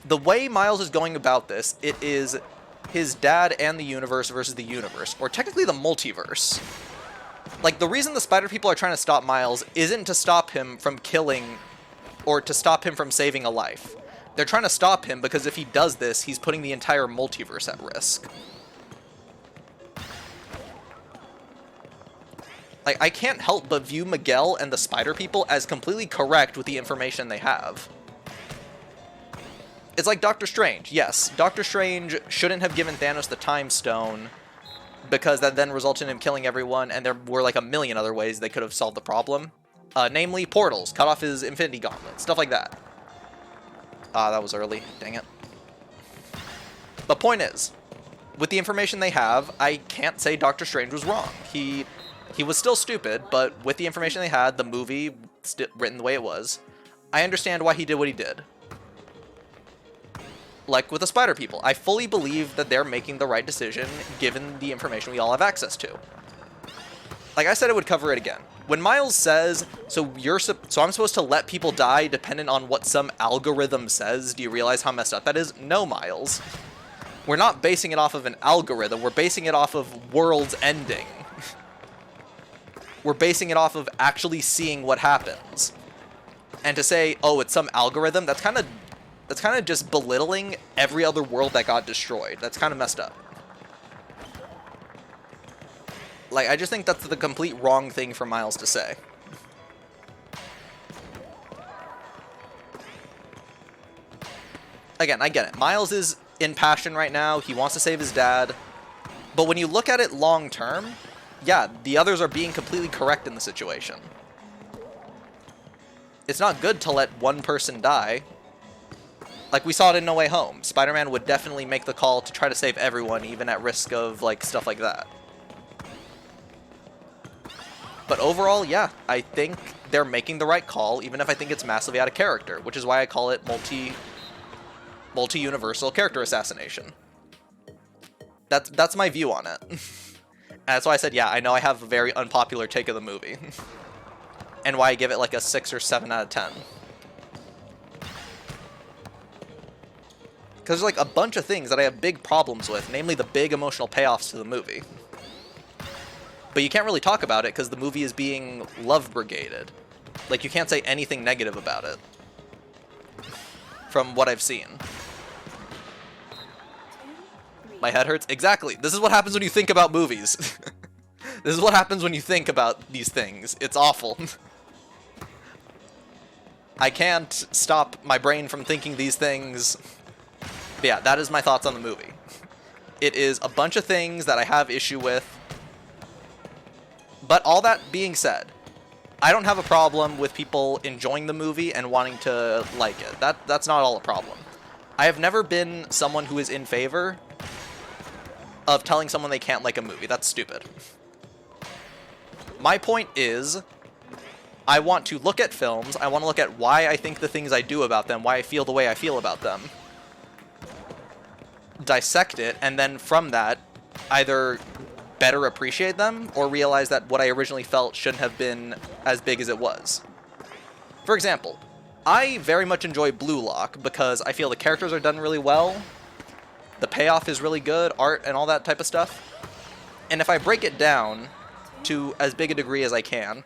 [SPEAKER 1] the way Miles is going about this, it is his dad and the universe versus the universe, or technically the multiverse. Like, the reason the spider people are trying to stop Miles isn't to stop him from killing, or to stop him from saving a life. They're trying to stop him because if he does this, he's putting the entire multiverse at risk. Like, I can't help but view Miguel and the spider people as completely correct with the information they have. It's like Doctor Strange. Yes, Doctor Strange shouldn't have given Thanos the Time Stone because that then resulted in him killing everyone, and there were like a million other ways they could have solved the problem. Namely, portals, cut off his Infinity Gauntlet, stuff like that. That was early. Dang it. The point is, with the information they have, I can't say Doctor Strange was wrong. He was still stupid, but with the information they had, the movie written the way it was, I understand why he did what he did. Like with the spider people, I fully believe that they're making the right decision given the information we all have access to. Like I said, I would cover it again. When Miles says, so I'm supposed to let people die dependent on what some algorithm says, do you realize how messed up that is? No, Miles. We're not basing it off of an algorithm, we're basing it off of worlds ending. We're basing it off of actually seeing what happens. And to say, oh, it's some algorithm, that's kind of just belittling every other world that got destroyed. That's kind of messed up. Like, I just think that's the complete wrong thing for Miles to say. Again, I get it. Miles is in passion right now. He wants to save his dad. But when you look at it long term, yeah, the others are being completely correct in the situation. It's not good to let one person die. Like, we saw it in No Way Home. Spider-Man would definitely make the call to try to save everyone, even at risk of, like, stuff like that. But overall, yeah, I think they're making the right call, even if I think it's massively out of character, which is why I call it multi-universal character assassination. That's my view on it. And that's why I said, yeah, I know I have a very unpopular take of the movie. And why I give it like a 6 or 7 out of 10. Because there's like a bunch of things that I have big problems with, namely the big emotional payoffs to the movie. But you can't really talk about it because the movie is being love brigaded. Like, you can't say anything negative about it. From what I've seen. My head hurts? Exactly. This is what happens when you think about movies. This is what happens when you think about these things. It's awful. I can't stop my brain from thinking these things. But yeah, that is my thoughts on the movie. It is a bunch of things that I have issue with. But all that being said, I don't have a problem with people enjoying the movie and wanting to like it. That's not all a problem. I have never been someone who is in favor of telling someone they can't like a movie. That's stupid. My point is, I want to look at films, I want to look at why I think the things I do about them, why I feel the way I feel about them. Dissect it, and then from that, either better appreciate them, or realize that what I originally felt shouldn't have been as big as it was. For example, I very much enjoy Blue Lock because I feel the characters are done really well, the payoff is really good, art and all that type of stuff. And if I break it down to as big a degree as I can,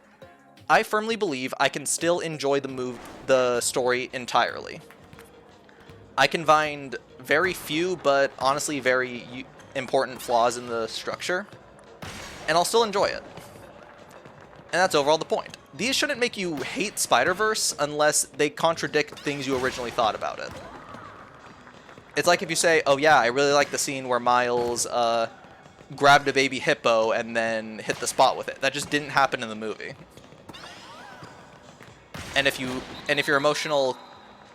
[SPEAKER 1] I firmly believe I can still enjoy the story entirely. I can find very few, but honestly very important flaws in the structure, and I'll still enjoy it. And that's overall the point. These shouldn't make you hate Spider-Verse unless they contradict things you originally thought about it. It's like if you say, oh yeah, I really like the scene where Miles grabbed a baby hippo and then hit the spot with it. That just didn't happen in the movie. And if your emotional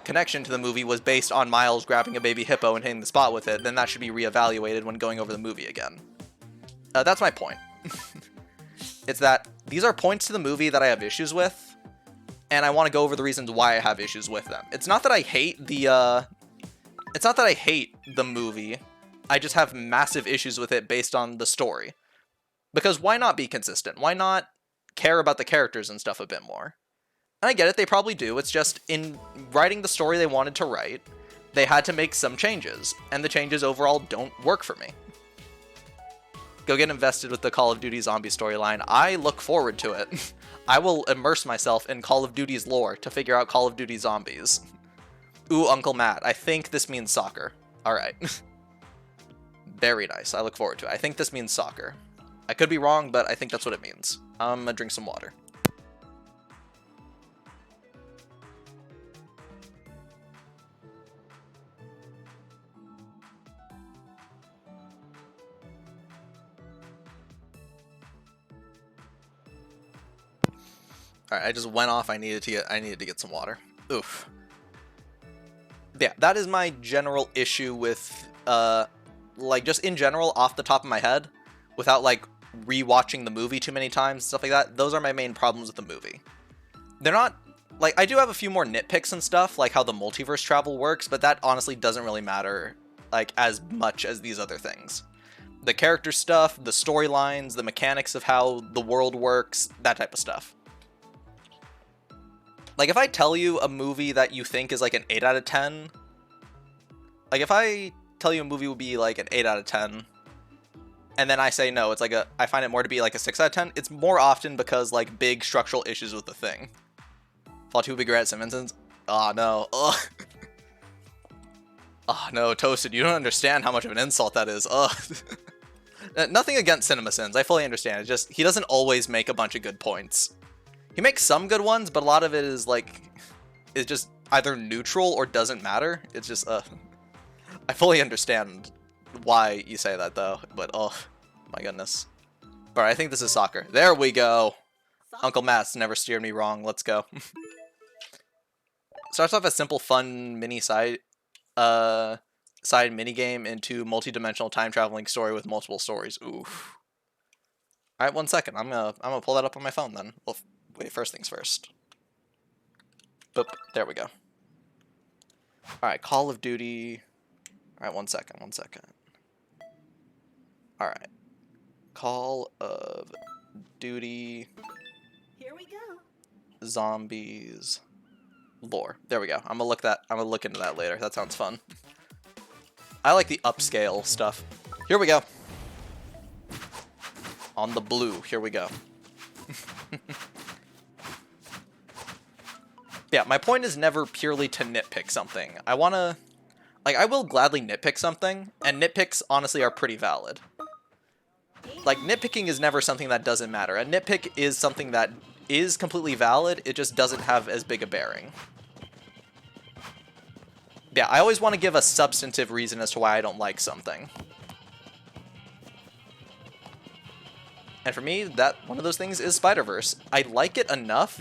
[SPEAKER 1] connection to the movie was based on Miles grabbing a baby hippo and hitting the spot with it, then that should be reevaluated when going over the movie again. That's my point. It's that these are points to the movie that I have issues with, and I want to go over the reasons why I have issues with them. It's not that I hate the movie. I just have massive issues with it based on the story. Because why not be consistent? Why not care about the characters and stuff a bit more? And I get it, they probably do. It's just in writing the story they wanted to write, they had to make some changes, and the changes overall don't work for me. Go get invested with the Call of Duty zombie storyline. I look forward to it. I will immerse myself in Call of Duty's lore to figure out Call of Duty zombies. Ooh, Uncle Matt. I think this means soccer. Alright. Very nice. I look forward to it. I think this means soccer. I could be wrong, but I think that's what it means. I'm gonna drink some water. Alright, I just went off. I needed to get some water. Oof. Yeah, that is my general issue with like just in general off the top of my head, without like rewatching the movie too many times, stuff like that. Those are my main problems with the movie. They're not like, I do have a few more nitpicks and stuff, like how the multiverse travel works, but that honestly doesn't really matter like as much as these other things. The character stuff, the storylines, the mechanics of how the world works, that type of stuff. Like, if I tell you a movie that you think is like an 8 out of 10, like if I tell you a movie would be like an 8 out of 10, and then I say no, it's like I find it more to be like a 6 out of 10, it's more often because like big structural issues with the thing. Fallout 2 would be great at some instance. Oh no. Ugh. Oh no, Toasted, you don't understand how much of an insult that is. Ugh. Nothing against CinemaSins, I fully understand. It's just, he doesn't always make a bunch of good points. He makes some good ones, but a lot of it is like, is just either neutral or doesn't matter. It's just, I fully understand why you say that though, but oh my goodness. Alright, I think this is soccer. There we go. Uncle Matt's never steered me wrong. Let's go. Starts off a simple, fun mini side minigame into multi-dimensional time traveling story with multiple stories. Oof. Alright, 1 second. I'm gonna pull that up on my phone then. Well, wait, first things first. Boop. There we go. Alright, Call of Duty. Alright, 1 second, 1 second. Alright. Call of Duty.
[SPEAKER 2] Here we go.
[SPEAKER 1] Zombies. Lore. There we go. I'm gonna look into that later. That sounds fun. I like the upscale stuff. Here we go. On the blue. Here we go. Yeah, my point is never purely to nitpick something. I will gladly nitpick something, and nitpicks honestly are pretty valid. Like, nitpicking is never something that doesn't matter. A nitpick is something that is completely valid, it just doesn't have as big a bearing. Yeah, I always want to give a substantive reason as to why I don't like something. And for me, that one of those things is Spider-Verse. I like it enough,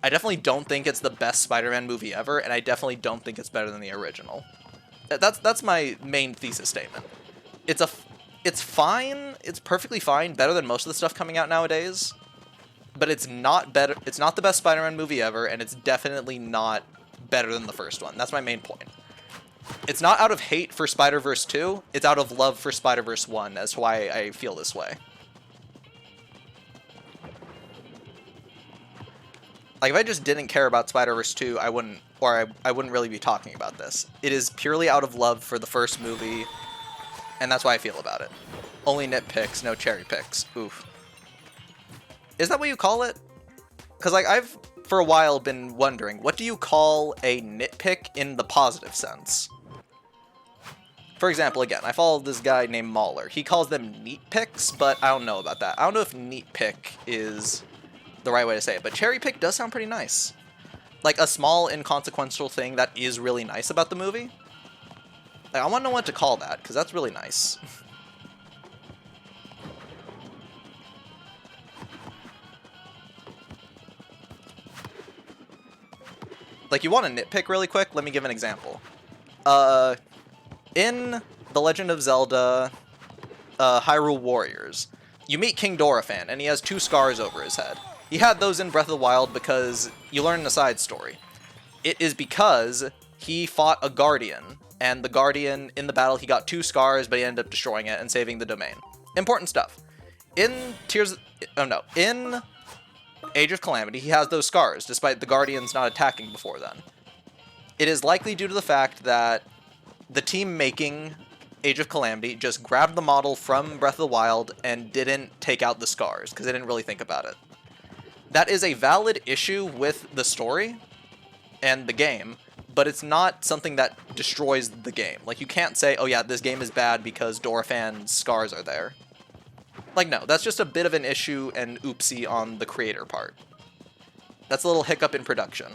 [SPEAKER 1] I definitely don't think it's the best Spider-Man movie ever, and I definitely don't think it's better than the original. That's my main thesis statement. It's fine, it's perfectly fine, better than most of the stuff coming out nowadays, but it's not the best Spider-Man movie ever, and it's definitely not better than the first one. That's my main point. It's not out of hate for Spider-Verse 2, it's out of love for Spider-Verse 1 as to why I feel this way. Like, if I just didn't care about Spider-Verse 2, I wouldn't really be talking about this. It is purely out of love for the first movie, and that's why I feel about it. Only nitpicks, no cherry picks. Oof. Is that what you call it? Because, like, I've, for a while, been wondering, what do you call a nitpick in the positive sense? For example, again, I follow this guy named Mauler. He calls them neat picks, but I don't know about that. I don't know if neat pick is the right way to say it, but cherry pick does sound pretty nice. Like a small, inconsequential thing that is really nice about the movie. Like, I want to know what to call that, because that's really nice. Like, you want to nitpick really quick? Let me give an example. In The Legend of Zelda, Hyrule Warriors, you meet King Dorephan, and he has 2 scars over his head. He had those in Breath of the Wild because you learn in a side story. It is because he fought a Guardian, and the Guardian, in the battle, he got 2 scars, but he ended up destroying it and saving the domain. Important stuff. In in Age of Calamity, he has those scars, despite the Guardians not attacking before then. It is likely due to the fact that the team making Age of Calamity just grabbed the model from Breath of the Wild and didn't take out the scars, because they didn't really think about it. That is a valid issue with the story and the game, but it's not something that destroys the game. Like, you can't say, oh yeah, this game is bad because Dorephan's scars are there. Like, no, that's just a bit of an issue and oopsie on the creator part. That's a little hiccup in production.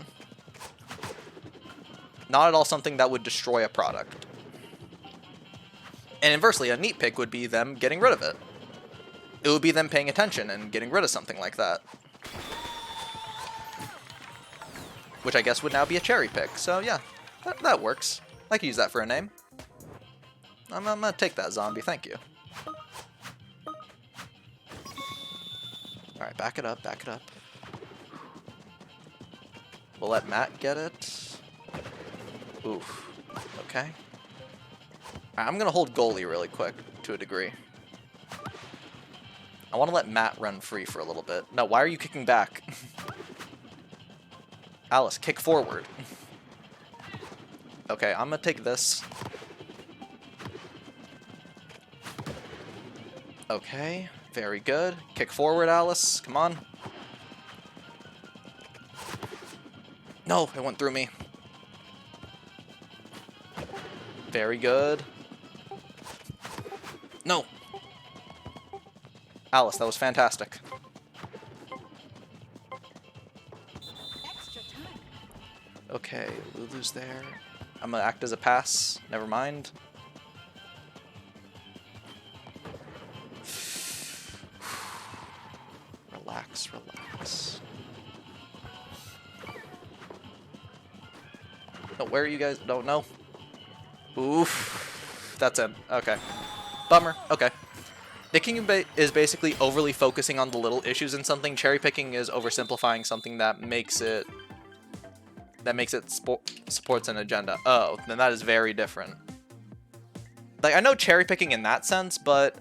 [SPEAKER 1] Not at all something that would destroy a product. And inversely, a neat pick would be them getting rid of it. It would be them paying attention and getting rid of something like that. Which I guess would now be a cherry pick. So yeah, that works. I could use that for a name. I'm gonna take that, zombie, thank you. Alright, back it up, back it up. We'll let Matt get it. Oof. Okay. I'm gonna hold goalie really quick, to a degree. I want to let Matt run free for a little bit. No, why are you kicking back? Alice, kick forward. Okay, I'm gonna take this. Okay, very good. Kick forward, Alice. Come on. No, it went through me. Very good. No. Alice, that was fantastic. Okay, Lulu's there. I'm gonna act as a pass. Never mind. Relax, relax. No, where are you guys? Don't know. Oof. That's it. Okay. Bummer. Okay. Picking is basically overly focusing on the little issues in something. Cherry picking is oversimplifying something that makes it supports an agenda. Oh, then that is very different. Like, I know cherry picking in that sense, but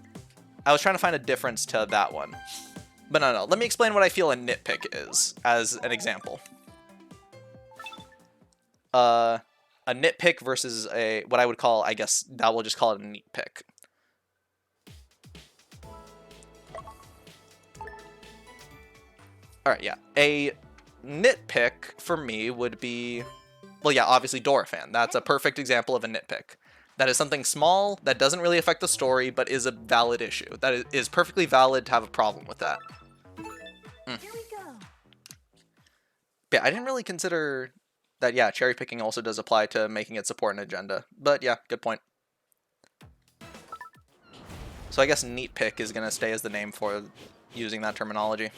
[SPEAKER 1] I was trying to find a difference to that one. But no. Let me explain what I feel a nitpick is as an example. A nitpick versus what I would call, I guess that we'll just call it a neat pick. Alright, yeah. A nitpick for me would be, well, yeah, obviously Dorephan. That's a perfect example of a nitpick. That is something small that doesn't really affect the story, but is a valid issue. That is perfectly valid to have a problem with that.
[SPEAKER 2] Here we go.
[SPEAKER 1] Yeah, I didn't really consider that, yeah, cherry picking also does apply to making it support an agenda. But yeah, good point. So I guess neat pick is going to stay as the name for using that terminology.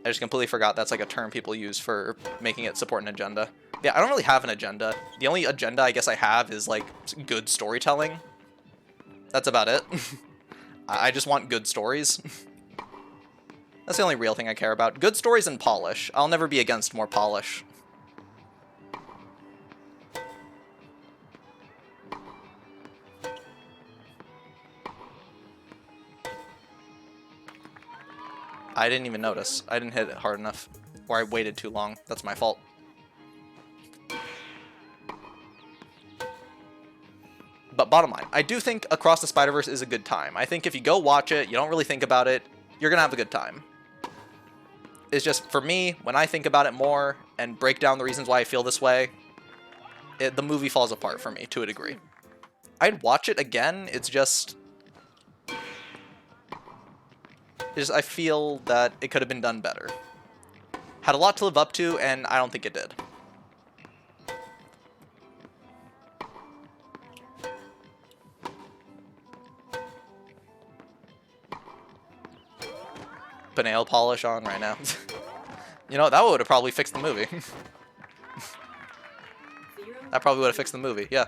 [SPEAKER 1] I just completely forgot that's like a term people use for making it support an agenda. Yeah, I don't really have an agenda. The only agenda I guess I have is like good storytelling. That's about it. I just want good stories. That's the only real thing I care about. Good stories and polish. I'll never be against more polish. I didn't even notice. I didn't hit it hard enough. Or I waited too long. That's my fault. But bottom line, I do think Across the Spider-Verse is a good time. I think if you go watch it, you don't really think about it, you're gonna have a good time. It's just, for me, when I think about it more and break down the reasons why I feel this way, the movie falls apart for me to a degree. I'd watch it again, it's just... I feel that it could have been done better. Had a lot to live up to, and I don't think it did. Put nail polish on right now. You know, that would have probably fixed the movie. That probably would have fixed the movie, yeah.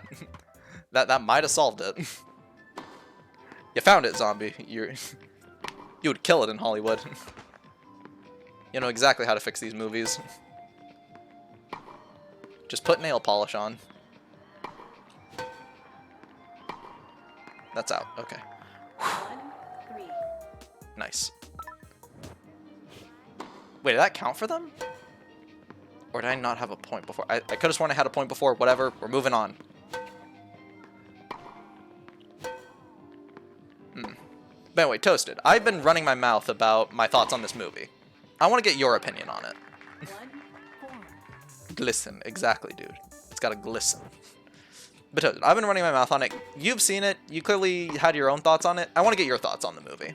[SPEAKER 1] That might have solved it. You found it, zombie. You would kill it in Hollywood. You know exactly how to fix these movies. Just put nail polish on. That's out. Okay.
[SPEAKER 2] 1-3.
[SPEAKER 1] Nice. Wait, did that count for them? Or did I not have a point before? I could have sworn I had a point before. Whatever. We're moving on. But anyway, Toasted. I've been running my mouth about my thoughts on this movie. I want to get your opinion on it.
[SPEAKER 2] 1-4.
[SPEAKER 1] Glisten. Exactly, dude. It's got to glisten. But Toasted, I've been running my mouth on it. You've seen it. You clearly had your own thoughts on it. I want to get your thoughts on the movie.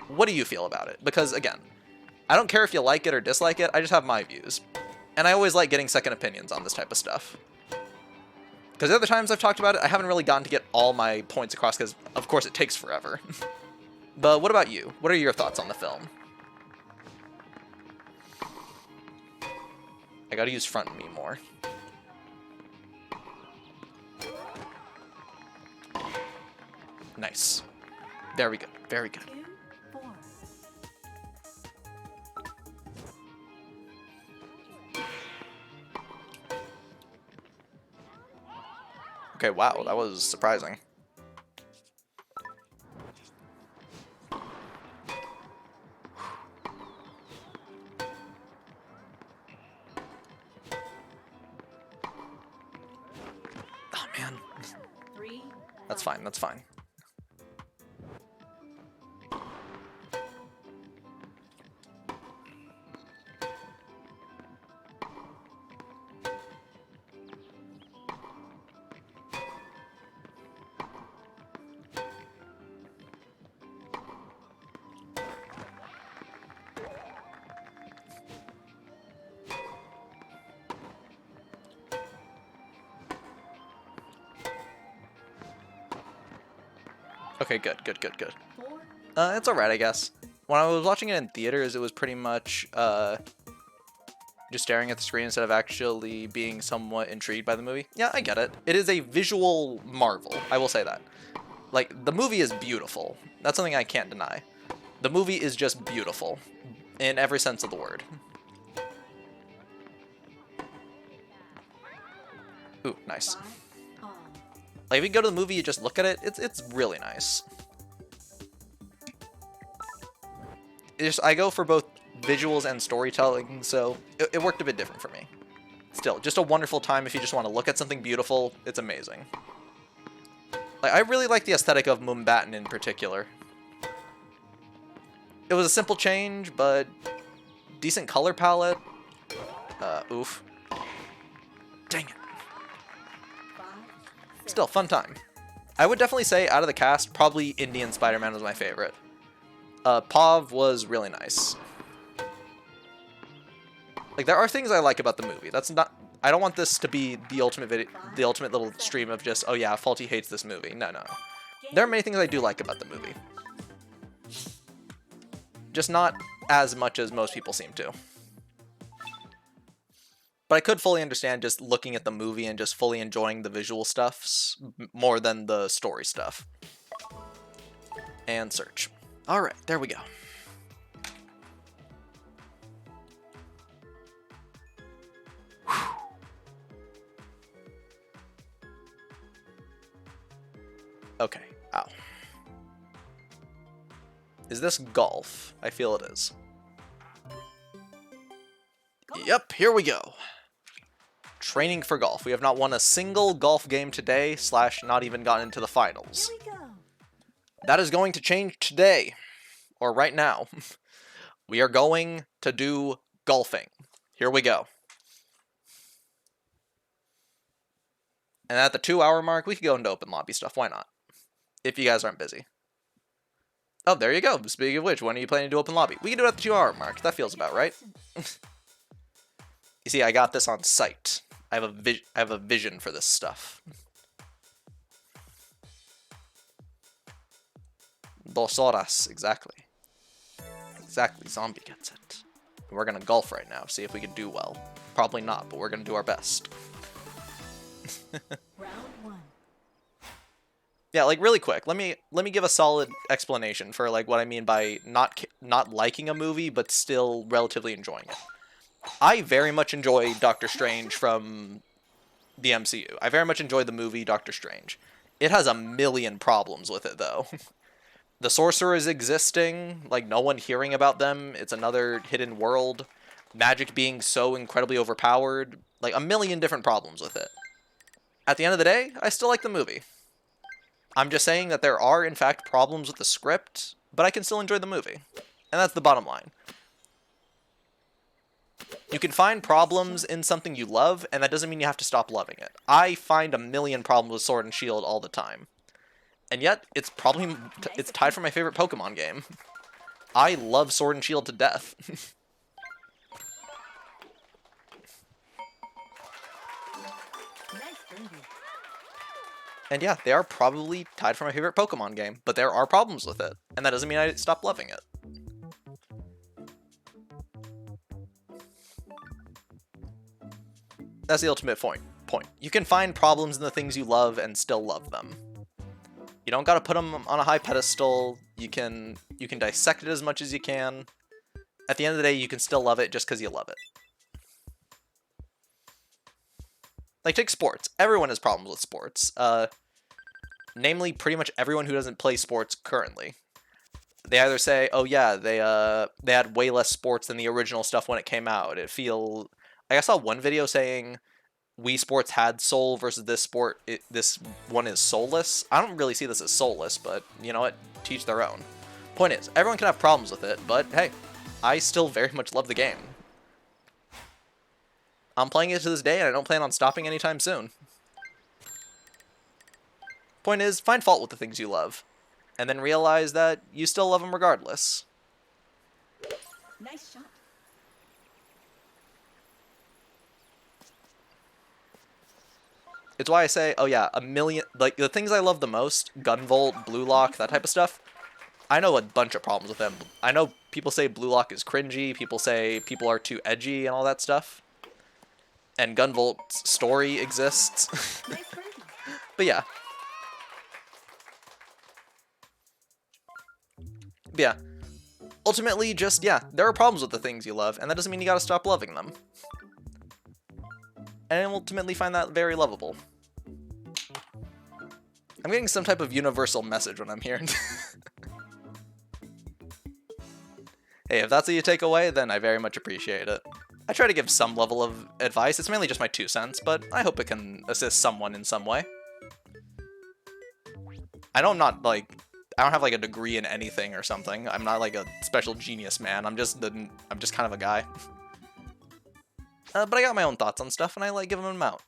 [SPEAKER 1] What do you feel about it? Because, again, I don't care if you like it or dislike it. I just have my views. And I always like getting second opinions on this type of stuff. Because the other times I've talked about it, I haven't really gotten to get all my points across because, of course, it takes forever. But what about you? What are your thoughts on the film? I gotta use front me more. Nice. Very good. Very good.
[SPEAKER 2] 2-4.
[SPEAKER 1] Okay, wow, that was surprising. Oh, man.
[SPEAKER 2] 3.
[SPEAKER 1] That's fine, that's fine. Okay, good, good, good, good.
[SPEAKER 2] 4.
[SPEAKER 1] It's alright, I guess. When I was watching it in theaters, it was pretty much, just staring at the screen instead of actually being somewhat intrigued by the movie. Yeah, I get it. It is a visual marvel, I will say that. Like, the movie is beautiful. That's something I can't deny. The movie is just beautiful, in every sense of the word. Ooh, nice.
[SPEAKER 2] 5. All.
[SPEAKER 1] Like, if you go to the movie, you just look at it, it's really nice. I go for both visuals and storytelling, so it worked a bit different for me. Still, just a wonderful time if you just want to look at something beautiful. It's amazing. Like, I really like the aesthetic of Mumbattan in particular. It was a simple change, but decent color palette. Oof. Dang it.
[SPEAKER 2] 5.
[SPEAKER 1] Still, fun time. I would definitely say, out of the cast, probably Indian Spider-Man was my favorite. Pav was really nice. Like, there are things I like about the movie. That's not... I don't want this to be the ultimate little stream of just, oh yeah, Faulty hates this movie. No, no. There are many things I do like about the movie. Just not as much as most people seem to. But I could fully understand just looking at the movie and just fully enjoying the visual stuffs more than the story stuff. And search. Alright, there we go. Okay, ow. Is this golf? I feel it is. Yep, here we go. Training for golf. We have not won a single golf game today, / not even gotten into the finals.
[SPEAKER 2] Here we go.
[SPEAKER 1] That is going to change today, or right now. We are going to do golfing. Here we go. And at the 2-hour mark, we could go into open lobby stuff. Why not? If you guys aren't busy. Oh, there you go. Speaking of which, when are you planning to do open lobby? We can do it at the 2-hour mark. That feels about right. You see, I got this on site. I have a vision for this stuff. Dos horas, exactly. Exactly, zombie gets it. We're gonna golf right now, see if we can do well. Probably not, but we're gonna do our best.
[SPEAKER 2] Round 1.
[SPEAKER 1] Yeah, like really quick. Let me give a solid explanation for like what I mean by not liking a movie but still relatively enjoying it. I very much enjoy Doctor Strange from the MCU. I very much enjoy the movie Doctor Strange. It has a million problems with it though. The sorcerers existing, like no one hearing about them, it's another hidden world. Magic being so incredibly overpowered, like a million different problems with it. At the end of the day, I still like the movie. I'm just saying that there are, in fact, problems with the script, but I can still enjoy the movie. And that's the bottom line. You can find problems in something you love, and that doesn't mean you have to stop loving it. I find a million problems with Sword and Shield all the time. And yet, it's tied for my favorite Pokemon game. I love Sword and Shield to death.
[SPEAKER 2] Nice birdie.
[SPEAKER 1] And yeah, they are probably tied for my favorite Pokemon game, but there are problems with it, and that doesn't mean I stop loving it. That's the ultimate point. You can find problems in the things you love and still love them. You don't gotta put them on a high pedestal. You can dissect it as much as you can. At the end of the day, you can still love it just because you love it. Like, take sports. Everyone has problems with sports. Namely, pretty much everyone who doesn't play sports currently. They either say, "Oh yeah, they had way less sports than the original stuff when it came out." I saw one video saying Wii Sports had soul versus this sport. This one is soulless. I don't really see this as soulless, but you know what? Teach their own. Point is, everyone can have problems with it, but hey, I still very much love the game. I'm playing it to this day, and I don't plan on stopping anytime soon. Point is, find fault with the things you love, and then realize that you still love them regardless.
[SPEAKER 2] Nice shot.
[SPEAKER 1] It's why I say, oh yeah, like, the things I love the most, Gunvolt, Blue Lock, that type of stuff, I know a bunch of problems with them. I know people say Blue Lock is cringy, people say people are too edgy and all that stuff. And Gunvolt's story exists.
[SPEAKER 2] Nice birdie.
[SPEAKER 1] But yeah. Ultimately, just, yeah, there are problems with the things you love, and that doesn't mean you gotta stop loving them. And ultimately find that very lovable. I'm getting some type of universal message when I'm here. Hey, if that's what you take away, then I very much appreciate it. I try to give some level of advice. It's mainly just my 2 cents, but I hope it can assist someone in some way. I know I don't have like a degree in anything or something. I'm not like a special genius man. I'm just kind of a guy. But I got my own thoughts on stuff, and I like giving them out.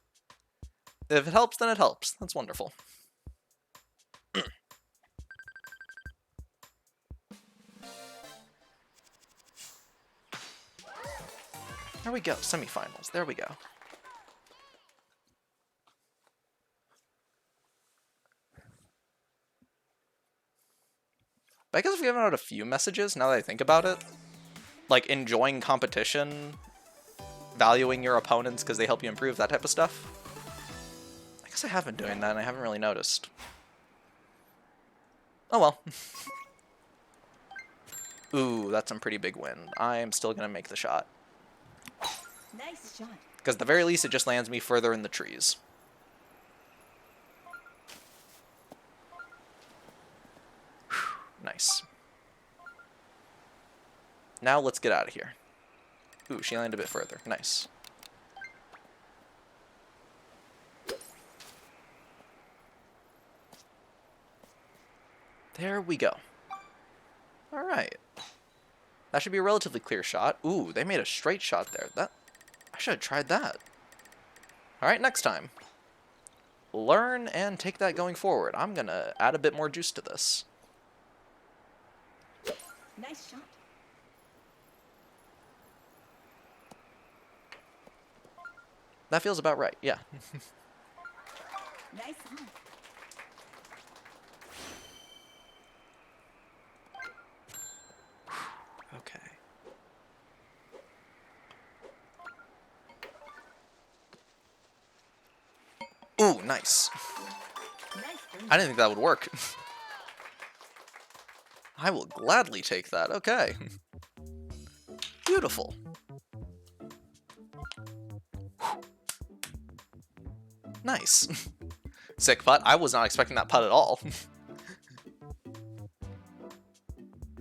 [SPEAKER 1] If it helps, then it helps. That's wonderful. There we go, semifinals. There we go. But I guess we've given out a few messages now that I think about it. Like enjoying competition, valuing your opponents because they help you improve, that type of stuff. I guess I have been doing that and I haven't really noticed. Oh well. Ooh, that's some pretty big win. I am still gonna make the shot.
[SPEAKER 2] Nice shot.
[SPEAKER 1] Because at the very least, it just lands me further in the trees. Whew, nice. Now let's get out of here. Ooh, she landed a bit further. Nice. There we go. Alright. That should be a relatively clear shot. Ooh, they made a straight shot there. I should have tried that. Alright, next time. Learn and take that going forward. I'm gonna add a bit more juice to this.
[SPEAKER 2] Nice shot.
[SPEAKER 1] That feels about right, yeah.
[SPEAKER 2] Nice on.
[SPEAKER 1] Okay. Ooh, nice.
[SPEAKER 2] Nice birdie.
[SPEAKER 1] I didn't think that would work. I will gladly take that. Okay. Beautiful. Nice. Sick putt. I was not expecting that putt at all.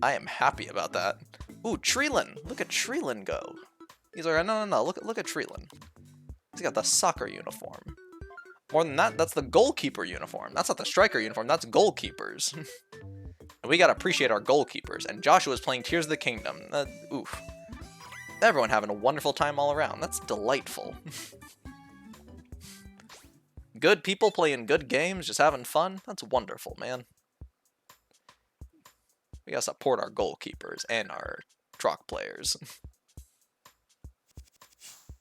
[SPEAKER 1] I am happy about that. Ooh, Treelin. Look at Treelin go. He's like, no. Look at Treelin. He's got the soccer uniform. More than that, that's the goalkeeper uniform. That's not the striker uniform. That's goalkeepers. And we gotta appreciate our goalkeepers. And Joshua's playing Tears of the Kingdom. Oof. Everyone having a wonderful time all around. That's delightful. Good people playing good games, just having fun. That's wonderful, man. We gotta support our goalkeepers and our truck players.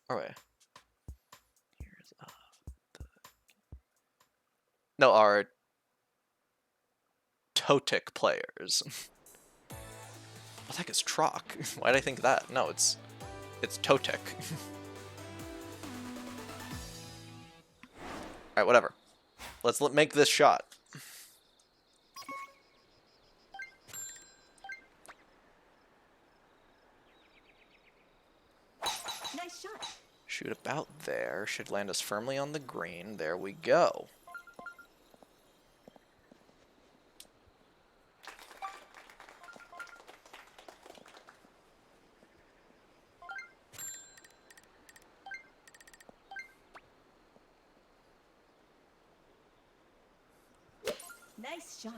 [SPEAKER 1] Alright. Here's no, our Totic players. What the heck is Trock? Why did I think that? No, it's Totic. Alright, whatever. Let's make this shot.
[SPEAKER 2] Nice shot.
[SPEAKER 1] Shoot about there. Should land us firmly on the green. There we go.
[SPEAKER 2] Nice shot.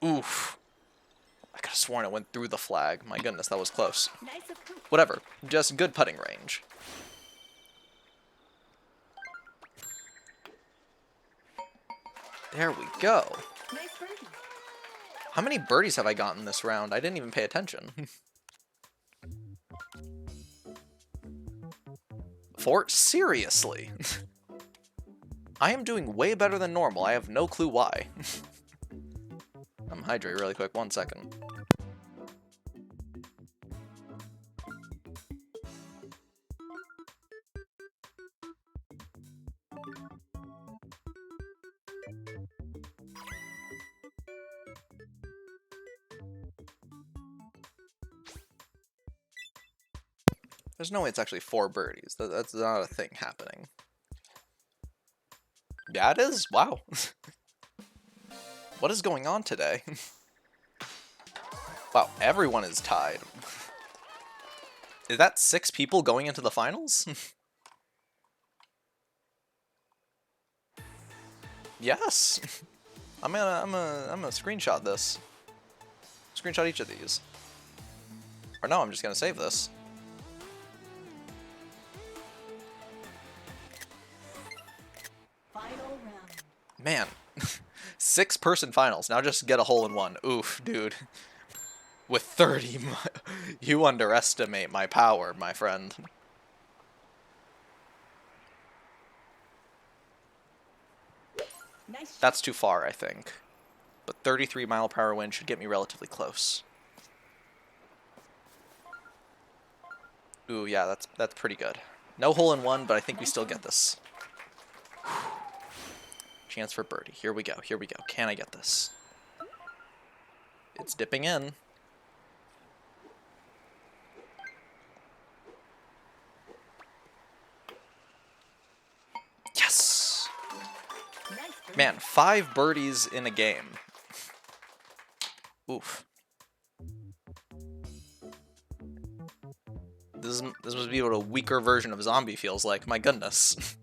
[SPEAKER 1] Oof. I could have sworn it went through the flag. My goodness, that was close.
[SPEAKER 2] Nice approach.
[SPEAKER 1] Whatever. Just good putting range. There we go.
[SPEAKER 2] Nice birdie.
[SPEAKER 1] How many birdies have I gotten this round? I didn't even pay attention. 4? Seriously? I am doing way better than normal. I have no clue why. I'm hydrate really quick. 1 second. There's no way it's actually 4 birdies. That's not a thing happening. Yeah, it is? Wow. What is going on today? Wow, everyone is tied. Is that 6 people going into the finals? Yes. I'm gonna screenshot this. Screenshot each of these. Or no, I'm just gonna save this.
[SPEAKER 2] Final round.
[SPEAKER 1] Man, 6-person finals. Now just get a hole in one. Oof, dude. With 30, you underestimate my power, my friend.
[SPEAKER 2] Nice shot.
[SPEAKER 1] That's too far, I think. But 33-mile-per-hour wind should get me relatively close. Ooh, yeah, that's pretty good. No hole in one, but I think we still get this. Chance for birdie. Here we go. Here we go. Can I get this? It's dipping in. Yes!
[SPEAKER 2] Nice birdie.
[SPEAKER 1] Man, 5 birdies in a game. Oof. This must be what a weaker version of zombie feels like. My goodness.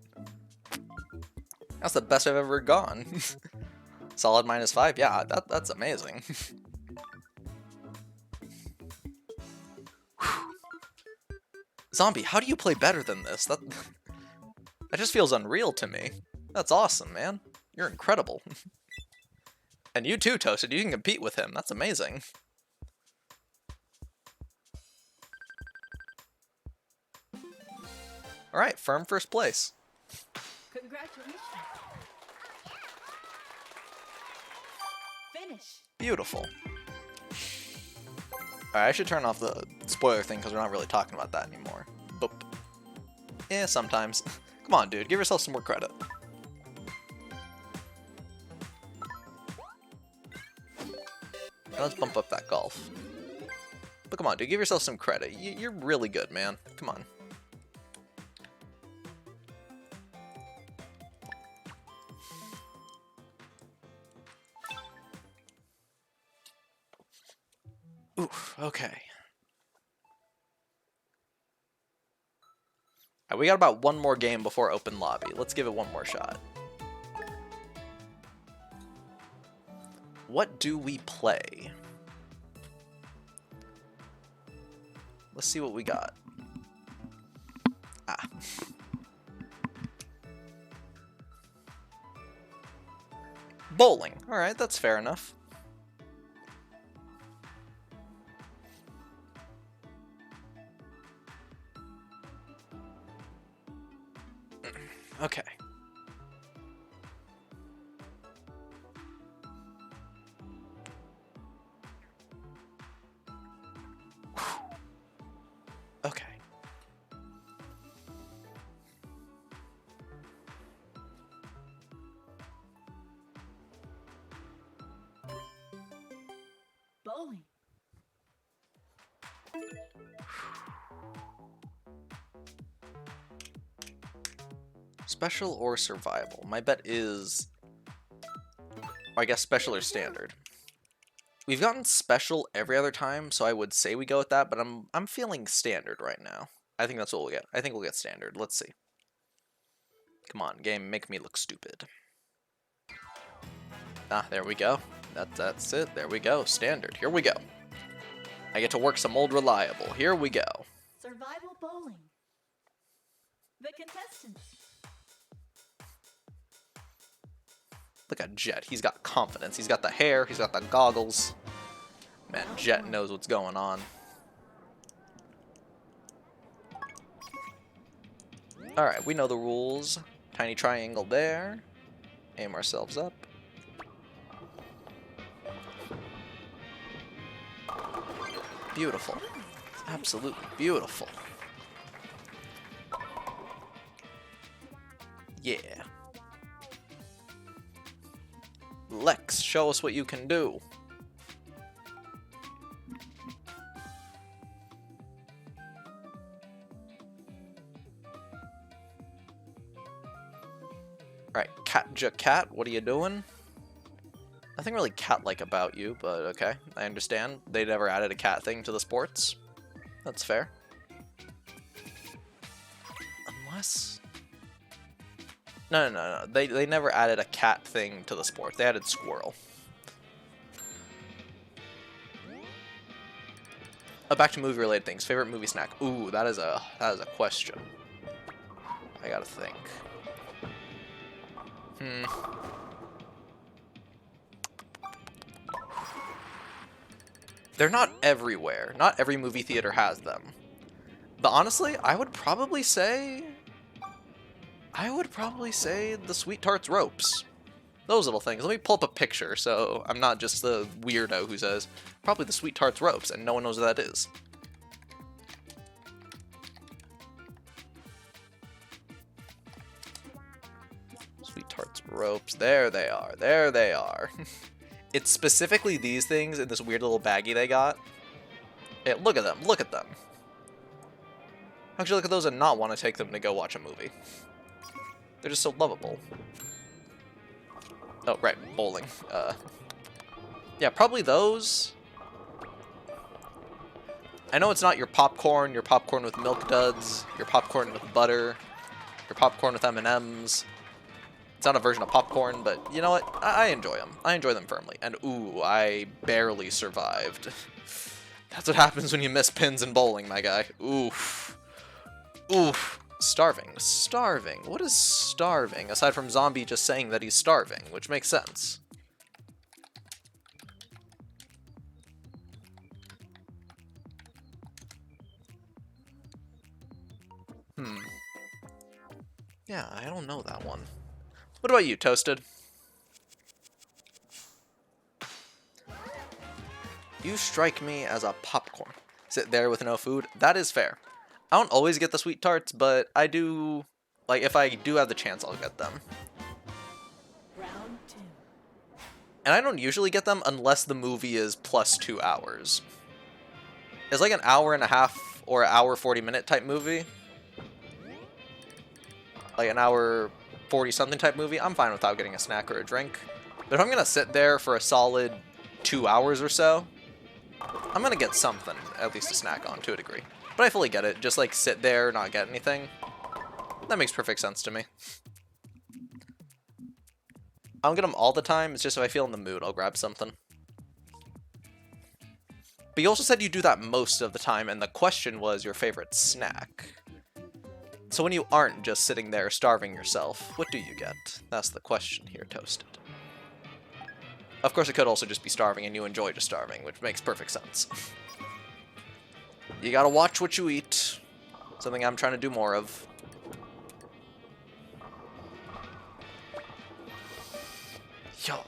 [SPEAKER 1] That's the best I've ever gone. Solid -5. Yeah, that's amazing. Zombie, how do you play better than this? That just feels unreal to me. That's awesome, man. You're incredible. And you too, Toasted. You can compete with him. That's amazing. Alright, firm first place.
[SPEAKER 2] Congratulations. Finish.
[SPEAKER 1] Beautiful. Alright, I should turn off the spoiler thing because we're not really talking about that anymore. Boop. Yeah, sometimes. Come Come on, dude. Give yourself some more credit. Let's bump up that golf. But come on, dude. Give yourself some credit. You're really good, man. Come on. Oof, okay. We got about one more game before open lobby. Let's give it one more shot. What do we play? Let's see what we got. Ah. Bowling. Alright, that's fair enough. Okay. Okay.
[SPEAKER 2] Bowling.
[SPEAKER 1] Special or survival? My bet is, I guess, special or standard. We've gotten special every other time, so I would say we go with that, but I'm feeling standard right now. I think that's what we'll get. I think we'll get standard. Let's see. Come on, game, make me look stupid. Ah, there we go. That's it. There we go. Standard. Here we go. I get to work some old reliable. Here we go.
[SPEAKER 2] Survival bowling. The contestants.
[SPEAKER 1] Look at Jet. He's got confidence. He's got the hair. He's got the goggles. Man, Jet knows what's going on. Alright, we know the rules. Tiny triangle there. Aim ourselves up. Beautiful. Absolutely beautiful. Yeah. Lex, show us what you can do. Alright, Cat, what are you doing? Nothing really cat-like about you, but okay, I understand. They never added a cat thing to the sports. That's fair. Unless... No. They never added a cat thing to the sport. They added squirrel. Back to movie-related things. Favorite movie snack? Ooh, that is a question. I gotta think. They're not everywhere. Not every movie theater has them. But honestly, I would probably say the Sweet Tarts ropes. Those little things. Let me pull up a picture so I'm not just the weirdo who says, probably the Sweet Tarts ropes, and no one knows what that is. Sweet Tarts ropes. There they are. There they are. It's specifically these things in this weird little baggie they got. Hey, look at them. Look at them. How could you look at those and not want to take them to go watch a movie? They're just so lovable. Oh, right, bowling. Yeah, probably those. I know it's not your popcorn with milk duds, your popcorn with butter, your popcorn with M&Ms. It's not a version of popcorn, but you know what? I enjoy them. I enjoy them firmly. And ooh, I barely survived. That's what happens when you miss pins in bowling, my guy. Oof. Oof. Starving. Starving. What is starving? Aside from Zombie just saying that he's starving, which makes sense. Yeah, I don't know that one. What about you, Toasted? You strike me as a popcorn. Sit there with no food. That is fair. I don't always get the Sweet Tarts, but I do Like, if I do have the chance, I'll get them.
[SPEAKER 2] Round 2.
[SPEAKER 1] And I don't usually get them unless the movie is plus 2 hours. It's like an hour and a half or an hour 40-minute type movie. Like an hour 40-something type movie, I'm fine without getting a snack or a drink. But if I'm gonna sit there for a solid 2 hours or so, I'm gonna get something, at least a snack on, to a degree. But I fully get it. Just like sit there, not get anything. That makes perfect sense to me. I don't get them all the time, it's just if I feel in the mood, I'll grab something. But you also said you do that most of the time, and the question was your favorite snack. So when you aren't just sitting there starving yourself, what do you get? That's the question here, Toasted. Of course, it could also just be starving and you enjoy just starving, which makes perfect sense. You gotta watch what you eat. Something I'm trying to do more of. Yo.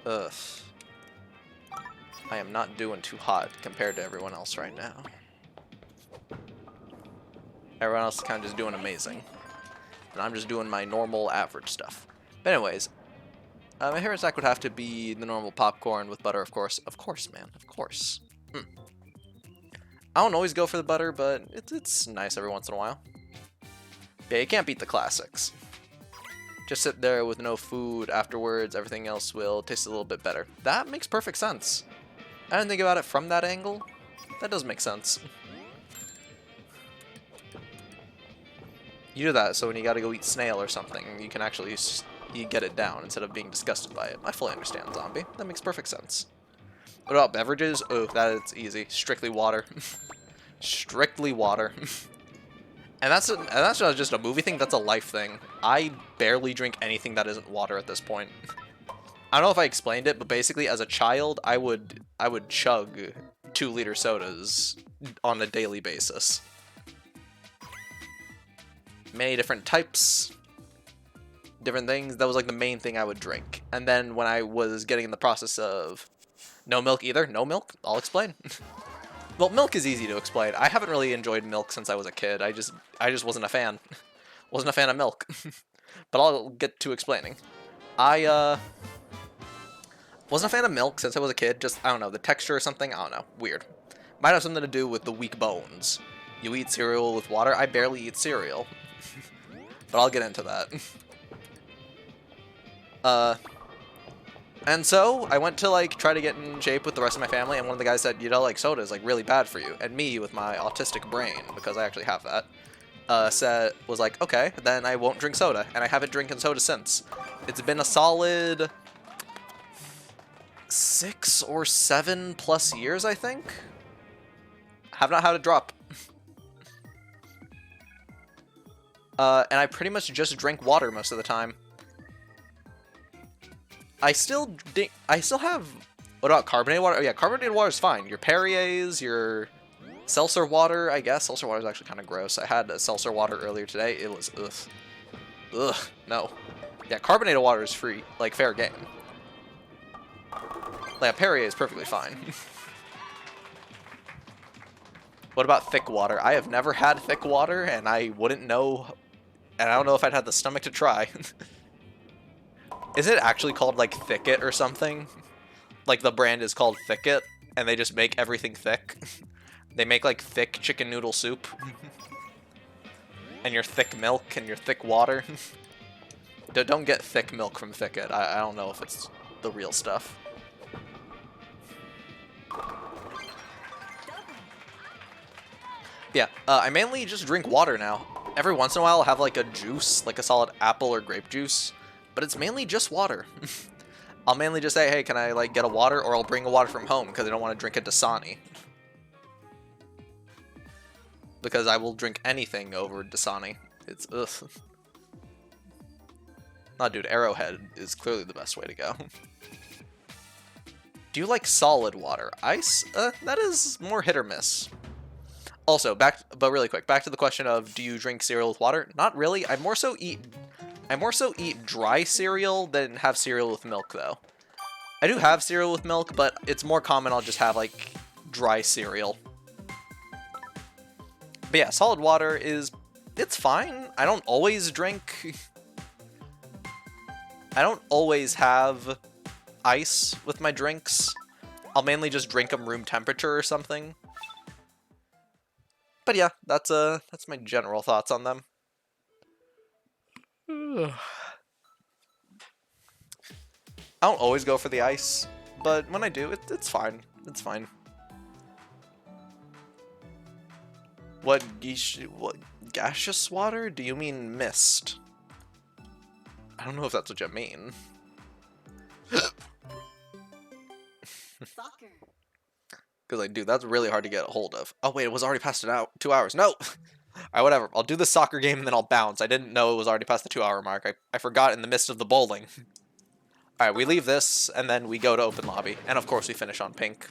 [SPEAKER 1] Ugh. I am not doing too hot compared to everyone else right now. Everyone else is kind of just doing amazing. And I'm just doing my normal average stuff. But anyways, my favorite snack would have to be the normal popcorn with butter, of course. Of course, man. Of course. I don't always go for the butter, but it's nice every once in a while. Yeah, you can't beat the classics. Just sit there with no food afterwards. Everything else will taste a little bit better. That makes perfect sense. I didn't think about it from that angle. That does make sense. You do that so when you gotta go eat snail or something, you can actually you get it down instead of being disgusted by it. I fully understand, Zombie. That makes perfect sense. What about beverages? Oh, that is easy. Strictly water. Strictly water. And that's not just a movie thing, that's a life thing. I barely drink anything that isn't water at this point. I don't know if I explained it, but basically as a child, I would chug 2-liter sodas on a daily basis. Many different types, different things. That was like the main thing I would drink. And then when I was getting in the process of no milk either, no milk, I'll explain. Well, milk is easy to explain. I haven't really enjoyed milk since I was a kid. I just wasn't a fan. Wasn't a fan of milk. But I'll get to explaining. I wasn't a fan of milk since I was a kid. Just, I don't know, the texture or something, I don't know. Weird. Might have something to do with the weak bones. You eat cereal with water? I barely eat cereal. But I'll get into that. And so, I went to, like, try to get in shape with the rest of my family, and one of the guys said, you know, like, soda is, like, really bad for you. And me, with my autistic brain, because I actually have that, was like, okay, then I won't drink soda. And I haven't drinking soda since. It's been a solid 6 or 7 plus years, I think. Have not had a drop. And I pretty much just drink water most of the time. I still have... What about carbonated water? Oh yeah, carbonated water is fine. Your Perrier's, your seltzer water, I guess. Seltzer water is actually kind of gross. I had a seltzer water earlier today. It was, ugh. Ugh, no. Yeah, carbonated water is free. Like, fair game. Like, Perrier is perfectly fine. What about thick water? I have never had thick water, and I wouldn't know... And I don't know if I'd have the stomach to try. Is it actually called, like, Thicket or something? Like, the brand is called Thicket, and they just make everything thick? They make, like, thick chicken noodle soup. And your thick milk and your thick water. Don't get thick milk from Thicket. I don't know if it's the real stuff. Yeah, I mainly just drink water now. Every once in a while I'll have like a juice, like a solid apple or grape juice, but it's mainly just water. I'll mainly just say, hey, can I like get a water, or I'll bring a water from home because I don't want to drink a Dasani. Because I will drink anything over Dasani. It's ugh. Nah, dude, Arrowhead is clearly the best way to go. Do you like solid water? Ice? That is more hit or miss. Also, but really quick, back to the question of do you drink cereal with water? Not really. I more so eat dry cereal than have cereal with milk, though. I do have cereal with milk, but it's more common I'll just have like dry cereal. But yeah, solid water it's fine. I don't always drink. I don't always have ice with my drinks. I'll mainly just drink them room temperature or something. But yeah, that's my general thoughts on them. I don't always go for the ice, but when I do, it's fine. It's fine. What gaseous water? Do you mean mist? I don't know if that's what you mean.
[SPEAKER 2] Soccer.
[SPEAKER 1] Because dude, that's really hard to get a hold of. Oh wait, it was already past 2 hours. No! Alright, whatever. I'll do the soccer game and then I'll bounce. I didn't know it was already past the 2 hour mark. I forgot in the midst of the bowling. Alright, we leave this and then we go to open lobby. And of course we finish on pink.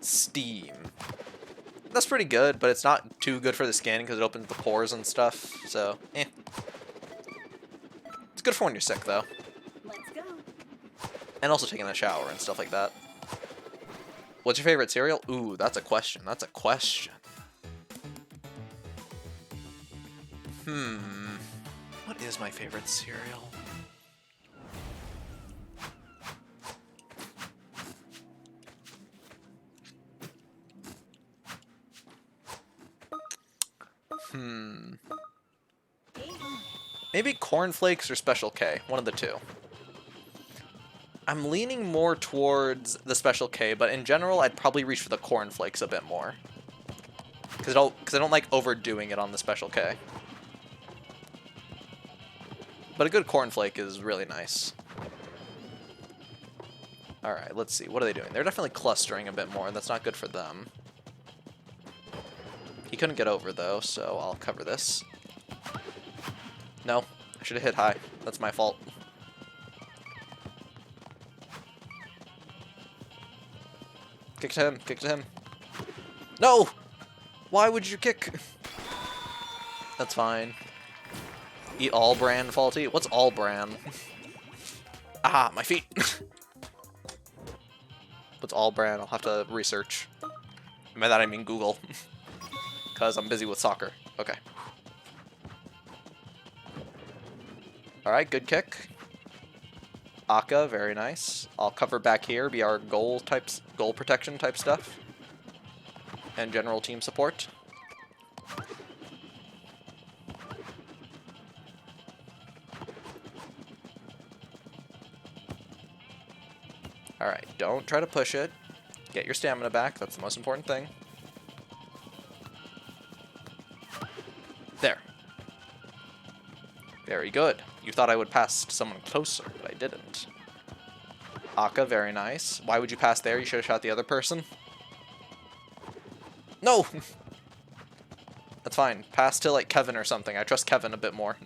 [SPEAKER 1] Steam. That's pretty good, but it's not too good for the skin because it opens the pores and stuff. So, eh. It's good for when you're sick though.
[SPEAKER 2] Let's go.
[SPEAKER 1] And also taking a shower and stuff like that. What's your favorite cereal? Ooh, that's a question. That's a question. What is my favorite cereal? Maybe cornflakes or Special K. One of the two. I'm leaning more towards the Special K, but in general, I'd probably reach for the cornflakes a bit more. Because I don't like overdoing it on the Special K. But a good cornflake is really nice. Alright, let's see. What are they doing? They're definitely clustering a bit more. That's not good for them. He couldn't get over, though, so I'll cover this. No, I should have hit high. That's my fault. Kick to him. Kick to him. No! Why would you kick? That's fine. Eat all bran faulty? What's all bran? Ah, my feet! What's all bran? I'll have to research. And by that I mean Google. Because I'm busy with soccer. Okay. Alright, good kick. Aka, very nice. I'll cover back here, be our goal protection type stuff. And general team support. Alright, don't try to push it. Get your stamina back, that's the most important thing. There. Very good. You thought I would pass someone closer, but I didn't. Aka, very nice. Why would you pass there? You should have shot the other person. No! That's fine. Pass to, like, Kevin or something. I trust Kevin a bit more.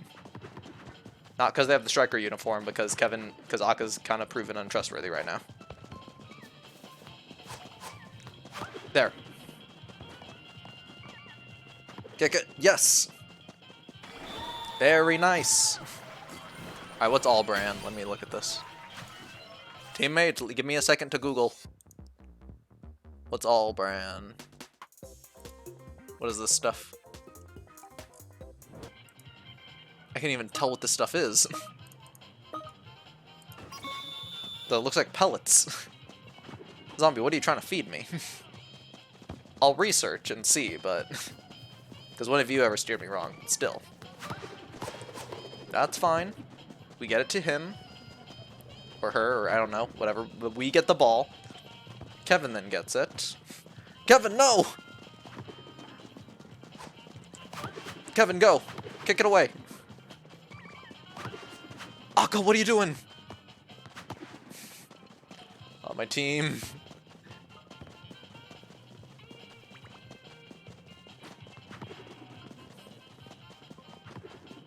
[SPEAKER 1] Not because they have the striker uniform, because Aka's kind of proven untrustworthy right now. There. Kick it. Yes! Very nice. Alright, what's all brand? Let me look at this. Teammate, give me a second to Google. What's all brand? What is this stuff? I can't even tell what this stuff is. Though it looks like pellets. Zombie, what are you trying to feed me? I'll research and see, but... Because when have you ever steered me wrong? Still. That's fine. We get it to him. Or her, or I don't know, whatever. But we get the ball. Kevin then gets it. Kevin, no! Kevin, go! Kick it away. Aka, what are you doing? Oh, my team.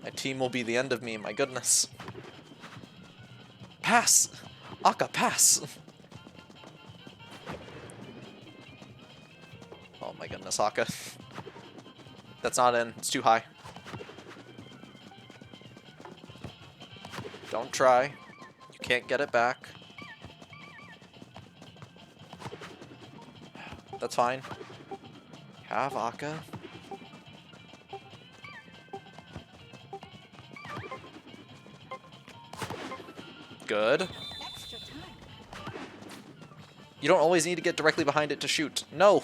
[SPEAKER 1] My team will be the end of me, my goodness. Pass! Aka, pass! Oh my goodness, Aka. That's not in. It's too high. Don't try. You can't get it back. That's fine. Have Aka. Good.
[SPEAKER 2] Extra time.
[SPEAKER 1] You don't always need to get directly behind it to shoot. No!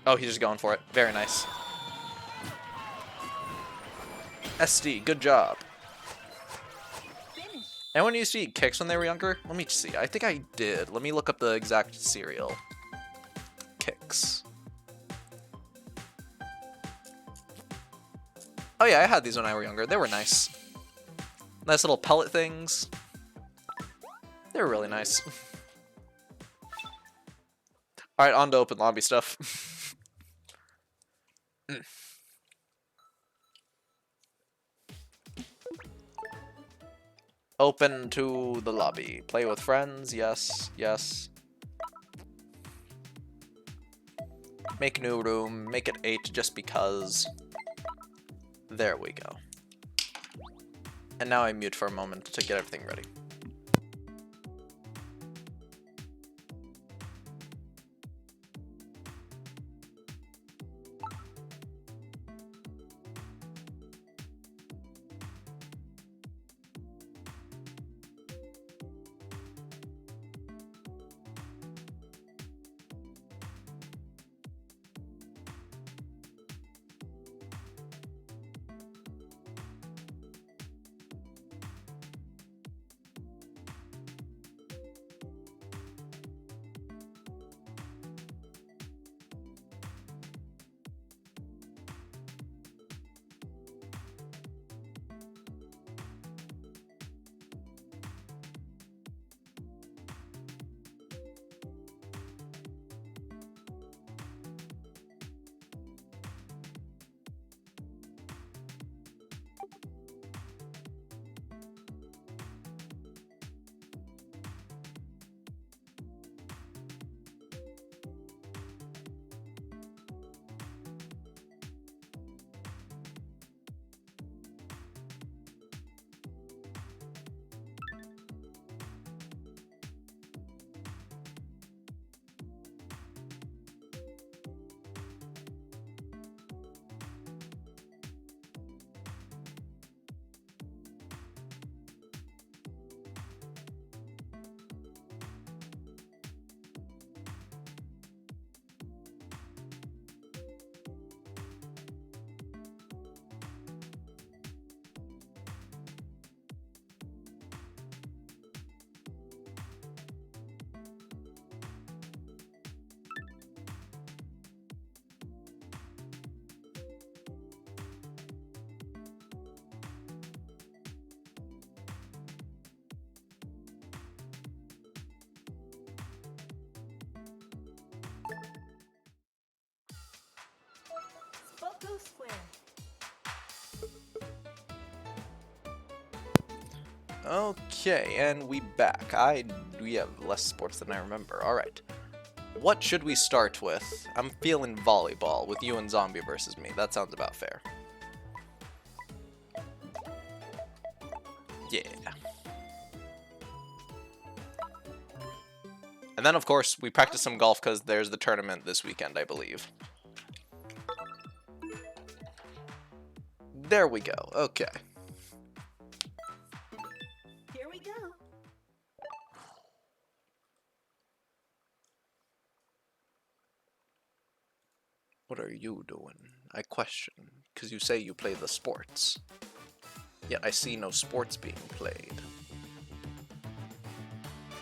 [SPEAKER 1] Oh, he's just going for it. Very nice. SD, good job.
[SPEAKER 2] Finish.
[SPEAKER 1] Anyone used to eat kicks when they were younger? Let me see. I think I did. Let me look up the exact cereal. Kicks. Oh yeah, I had these when I were younger. They were nice. Nice little pellet things. They were really nice. Alright, on to open lobby stuff. Open to the lobby. Play with friends. Yes, yes. Make new room. Make it 8 just because. There we go. And now I mute for a moment to get everything ready.
[SPEAKER 2] Photo square.
[SPEAKER 1] Okay, and we back. We have less sports than I remember. Alright. What should we start with? I'm feeling volleyball with you and Zombie versus me. That sounds about fair. Yeah. And then, of course, we practice some golf because there's the tournament this weekend, I believe. There we go. Okay.
[SPEAKER 2] Here we go.
[SPEAKER 1] What are you doing? I question, because you say you play the sports. Yet I see no sports being played.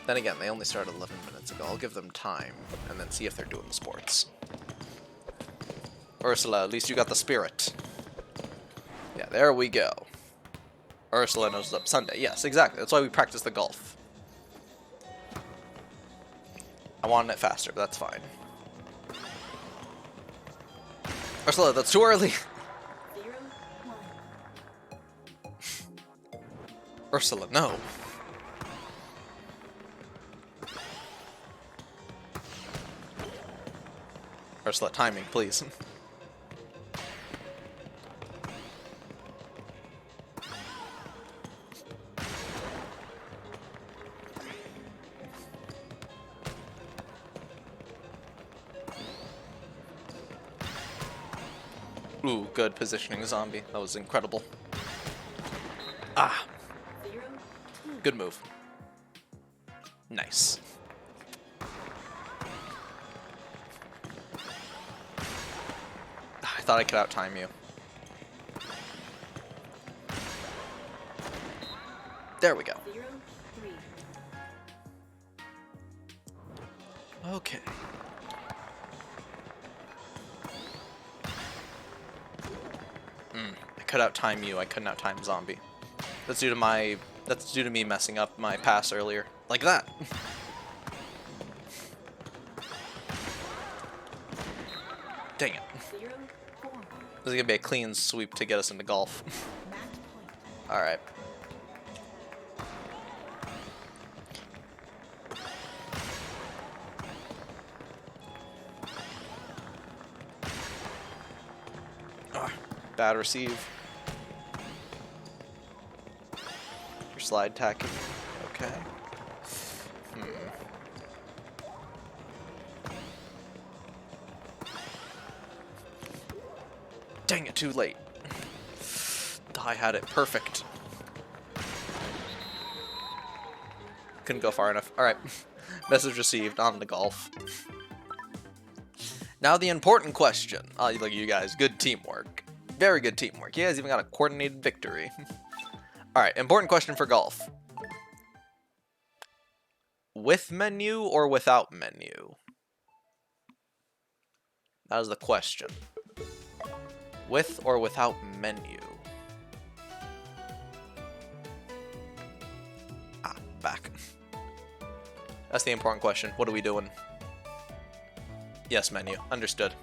[SPEAKER 1] Then again, they only started 11 minutes ago. I'll give them time, and then see if they're doing sports. Ursula, at least you got the spirit. Yeah, there we go. Ursula knows it's up Sunday. Yes, exactly. That's why we practice the golf. I wanted it faster, but that's fine. Ursula, that's too early.
[SPEAKER 2] 0, 1.
[SPEAKER 1] Ursula, no. Ursula, timing, please. Ooh, good positioning zombie. That was incredible. Ah,
[SPEAKER 2] 0, 2.
[SPEAKER 1] good move. Nice. I thought I could out-time you. There we go.
[SPEAKER 2] 0, 3.
[SPEAKER 1] Okay. I could out-time you. I couldn't out-time zombie. That's due to my. That's due to me messing up my pass earlier. Like that. Dang it.
[SPEAKER 2] 0, 4.
[SPEAKER 1] This is gonna be a clean sweep to get us into golf.
[SPEAKER 2] Match point.
[SPEAKER 1] All right. Bad receive. Your slide tacking. Okay. Dang it, too late. I had it perfect. Couldn't go far enough. Alright. Message received. On to golf. Now the important question. Look at you guys. Good teamwork. Very good teamwork. You guys even got a coordinated victory. Alright, important question for golf. With menu or without menu? That is the question. With or without menu? Ah, back. That's the important question. What are we doing? Yes, menu. Understood.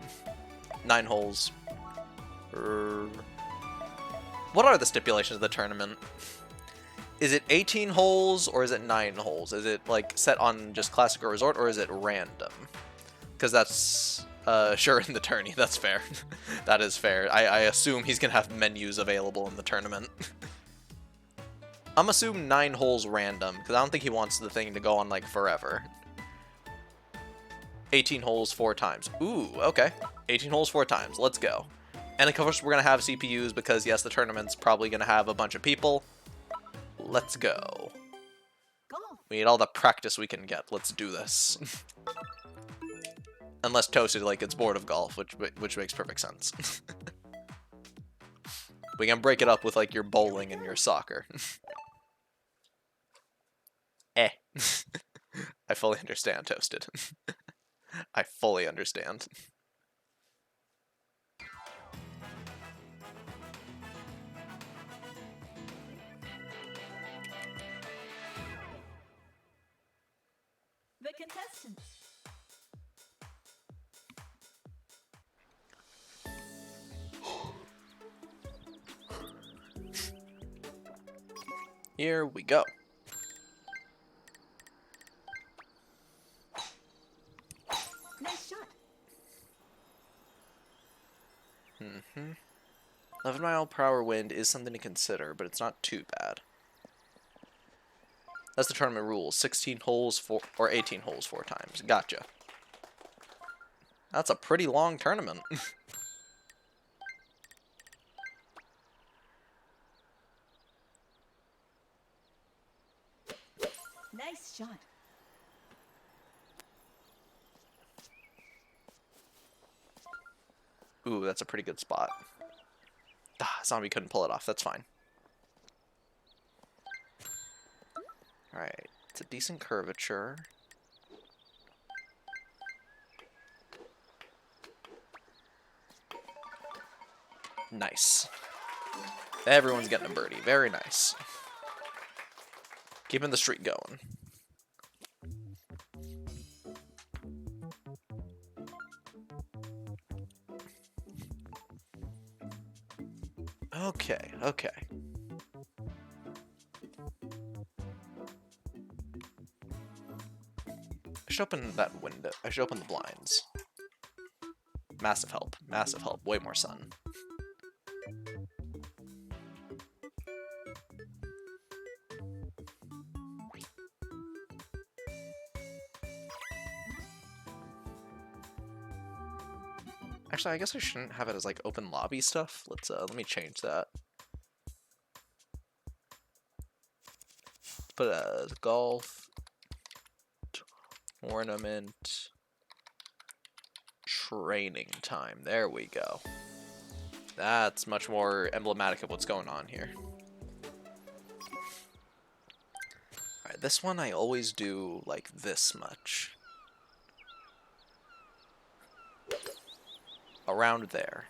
[SPEAKER 1] 9 holes. What are the stipulations of the tournament? Is it 18 holes or is it 9 holes? Is it like set on just classic or resort or is it random? Because that's sure in the tourney. That's fair. That is fair. I assume he's gonna have menus available in the tournament. I'm assuming 9 holes random because I don't think he wants the thing to go on like forever. 18 holes 4 times. Ooh, okay. 18 holes 4 times. Let's go. And of course, we're going to have CPUs because, yes, the tournament's probably going to have a bunch of people. Let's go.
[SPEAKER 2] Golf.
[SPEAKER 1] We need all the practice we can get. Let's do this. Unless Toasted, like, gets bored of golf, which makes perfect sense. We can break it up with, like, your bowling and your soccer. Eh. I fully understand, Toasted. I fully understand.
[SPEAKER 2] The contestants.
[SPEAKER 1] Here we go.
[SPEAKER 2] Nice shot.
[SPEAKER 1] 11-mile-per-hour wind is something to consider, but it's not too bad. That's the tournament rules. 16 holes or 18 holes 4 times. Gotcha. That's a pretty long tournament.
[SPEAKER 2] Nice shot.
[SPEAKER 1] Ooh, that's a pretty good spot. Ah, zombie couldn't pull it off. That's fine. Alright. It's a decent curvature. Nice. Everyone's getting a birdie. Very nice. Keeping the streak going. Okay, okay. I should open that window. I should open the blinds. Massive help. Massive help. Way more sun. Actually, Actually, I guess I shouldn't have it as like open lobby stuff. Let me change that. Put it as golf tournament training time. There we go. That's much more emblematic of what's going on here. Alright, this one I always do like this much. Around there.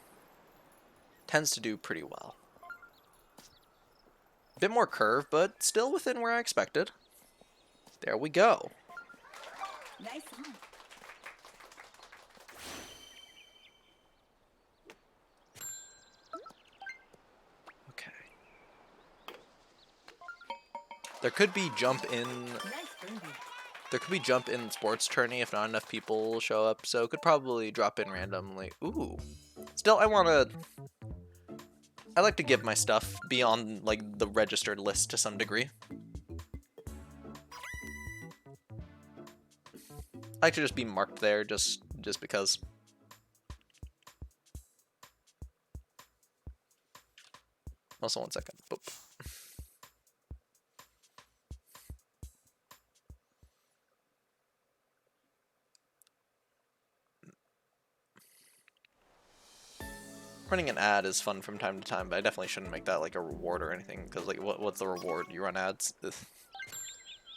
[SPEAKER 1] Tends to do pretty well. A bit more curve, but still within where I expected. There we go.
[SPEAKER 2] Nice on.
[SPEAKER 1] Okay. There could be jump in.
[SPEAKER 2] Nice birdie.
[SPEAKER 1] There could be jump in sports tourney if not enough people show up, so it could probably drop in randomly. Ooh. Still, I like to give my stuff beyond like the registered list to some degree. I like to just be marked there just because. Also, 1 second. Boop. Running an ad is fun from time to time, but I definitely shouldn't make that like a reward or anything, because like what's the reward? You run ads? Ugh.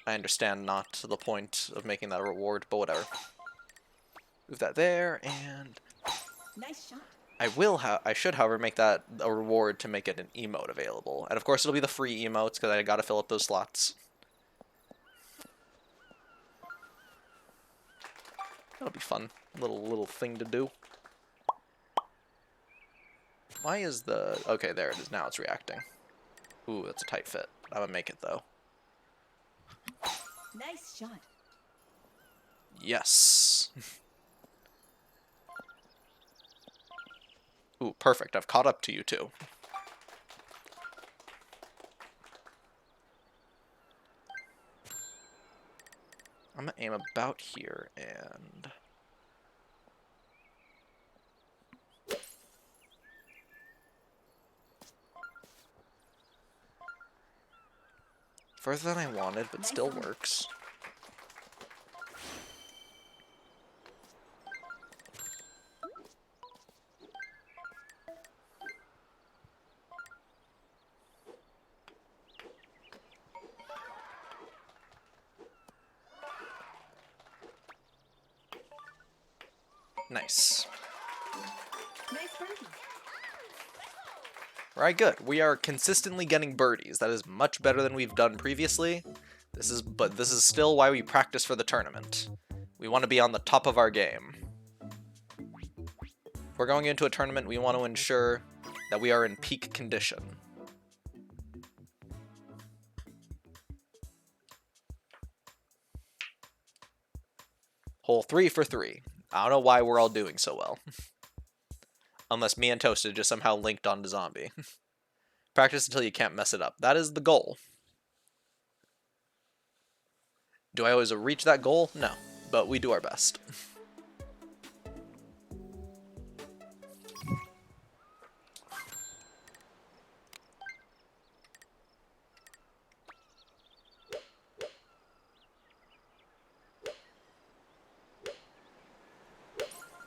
[SPEAKER 1] I understand not the point of making that a reward, but whatever. Move that there, and
[SPEAKER 2] Nice shot.
[SPEAKER 1] I should, however, make that a reward to make it an emote available. And of course it'll be the free emotes, because I gotta fill up those slots. That'll be fun. Little thing to do. Why is the... Okay, there it is. Now it's reacting. Ooh, that's a tight fit. I'm gonna make it, though.
[SPEAKER 2] Nice shot.
[SPEAKER 1] Yes. Ooh, perfect. I've caught up to you, too. I'm gonna aim about here, and... Further than I wanted, but still works. Nice.
[SPEAKER 2] Nice birdie.
[SPEAKER 1] Alright, good. We are consistently getting birdies. That is much better than we've done previously. But this is still why we practice for the tournament. We want to be on the top of our game. If we're going into a tournament, we want to ensure that we are in peak condition. Hole 3 for 3. I don't know why we're all doing so well. Unless me and Toasted just somehow linked onto Zombie. Practice until you can't mess it up. That is the goal. Do I always reach that goal? No. But we do our best.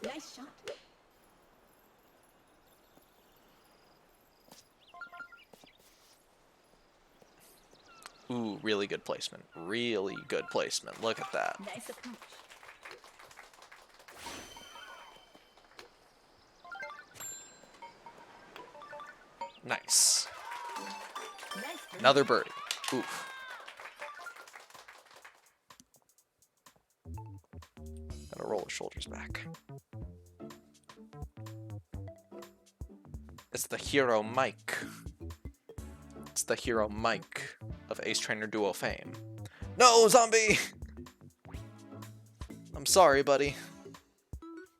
[SPEAKER 2] Nice shot.
[SPEAKER 1] Ooh, really good placement. Really good placement. Look at that.
[SPEAKER 2] Nice approach.
[SPEAKER 1] Nice.
[SPEAKER 2] Nice birdie.
[SPEAKER 1] Another birdie. Oof. Gotta roll his shoulders back. It's the hero Mike. It's the hero Mike of Ace Trainer Duo fame. No, Zombie! I'm sorry, buddy.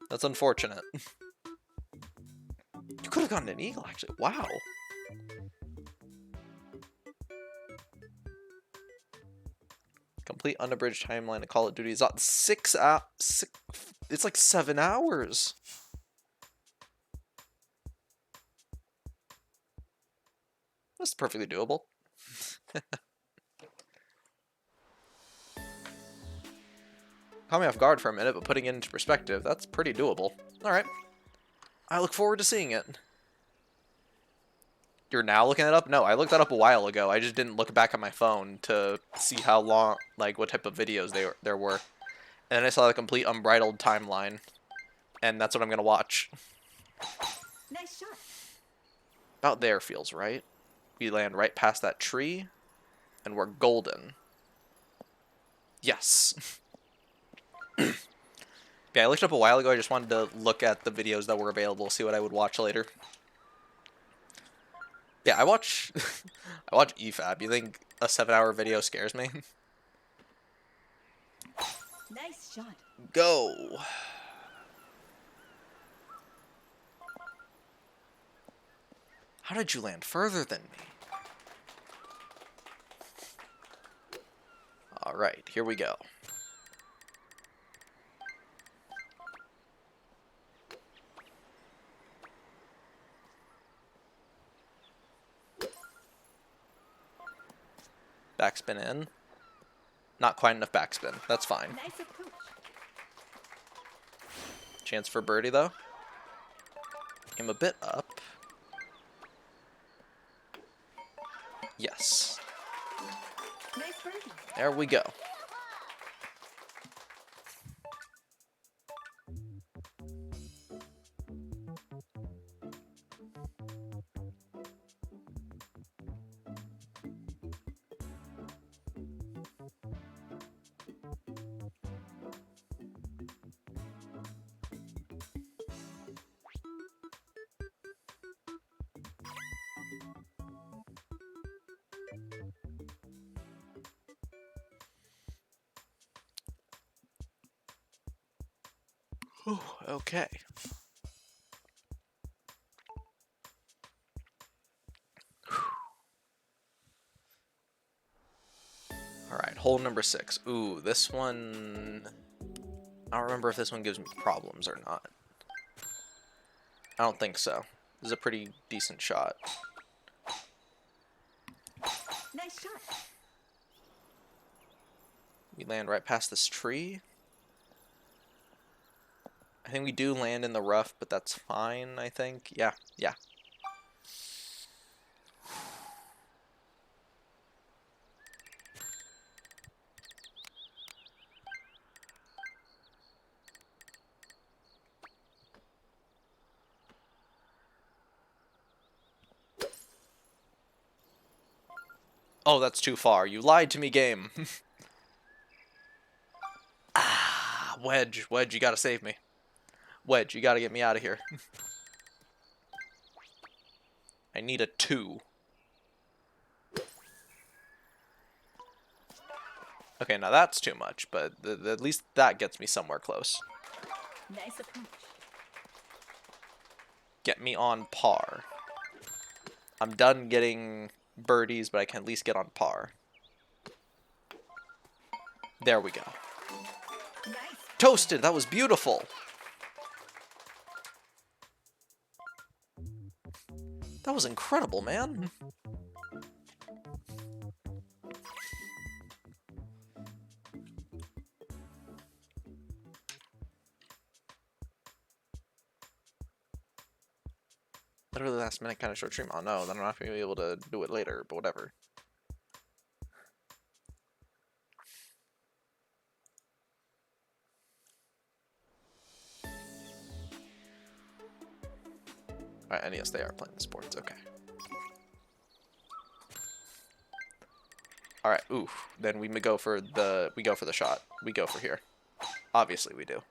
[SPEAKER 1] That's unfortunate. You could have gotten an eagle, actually. Wow. Complete unabridged timeline of Call of Duty is on 6 hours. It's like 7 hours. That's perfectly doable. Caught me off guard for a minute, but putting it into perspective, that's pretty doable. Alright. I look forward to seeing it. You're now looking it up? No, I looked that up a while ago. I just didn't look back at my phone to see how long, like, what type of videos there were. And then I saw the complete unbridled timeline. And that's what I'm gonna watch.
[SPEAKER 2] Nice shot.
[SPEAKER 1] About there feels right. We land right past that tree, and we're golden. Yes. Yeah, I looked up a while ago. I just wanted to look at the videos that were available, see what I would watch later. Yeah, I watch I watch EFAB. You think a 7-hour video scares me?
[SPEAKER 2] Nice shot.
[SPEAKER 1] Go. How did you land further than me? Alright, here we go. Backspin in. Not quite enough backspin. That's fine.
[SPEAKER 2] Nice approach.
[SPEAKER 1] Chance for birdie, though. Aim a bit up. Yes.
[SPEAKER 2] Nice birdie.
[SPEAKER 1] There we go. Whew, okay. Alright, hole number 6. Ooh, this one... I don't remember if this one gives me problems or not. I don't think so. This is a pretty decent shot.
[SPEAKER 2] Nice shot.
[SPEAKER 1] We land right past this tree. I think we do land in the rough, but that's fine, I think. Yeah, yeah. Oh, that's too far. You lied to me, game. Ah, Wedge. Wedge, you gotta save me. Wedge, you gotta get me out of here. I need a 2. Okay, now that's too much, but at least that gets me somewhere close.
[SPEAKER 2] Nice approach.
[SPEAKER 1] Get me on par. I'm done getting birdies, but I can at least get on par. There we go.
[SPEAKER 2] Nice.
[SPEAKER 1] Toasted! That was beautiful! That was incredible, man. Literally last minute kind of short stream. Oh no, then I'm not going to be able to do it later, but whatever. Alright, and yes, they are playing the sports, okay. Alright, ooh. Then we go for the shot. We go for here. Obviously we do.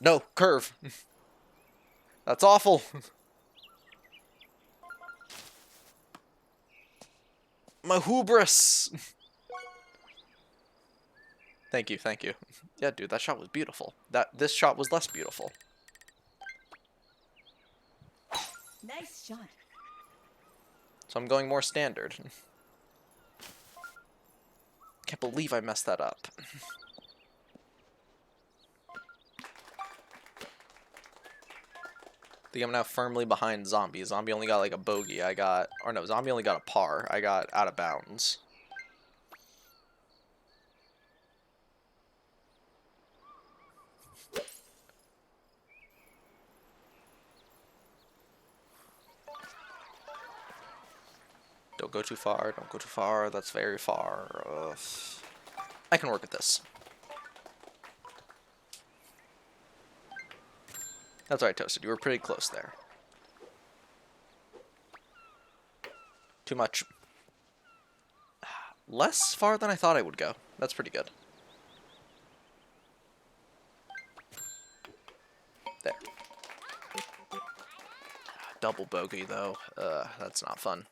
[SPEAKER 1] No, curve. That's awful. My hubris. Thank you, thank you. Yeah, dude, that shot was beautiful. This shot was less beautiful.
[SPEAKER 2] Nice shot.
[SPEAKER 1] So I'm going more standard. Can't believe I messed that up. I think I'm now firmly behind Zombie. Zombie only got like a bogey. Zombie only got a par. I got out of bounds. Don't go too far. Don't go too far. That's very far. I can work with this. That's right, Toasted. You were pretty close there. Too much. Less far than I thought I would go. That's pretty good. There. Double bogey, though. That's not fun.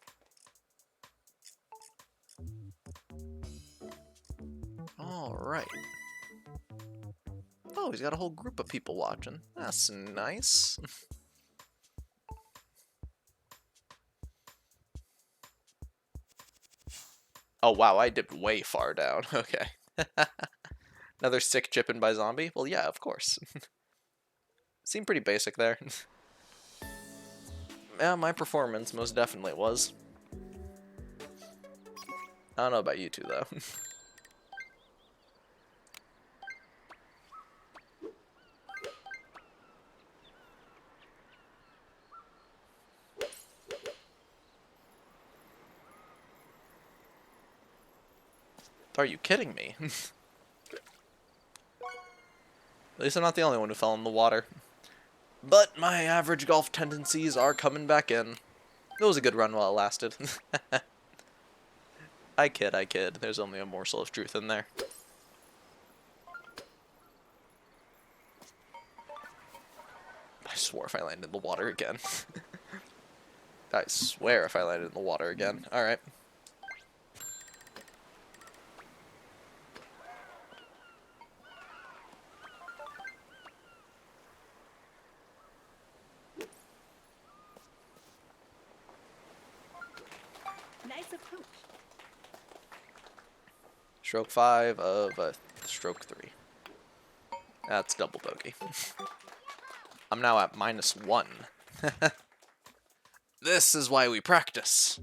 [SPEAKER 1] Alright. Oh, he's got a whole group of people watching. That's nice. Oh, wow, I dipped way far down. Okay. Another sick chipping by Zombie? Well, yeah, of course. Seemed pretty basic there. Yeah, my performance most definitely was. I don't know about you two, though. Are you kidding me? At least I'm not the only one who fell in the water. But my average golf tendencies are coming back in. It was a good run while it lasted. I kid. There's only a morsel of truth in there. I swore if I landed in the water again. I swear if I landed in the water again. Alright.
[SPEAKER 2] Nice approach.
[SPEAKER 1] Stroke 5 of stroke 3. That's double bogey. I'm now at -1. This is why we practice.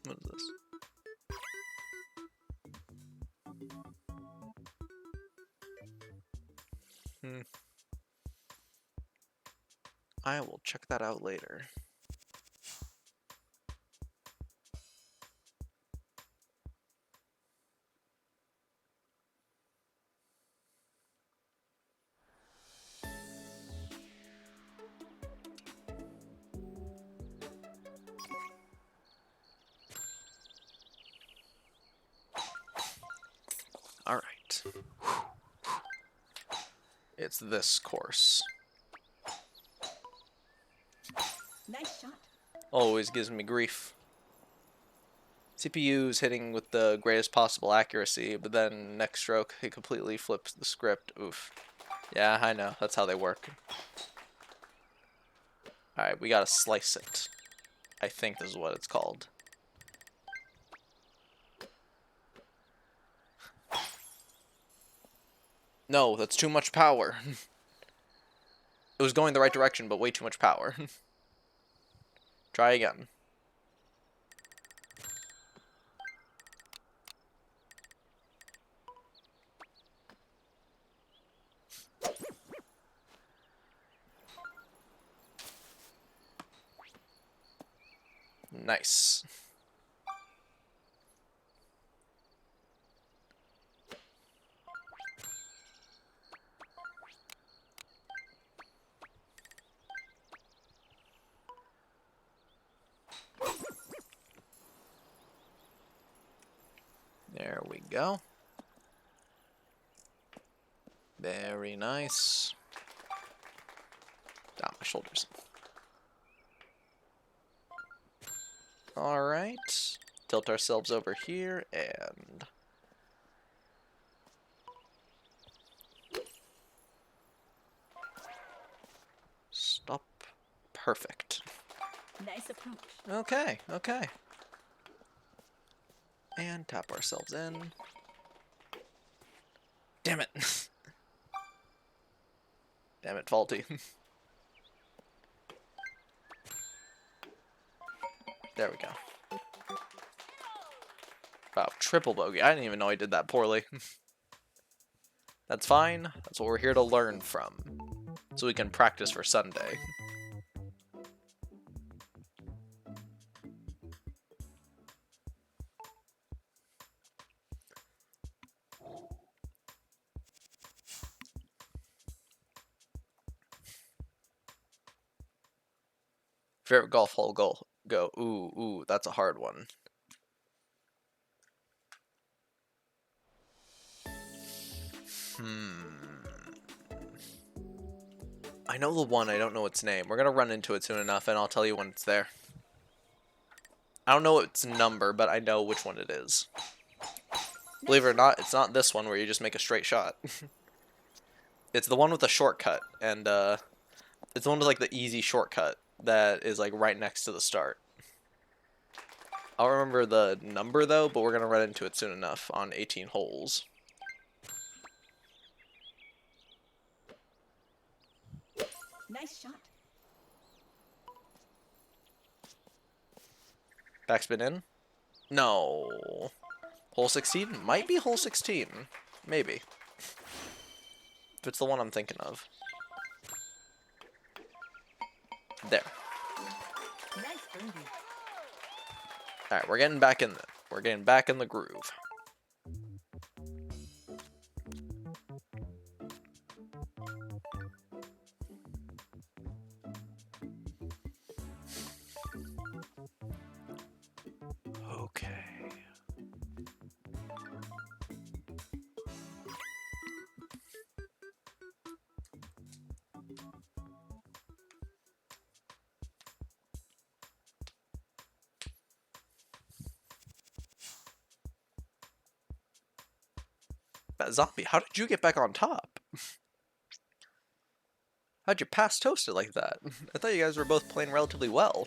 [SPEAKER 1] What is this? I will check that out later. Alright. It's this course.
[SPEAKER 2] Nice shot.
[SPEAKER 1] Always gives me grief. CPU's hitting with the greatest possible accuracy, but then next stroke, he completely flips the script. Oof. Yeah, I know. That's how they work. Alright, we gotta slice it. I think this is what it's called. No, that's too much power. It was going the right direction, but way too much power. Try again. Nice. There we go. Very nice. Down my shoulders. Alright. Tilt ourselves over here and... Up. Perfect.
[SPEAKER 2] Nice approach.
[SPEAKER 1] Okay, okay. And tap ourselves in. Damn it. Damn it, faulty. There we go. Wow, triple bogey. I didn't even know I did that poorly. That's fine. That's what we're here to learn from. So we can practice for Sunday. Favorite golf hole go. Ooh, that's a hard one. I know the one, I don't know its name. We're gonna run into it soon enough, and I'll tell you when it's there. I don't know its number, but I know which one it is. Believe it or not, it's not this one where you just make a straight shot. It's the one with the shortcut, and it's the one with like the easy shortcut that is like right next to the start. I'll remember the number though, but we're gonna run into it soon enough on 18 holes.
[SPEAKER 2] Nice shot.
[SPEAKER 1] Backspin in? No. Hole 16? Might be hole 16. Maybe. If it's the one I'm thinking of. There.
[SPEAKER 2] Nice birdie.
[SPEAKER 1] Alright, we're getting back in the groove. Okay. That zombie, how did you get back on top? How'd you pass toasted like that? I thought you guys were both playing relatively well.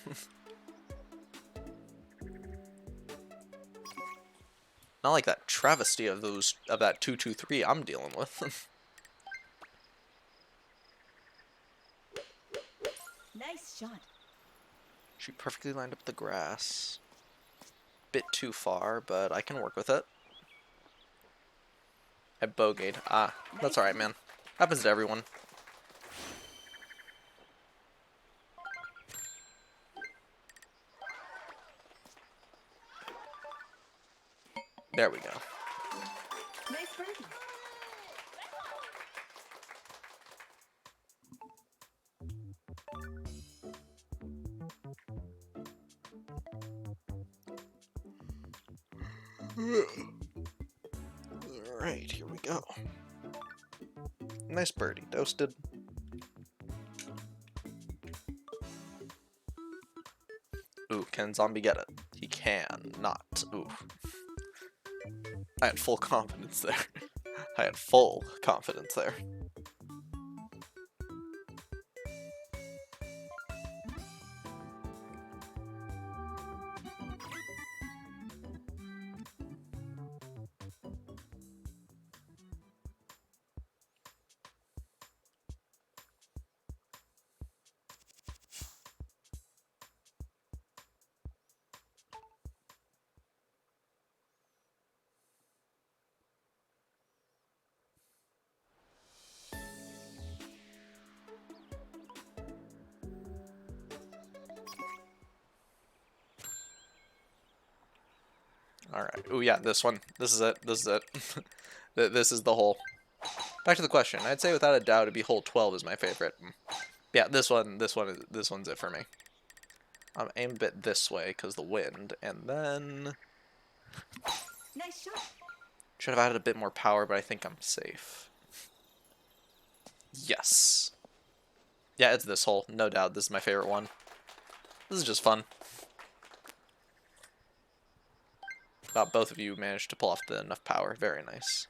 [SPEAKER 1] Not like that travesty of that 2-2-3 I'm dealing with.
[SPEAKER 2] Nice shot.
[SPEAKER 1] She perfectly lined up the grass. Bit too far, but I can work with it. I bogeyed. Ah, that's alright, man. Happens to everyone. There we go.
[SPEAKER 2] Nice birdie.
[SPEAKER 1] Alright, here we go. Nice birdie, toasted. Ooh, can Zombie get it? He can not. Ooh. I had full confidence there. I had full confidence there. Alright. Ooh, yeah, this one. This is it. This is it. This is the hole. Back to the question. I'd say without a doubt it'd be hole 12 is my favorite. Yeah, this one's it for me. I'm aim a bit this way because the wind, and then
[SPEAKER 2] Nice shot.
[SPEAKER 1] should have added a bit more power, but I think I'm safe. Yes. Yeah, it's this hole, no doubt. This is my favorite one. This is just fun. Both of you managed to pull off enough power. Very nice.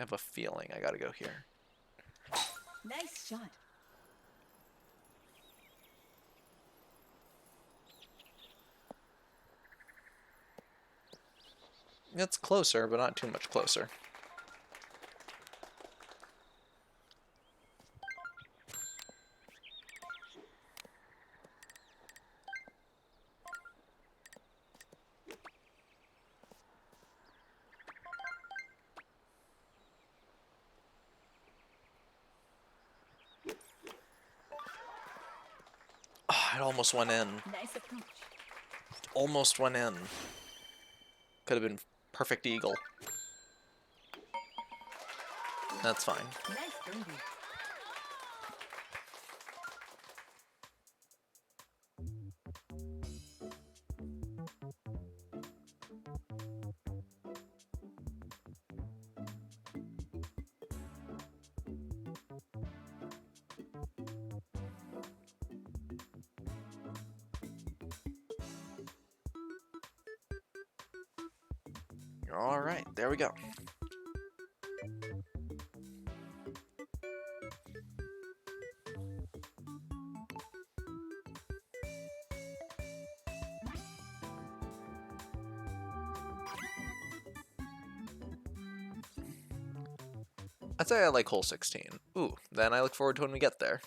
[SPEAKER 1] I have a feeling I gotta go here.
[SPEAKER 2] Nice shot.
[SPEAKER 1] It's closer, but not too much closer. Oh, it almost went in.
[SPEAKER 2] Nice approach.
[SPEAKER 1] Almost went in. Could have been perfect eagle. That's fine.
[SPEAKER 2] Nice birdie.
[SPEAKER 1] Alright, there we go. I'd say I like hole 16. Ooh, then I look forward to when we get there.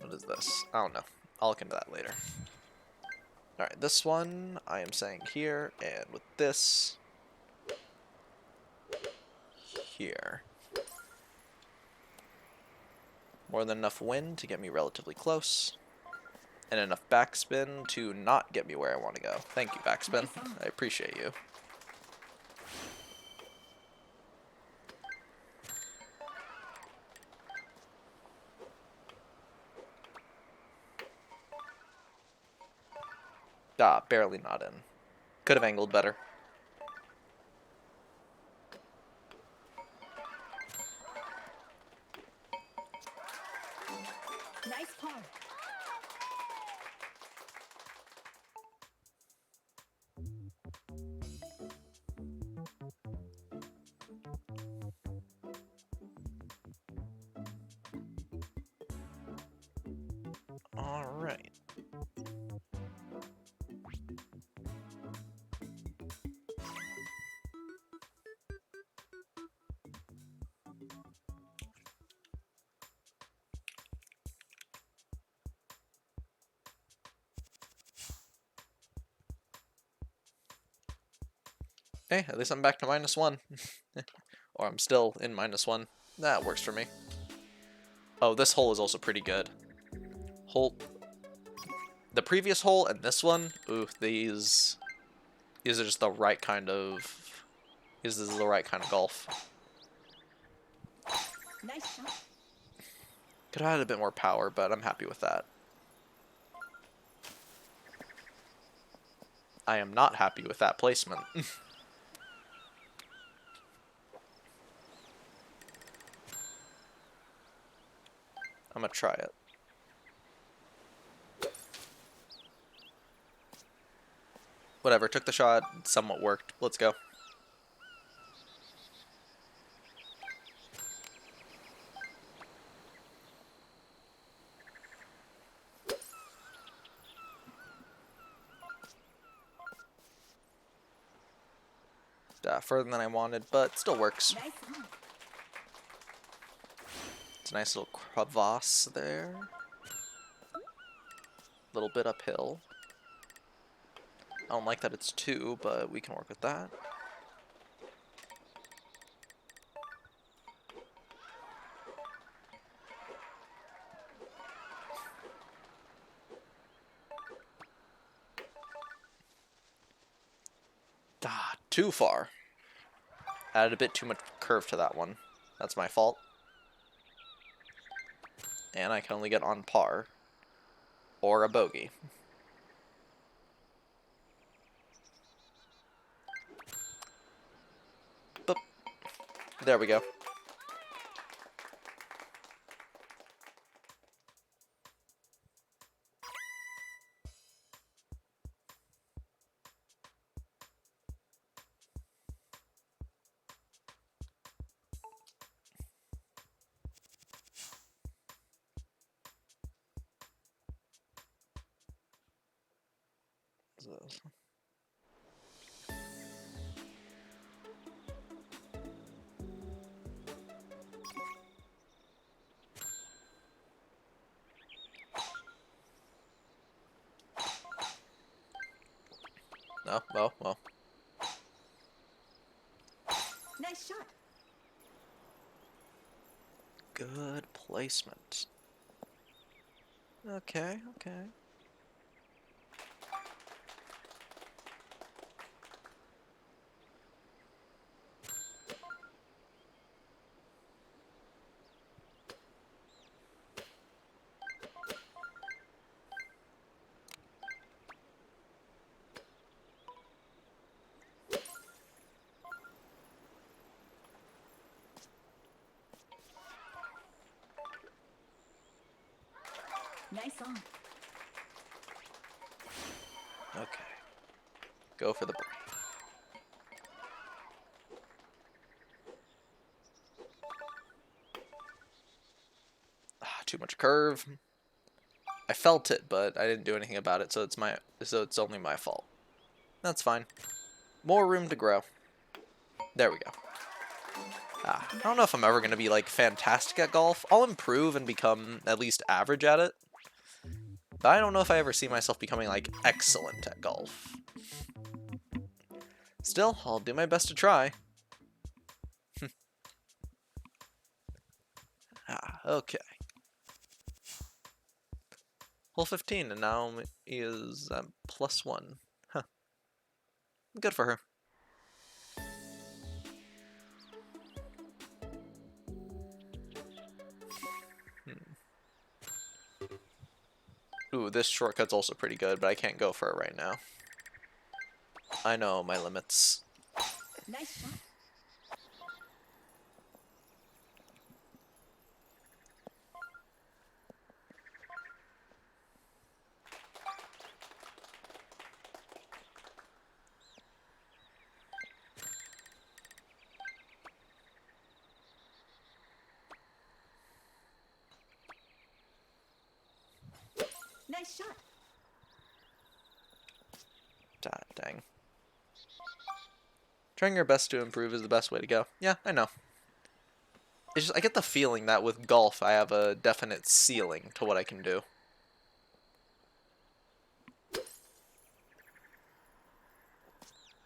[SPEAKER 1] What is this? I don't know. I'll look into that later. Alright, this one I am saying here, and with this here. More than enough wind to get me relatively close, and enough backspin to not get me where I want to go. Thank you, backspin. I appreciate you. Ah, barely not in. Could have angled better.
[SPEAKER 2] Nice par.
[SPEAKER 1] Alright. Hey, at least I'm back to -1. Or I'm still in -1. That works for me. Oh, this hole is also pretty good. The previous hole and this one, ooh, these are just the right kind of, this is the right kind of golf.
[SPEAKER 2] Nice shot.
[SPEAKER 1] Could have had a bit more power, but I'm happy with that. I am not happy with that placement. I'm gonna try it. Whatever, took the shot, somewhat worked. Let's go. Further than I wanted, but still works.
[SPEAKER 2] Nice on.
[SPEAKER 1] It's a nice little crevasse there. Little bit uphill. I don't like that it's 2, but we can work with that. Ah, too far. Added a bit too much curve to that one. That's my fault. And I can only get on par. Or a bogey. Boop. There we go. No, well.
[SPEAKER 2] Nice shot.
[SPEAKER 1] Good placement. Okay.
[SPEAKER 2] Nice on.
[SPEAKER 1] Okay. Go for the break. Too much curve. I felt it, but I didn't do anything about it, so it's only my fault. That's fine. More room to grow. There we go. I don't know if I'm ever going to be, like, fantastic at golf. I'll improve and become at least average at it. But I don't know if I ever see myself becoming, like, excellent at golf. Still, I'll do my best to try. Okay. Hole 15, and now is +1. Huh. Good for her. Ooh, this shortcut's also pretty good, but I can't go for it right now. I know my limits.
[SPEAKER 2] Nice shot. Nice shot.
[SPEAKER 1] Dang. Trying your best to improve is the best way to go. Yeah, I know. It's just, I get the feeling that with golf, I have a definite ceiling to what I can do.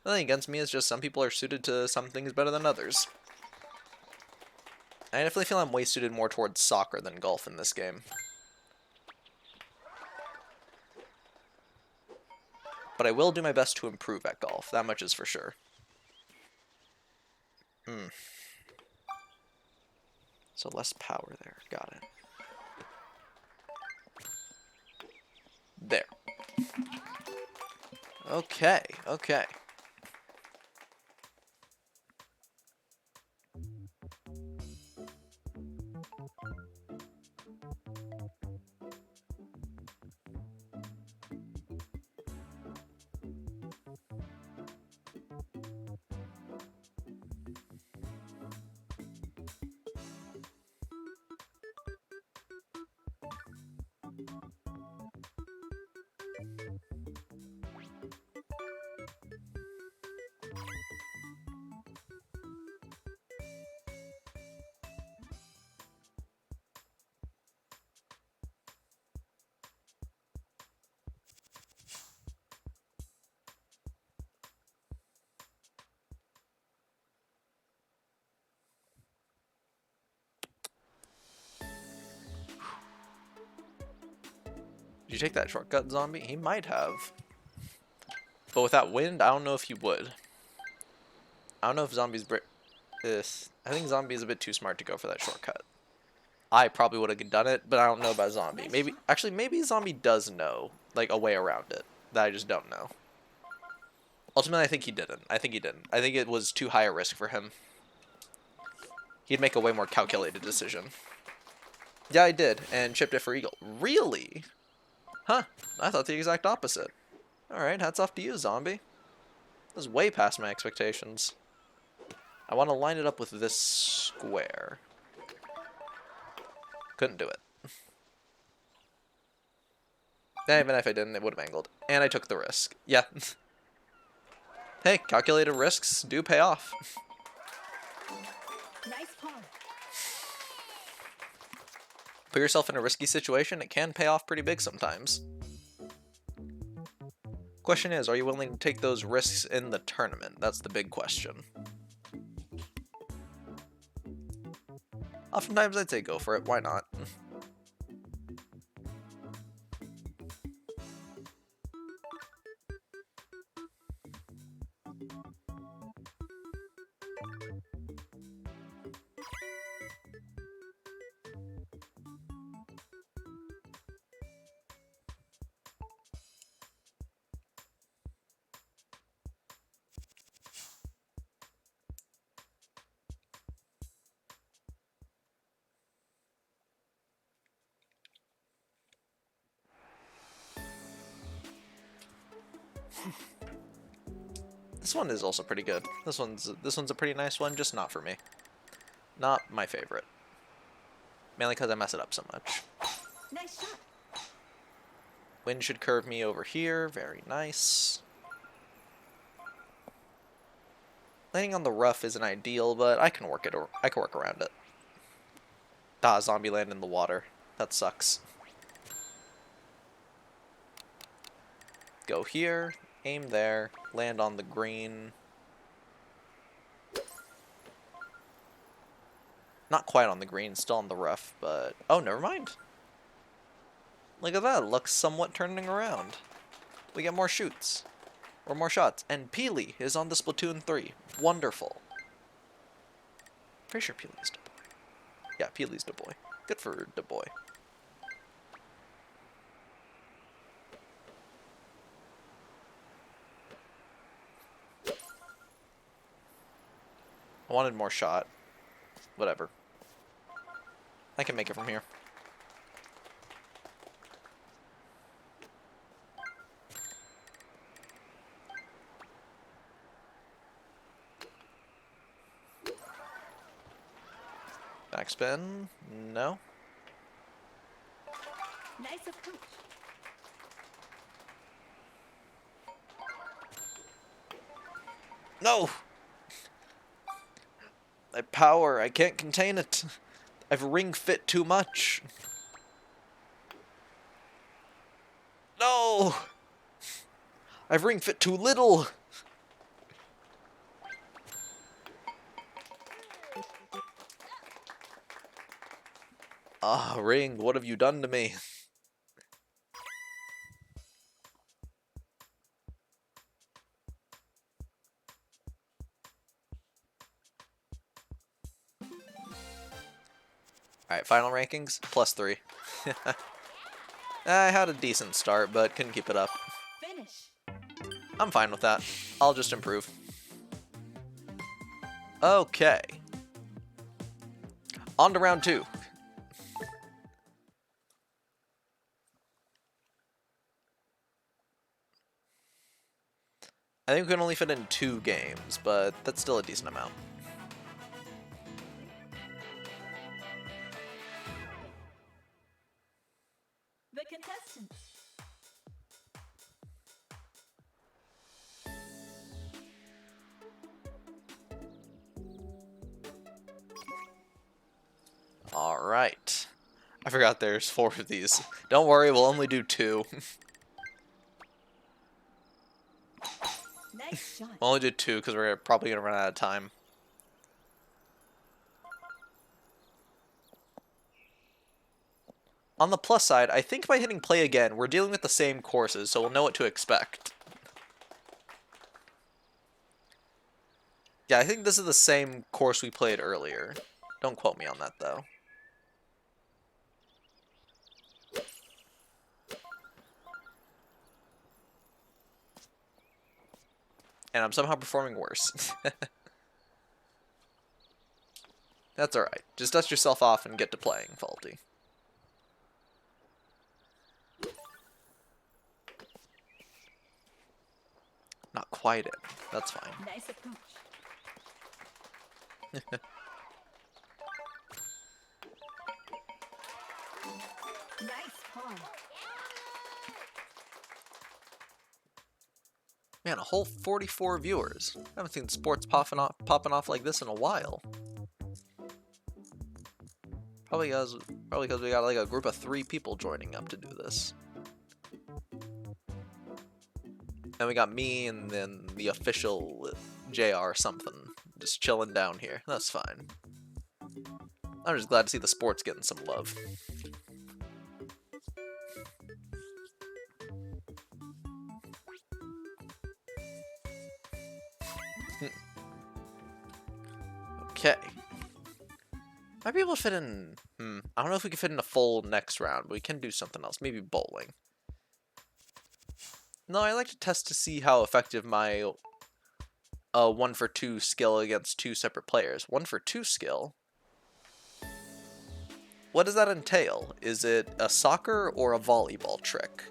[SPEAKER 1] The thing against me is just some people are suited to some things better than others. I definitely feel I'm way suited more towards soccer than golf in this game. But I will do my best to improve at golf. That much is for sure. So less power there. Got it. There. Okay. Did you take that shortcut, zombie? He might have. But with that wind, I don't know if he would. I don't know if zombies... I think zombie is a bit too smart to go for that shortcut. I probably would have done it, but I don't know about zombie. Maybe zombie does know, like, a way around it that I just don't know. Ultimately, I think he didn't. I think it was too high a risk for him. He'd make a way more calculated decision. Yeah, I did, and chipped it for eagle. Really? Huh, I thought the exact opposite. Alright, hats off to you, zombie. This is way past my expectations. I want to line it up with this square. Couldn't do it. Even if I didn't, it would have angled. And I took the risk. Yeah. Hey, calculated risks do pay off.
[SPEAKER 2] Nice paw.
[SPEAKER 1] Put yourself in a risky situation, it can pay off pretty big sometimes. Question is, are you willing to take those risks in the tournament? That's the big question. Oftentimes I'd say go for it, why not? This one is also pretty good. This one's a pretty nice one, just not for me. Not my favorite. Mainly because I mess it up so much.
[SPEAKER 2] Nice shot.
[SPEAKER 1] Wind should curve me over here. Very nice. Landing on the rough isn't ideal, but I can work around it. Ah, zombie land in the water. That sucks. Go here, aim there, land on the green. Not quite on the green, still on the rough, but... Oh, never mind. Look at that, looks somewhat turning around. We get more shoots. Or more shots. And Peely is on the Splatoon 3. Wonderful. Pretty sure Peely's the boy. Yeah, Peely's the boy. Good for the boy. I wanted more shot. Whatever. I can make it from here. Backspin? No.
[SPEAKER 2] Nice approach.
[SPEAKER 1] No! My power, I can't contain it. I've ring fit too much. No! I've ring fit too little. Ah, ring, what have you done to me? Alright, final rankings, +3. I had a decent start, but couldn't keep it up.
[SPEAKER 2] Finish.
[SPEAKER 1] I'm fine with that. I'll just improve. Okay. On to round 2. I think we can only fit in 2 games, but that's still a decent amount.
[SPEAKER 2] The contestants.
[SPEAKER 1] Alright. I forgot there's 4 of these. Don't worry, we'll only do 2.
[SPEAKER 2] Nice shot.
[SPEAKER 1] We'll only do 2 because we're probably going to run out of time. On the plus side, I think by hitting play again, we're dealing with the same courses, so we'll know what to expect. Yeah, I think this is the same course we played earlier. Don't quote me on that, though. And I'm somehow performing worse. That's alright. Just dust yourself off and get to playing, Faulty. Not quite it. That's fine.
[SPEAKER 2] Nice approach. Nice pawn.
[SPEAKER 1] Man, a whole 44 viewers. I haven't seen sports popping off like this in a while. Probably because we got like a group of 3 people joining up to do this. And we got me and then the official JR something just chilling down here. That's fine. I'm just glad to see the sports getting some love. Okay. Might be able to fit in... I don't know if we can fit in a full next round, but we can do something else. Maybe bowling. No, I like to test to see how effective my 1 for 2 skill against 2 separate players. 1 for 2 skill? What does that entail? Is it a soccer or a volleyball trick?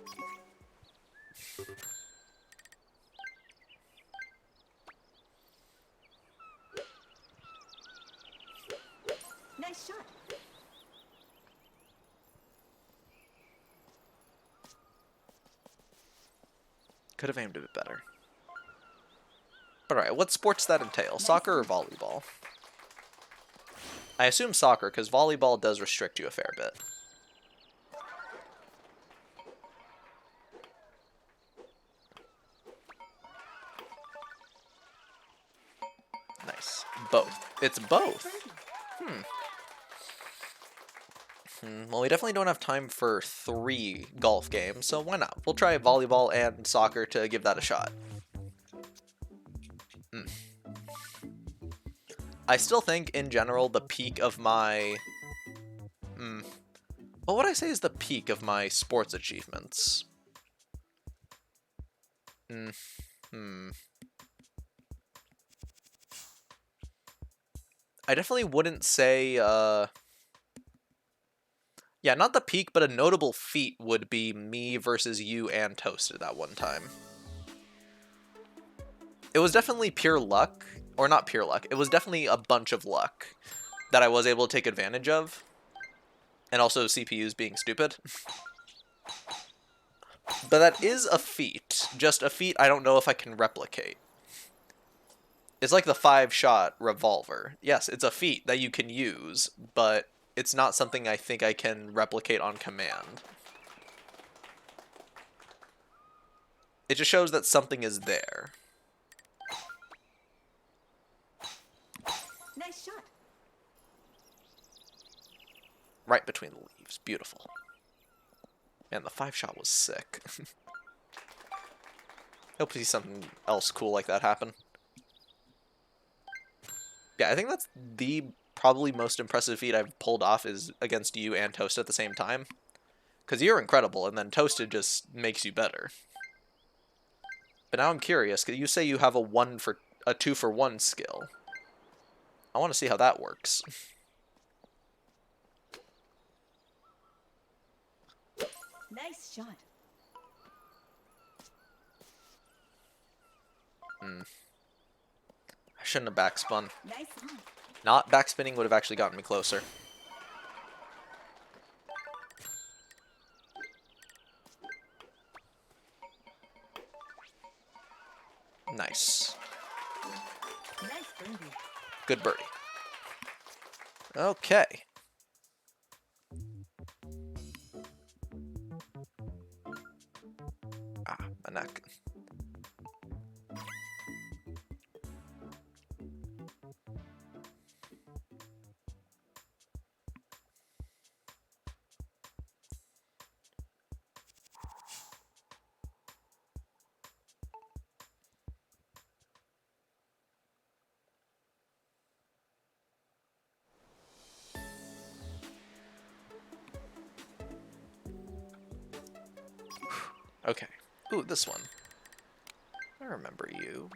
[SPEAKER 2] Nice shot.
[SPEAKER 1] Could have aimed a bit better. Alright, what sports that entail? Soccer or volleyball? I assume soccer, because volleyball does restrict you a fair bit. Nice. Both. It's both. Well, we definitely don't have time for 3 golf games, so why not? We'll try volleyball and soccer to give that a shot. I still think, in general, the peak of my... What would I say is the peak of my sports achievements? I definitely wouldn't say, yeah, not the peak, but a notable feat would be me versus you and Toasted that one time. It was definitely pure luck, or not pure luck, it was definitely a bunch of luck that I was able to take advantage of, and also CPUs being stupid. But that is a feat, just a feat I don't know if I can replicate. It's like the 5-shot revolver. Yes, it's a feat that you can use, but it's not something I think I can replicate on command. It just shows that something is there.
[SPEAKER 2] Nice shot.
[SPEAKER 1] Right between the leaves. Beautiful. Man, the 5-shot was sick. Hope to see something else cool like that happen. Yeah, I think that's the probably most impressive feat I've pulled off is against you and Toasted at the same time. Because you're incredible, and then Toasted just makes you better. But now I'm curious, because you say you have a 2 for 1 skill. I want to see how that works.
[SPEAKER 2] Nice shot.
[SPEAKER 1] I shouldn't have backspun.
[SPEAKER 2] Nice on.
[SPEAKER 1] Not backspinning would have actually gotten me closer. Nice.
[SPEAKER 2] Nice birdie.
[SPEAKER 1] Good birdie. Okay. Ah, my neck. Okay. Ooh, this one. I remember you.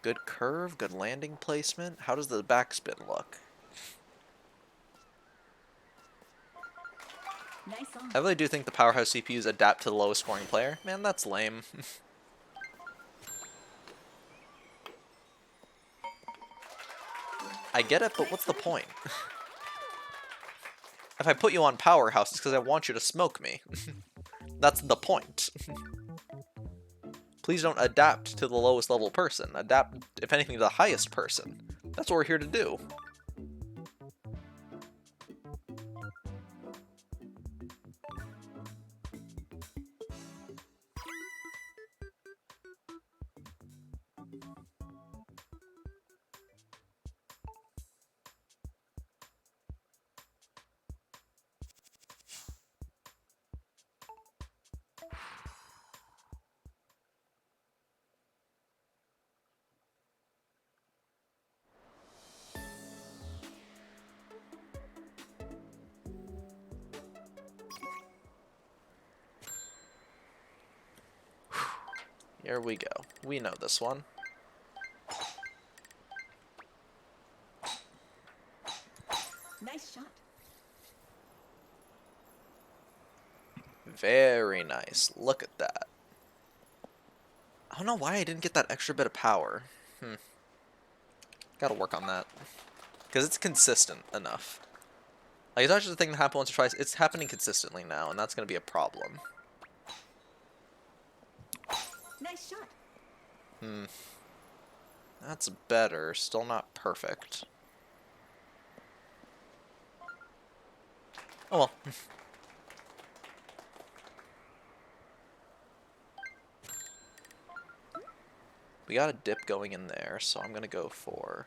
[SPEAKER 1] Good curve, good landing placement. How does the backspin look?
[SPEAKER 2] Nice on.
[SPEAKER 1] I really do think the powerhouse CPUs adapt to the lowest scoring player. Man, that's lame. I get it, but what's the point? If I put you on powerhouse, it's because I want you to smoke me. That's the point. Please don't adapt to the lowest level person. Adapt, if anything, to the highest person. That's what we're here to do. Here we go. We know this one.
[SPEAKER 2] Nice shot.
[SPEAKER 1] Very nice. Look at that. I don't know why I didn't get that extra bit of power. Gotta work on that. Because it's consistent enough. Like, it's actually the thing that happened once or twice. It's happening consistently now, and that's gonna be a problem.
[SPEAKER 2] Nice shot.
[SPEAKER 1] That's better. Still not perfect. Oh well. We got a dip going in there, so I'm gonna go for...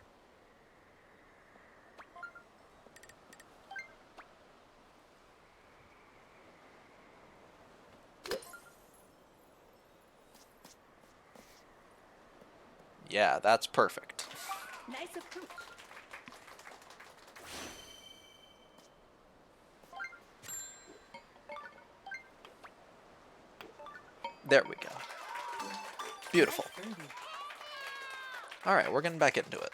[SPEAKER 1] Yeah, that's perfect.
[SPEAKER 2] Nice approach.
[SPEAKER 1] There we go. Beautiful.
[SPEAKER 2] Nice birdie.
[SPEAKER 1] Alright, we're getting back into it.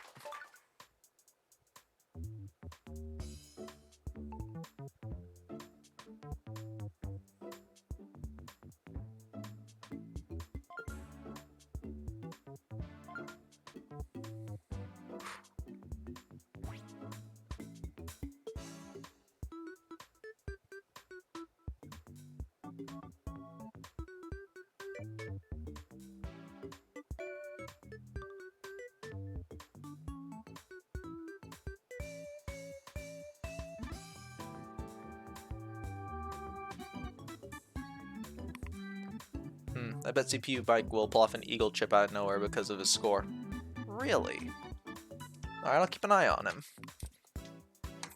[SPEAKER 1] I bet CPU Bike will pull off an eagle chip out of nowhere because of his score. Really? Alright, I'll keep an eye on him.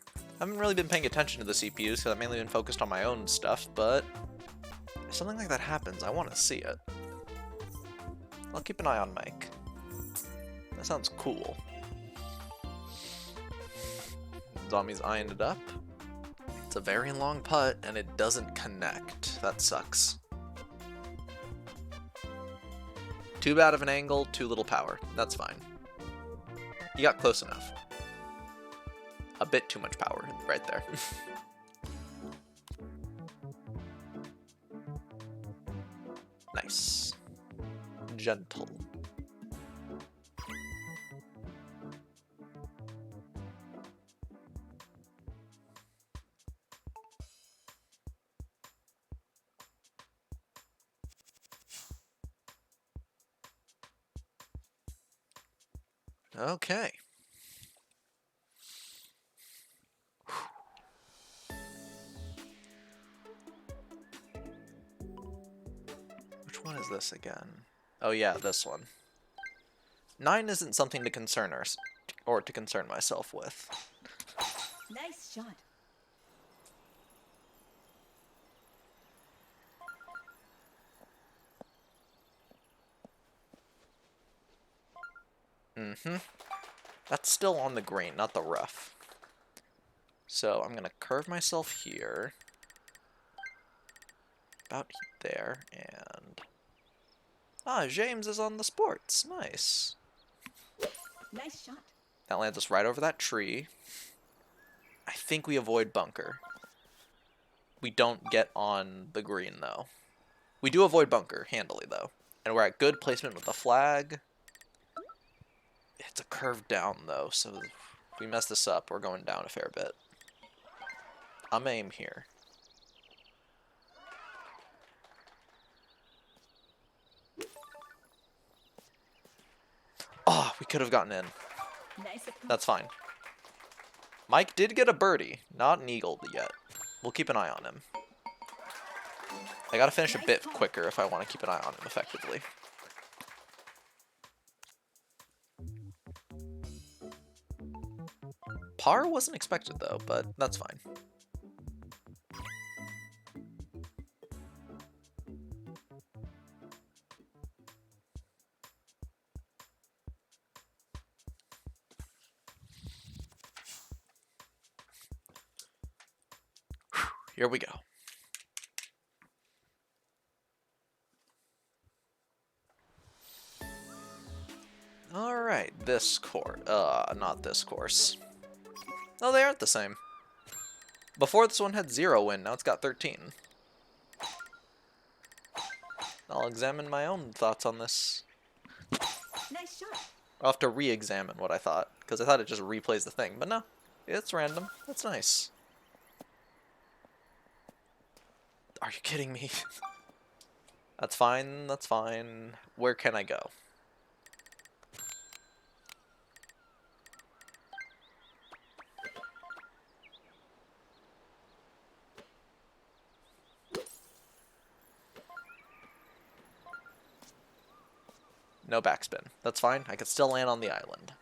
[SPEAKER 1] I haven't really been paying attention to the CPUs because I've mainly been focused on my own stuff, but if something like that happens, I want to see it. I'll keep an eye on Mike. That sounds cool. Zombie's eyeing it up. It's a very long putt, and it doesn't connect. That sucks. Too bad of an angle, too little power. That's fine. You got close enough. A bit too much power right there. Nice. Gentle. Okay. Which one is this again? Oh yeah, this one. 9 isn't something to concern or to concern myself with.
[SPEAKER 2] Nice shot.
[SPEAKER 1] That's still on the green, not the rough. So I'm gonna curve myself here. About there, and... Ah, James is on the sports. Nice.
[SPEAKER 2] Nice shot.
[SPEAKER 1] That lands us right over that tree. I think we avoid bunker. We don't get on the green, though. We do avoid bunker, handily, though. And we're at good placement with the flag. It's a curve down, though, so if we mess this up, we're going down a fair bit. I'm aim here. Oh, we could have gotten in.
[SPEAKER 2] Nice approach.
[SPEAKER 1] That's fine. Mike did get a birdie, not an eagle yet. We'll keep an eye on him. I gotta finish a bit quicker if I want to keep an eye on him effectively. Par wasn't expected though, but that's fine. Here we go. Alright, this course. Not this course. Oh, they aren't the same. Before this one had 0 win, now it's got 13. I'll examine my own thoughts on this.
[SPEAKER 2] Nice shot.
[SPEAKER 1] I'll have to re-examine what I thought, because I thought it just replays the thing, but no. It's random. That's nice. Are you kidding me? That's fine, that's fine. Where can I go? No backspin. That's fine. I could still land on the island.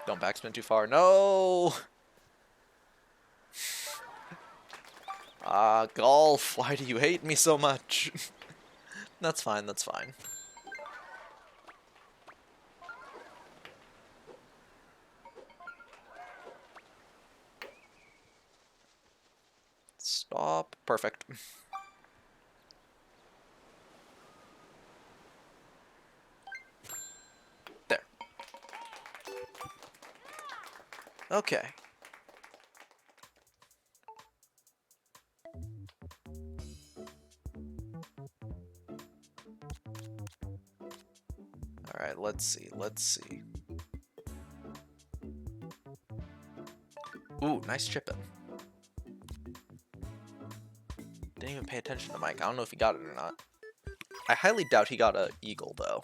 [SPEAKER 1] Don't backspin too far. No! Ah, golf. Why do you hate me so much? That's fine, that's fine. Stop. Perfect. There. Okay. Alright, let's see, let's see. Ooh, nice chipping. Didn't even pay attention to Mike. I don't know if he got it or not. I highly doubt he got a eagle, though.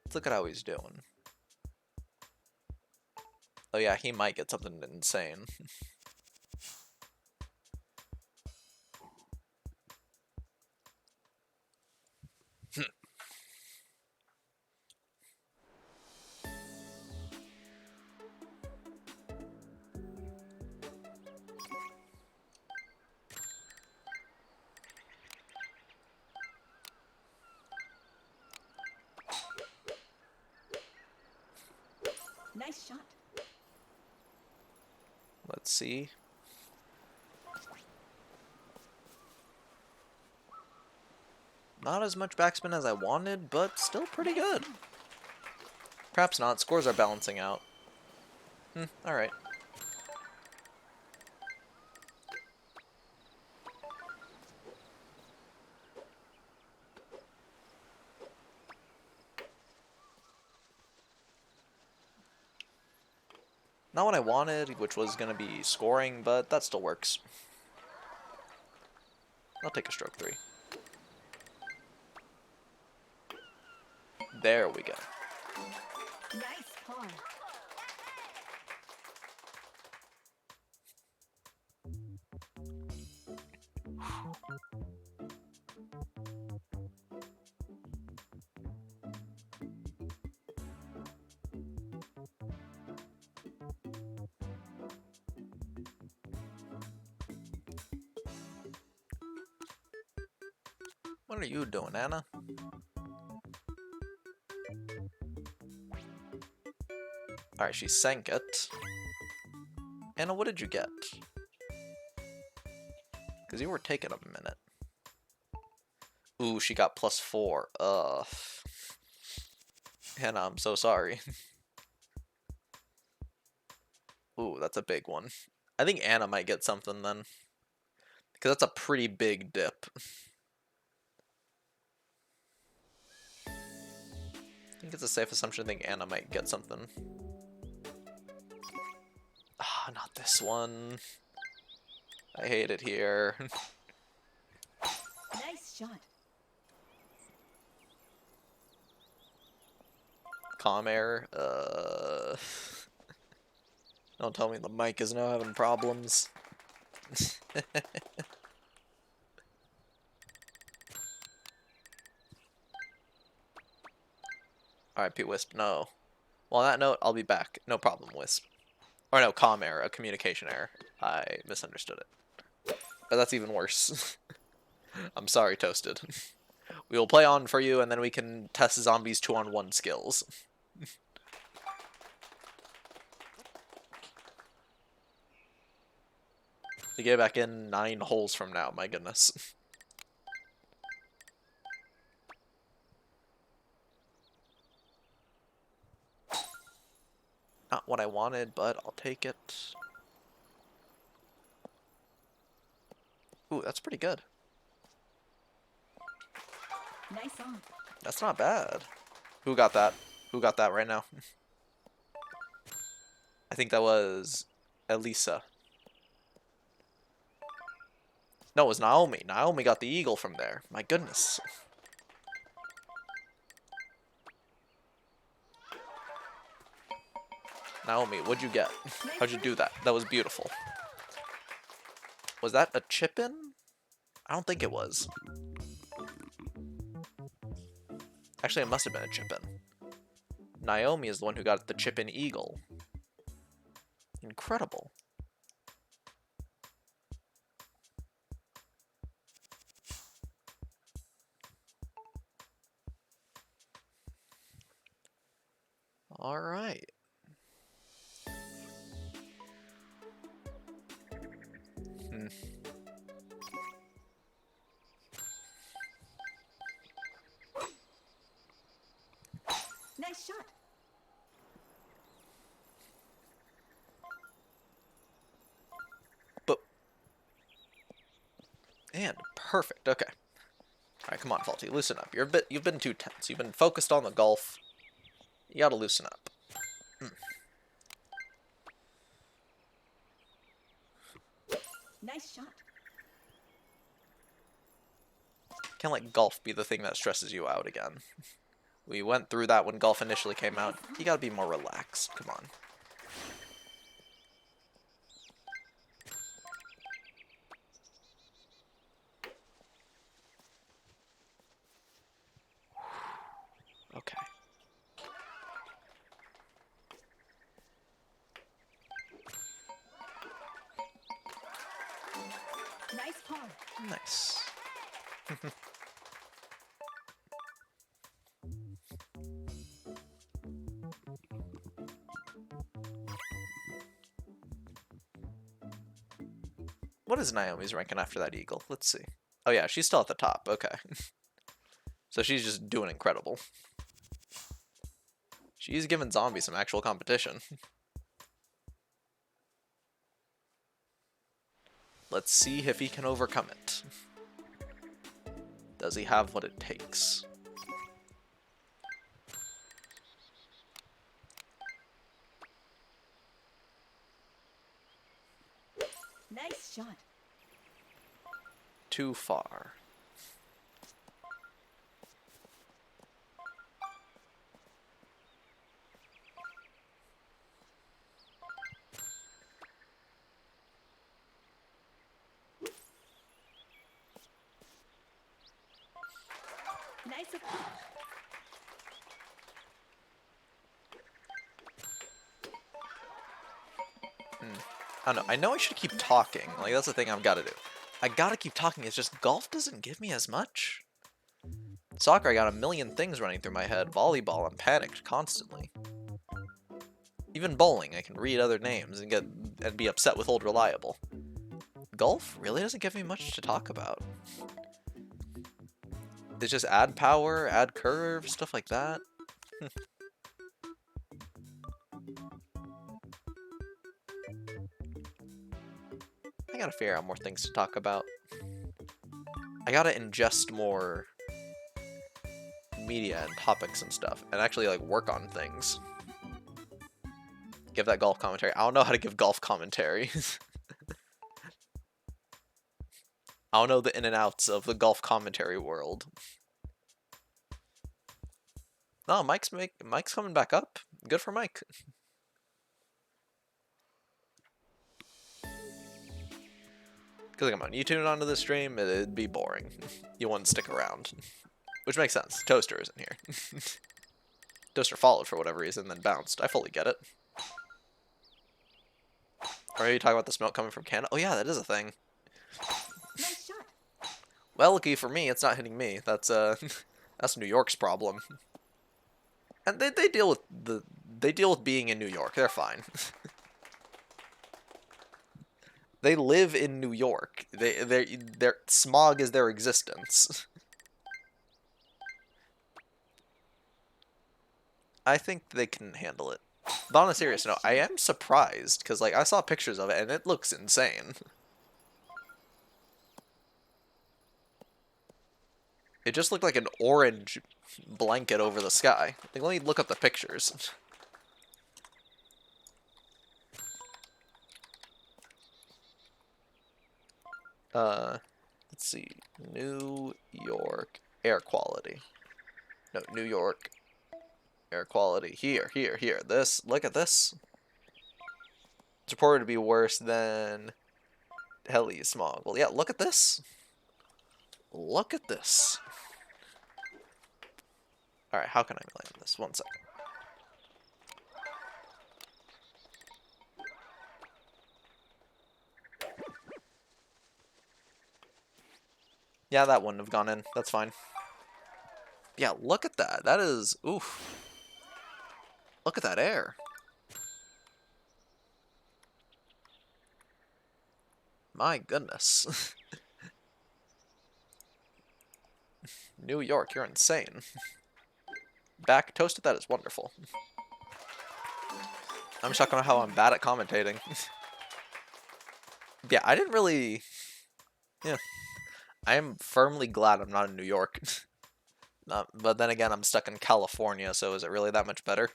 [SPEAKER 1] Let's look at how he's doing. Oh yeah, he might get something insane.
[SPEAKER 2] Nice shot.
[SPEAKER 1] Let's see. Not as much backspin as I wanted, but still pretty good. Perhaps not. Scores are balancing out. Alright. Not what I wanted, which was going to be scoring, but that still works. I'll take a stroke 3. There we go.
[SPEAKER 2] Nice par.
[SPEAKER 1] What are you doing, Anna? Alright, she sank it. Anna, what did you get? Because you were taking a minute. Ooh, she got +4. Ugh. Hannah, I'm so sorry. Ooh, that's a big one. I think Anna might get something then. Because that's a pretty big dip. I think it's a safe assumption. I think Anna might get something. Ah, not this one. I hate it here.
[SPEAKER 2] Nice shot.
[SPEAKER 1] Comm error. Don't tell me the mic is now having problems. Alright, P-Wisp, no. Well, on that note, I'll be back. No problem, Wisp. Or no, comm error, a communication error. I misunderstood it. But that's even worse. I'm sorry, Toasted. We will play on for you, and then we can test zombies 2-on-1 skills. You get back in 9 holes from now, my goodness. Not what I wanted, but I'll take it. Ooh, that's pretty good.
[SPEAKER 2] Nice on.
[SPEAKER 1] That's not bad. Who got that? Who got that right now? I think that was Elisa. No, it was Naomi. Naomi got the eagle from there. My goodness. Naomi, what'd you get? How'd you do that? That was beautiful. Was that a chip-in? I don't think it was. Actually, it must have been a chip-in. Naomi is the one who got the chip-in eagle. Incredible. Alright.
[SPEAKER 2] Nice shot.
[SPEAKER 1] But and perfect. Okay. All right, come on, Faulty, loosen up. You've been too tense. You've been focused on the golf. You gotta loosen up.
[SPEAKER 2] Nice shot.
[SPEAKER 1] Can't let golf be the thing that stresses you out again. We went through that when golf initially came out. You gotta be more relaxed. Come on. Okay.
[SPEAKER 2] Nice par.
[SPEAKER 1] Nice. What is Naomi's ranking after that eagle? Let's see. Oh yeah, she's still at the top. Okay. So she's just doing incredible. She's giving zombies some actual competition. Let's see if he can overcome it. Does he have what it takes?
[SPEAKER 2] Nice shot.
[SPEAKER 1] Too far.
[SPEAKER 2] Nice approach.
[SPEAKER 1] I don't know. I know I should keep talking. Like, that's the thing I've got to do. I gotta keep talking. It's just golf doesn't give me as much. Soccer, I got a million things running through my head. Volleyball, I'm panicked constantly. Even bowling, I can read other names and be upset with old reliable. Golf really doesn't give me much to talk about. It's just add power, add curve, stuff like that. I gotta figure out more things to talk about. I gotta ingest more media and topics and stuff, and actually like work on things. Give that golf commentary. I don't know how to give golf commentary. I don't know the in and outs of the golf commentary world. No, Mike's coming back up. Good for Mike. Because come on, you tune onto the stream, it'd be boring. You wouldn't stick around. Which makes sense. Toaster isn't here. Toaster followed for whatever reason, then bounced. I fully get it. Or are you talking about the smoke coming from Canada? Oh yeah, that is a thing.
[SPEAKER 2] Nice shot.
[SPEAKER 1] Well, lucky for me, it's not hitting me. That's that's New York's problem. And they deal with being in New York. They're fine. They live in New York. Their smog is their existence. I think they can handle it. But on a serious note, I am surprised because like I saw pictures of it and it looks insane. It just looked like an orange blanket over the sky. Like, let me look up the pictures. Let's see. New York air quality. No, New York air quality. Here. This. Look at this. It's reported to be worse than heli smog. Well, yeah, look at this. Look at this. Alright, how can I land this? One second. Yeah, that wouldn't have gone in. That's fine. Yeah, look at that. That is... oof. Look at that air. My goodness. New York, you're insane. Back toasted, that is wonderful. I'm shocked on how I'm bad at commentating. Yeah, I didn't really... Yeah. I am firmly glad I'm not in New York. But then again, I'm stuck in California, so is it really that much better?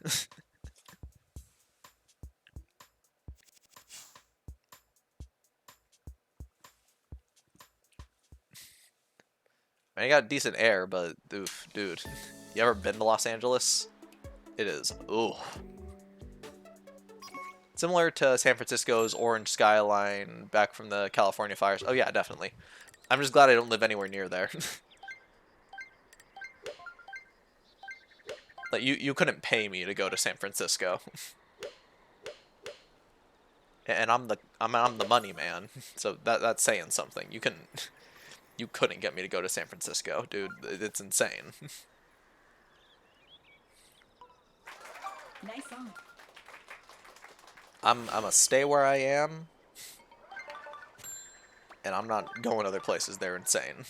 [SPEAKER 1] I mean, I got decent air, but oof, dude. You ever been to Los Angeles? It is, ooh. Similar to San Francisco's orange skyline back from the California fires. Oh yeah, definitely. I'm just glad I don't live anywhere near there. Like you couldn't pay me to go to San Francisco. And I'm the money man. So that's saying something. You couldn't get me to go to San Francisco, dude. It's insane.
[SPEAKER 2] Nice on.
[SPEAKER 1] I'm a stay where I am. And I'm not going other places. They're insane.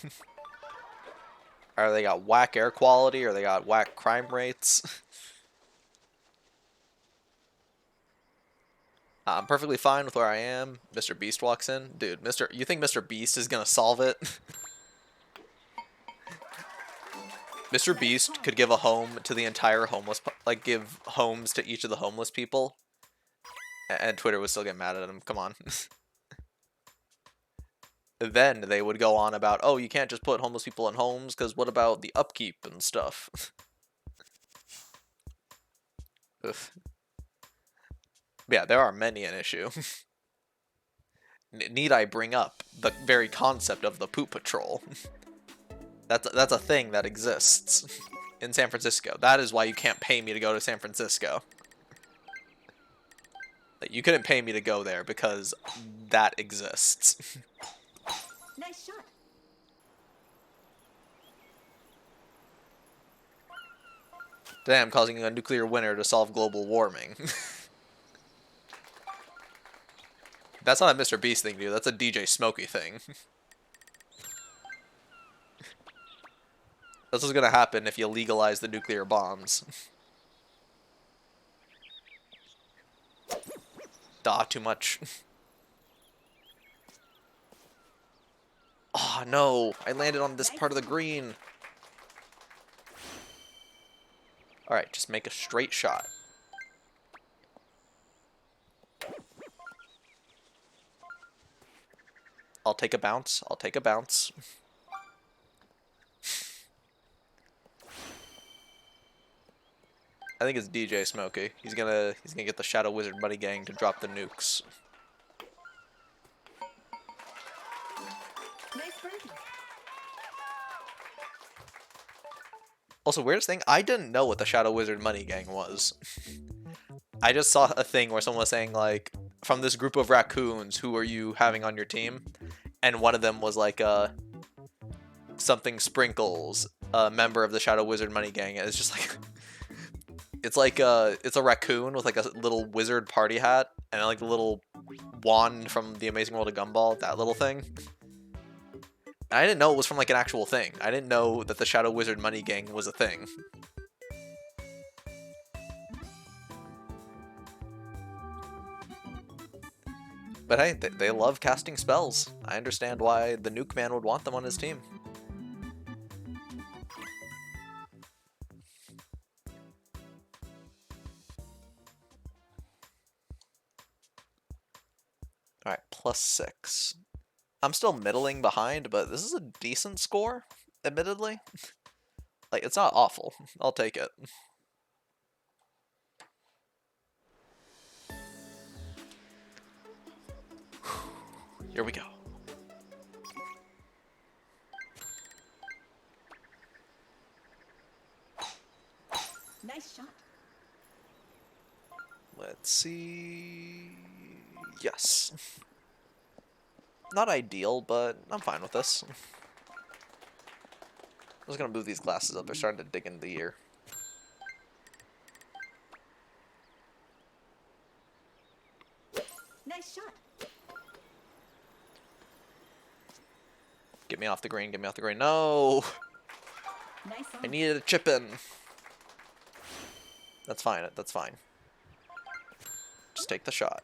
[SPEAKER 1] Or they got whack air quality, or they got whack crime rates. I'm perfectly fine with where I am. Mr. Beast walks in. Dude, you think Mr. Beast is gonna solve it? Mr. Beast could give a home to the entire homeless, like give homes to each of the homeless people. And Twitter would still get mad at him. Come on. Then they would go on about, oh, you can't just put homeless people in homes, because what about the upkeep and stuff? Yeah, there are many an issue. Need I bring up the very concept of the poop patrol? That's a thing that exists in San Francisco. That is why you can't pay me to go to San Francisco. You couldn't pay me to go there because that exists.
[SPEAKER 2] Nice shot.
[SPEAKER 1] Today I'm causing a nuclear winter to solve global warming. That's not a Mr. Beast thing, dude. That's a DJ Smokey thing. That's what's gonna happen if you legalize the nuclear bombs. Too much. Oh, no. I landed on this part of the green. Alright, just make a straight shot. I'll take a bounce. I'll take a bounce. I think it's DJ Smokey. He's gonna get the Shadow Wizard Money Gang to drop the nukes.
[SPEAKER 2] Nice birdie.
[SPEAKER 1] Also, weirdest thing, I didn't know what the Shadow Wizard Money Gang was. I just saw a thing where someone was saying, like, from this group of raccoons, who are you having on your team? And one of them was like, something Sprinkles, a member of the Shadow Wizard Money Gang. And it's just like, it's like, it's a raccoon with like a little wizard party hat, and like the little wand from The Amazing World of Gumball, that little thing. I didn't know it was from like an actual thing. I didn't know that the Shadow Wizard Money Gang was a thing. But hey, they love casting spells. I understand why the Nuke Man would want them on his team. Alright, +6. I'm still middling behind, but this is a decent score, admittedly. Like, it's not awful. I'll take it. Here we go.
[SPEAKER 2] Nice shot.
[SPEAKER 1] Let's see... Yes. Not ideal, but I'm fine with this. I'm just gonna move these glasses up. They're starting to dig into the ear.
[SPEAKER 2] Nice shot.
[SPEAKER 1] Get me off the green, get me off the green. No!
[SPEAKER 2] Nice
[SPEAKER 1] I
[SPEAKER 2] on.
[SPEAKER 1] needed a chip in. That's fine, that's fine. Just take the shot.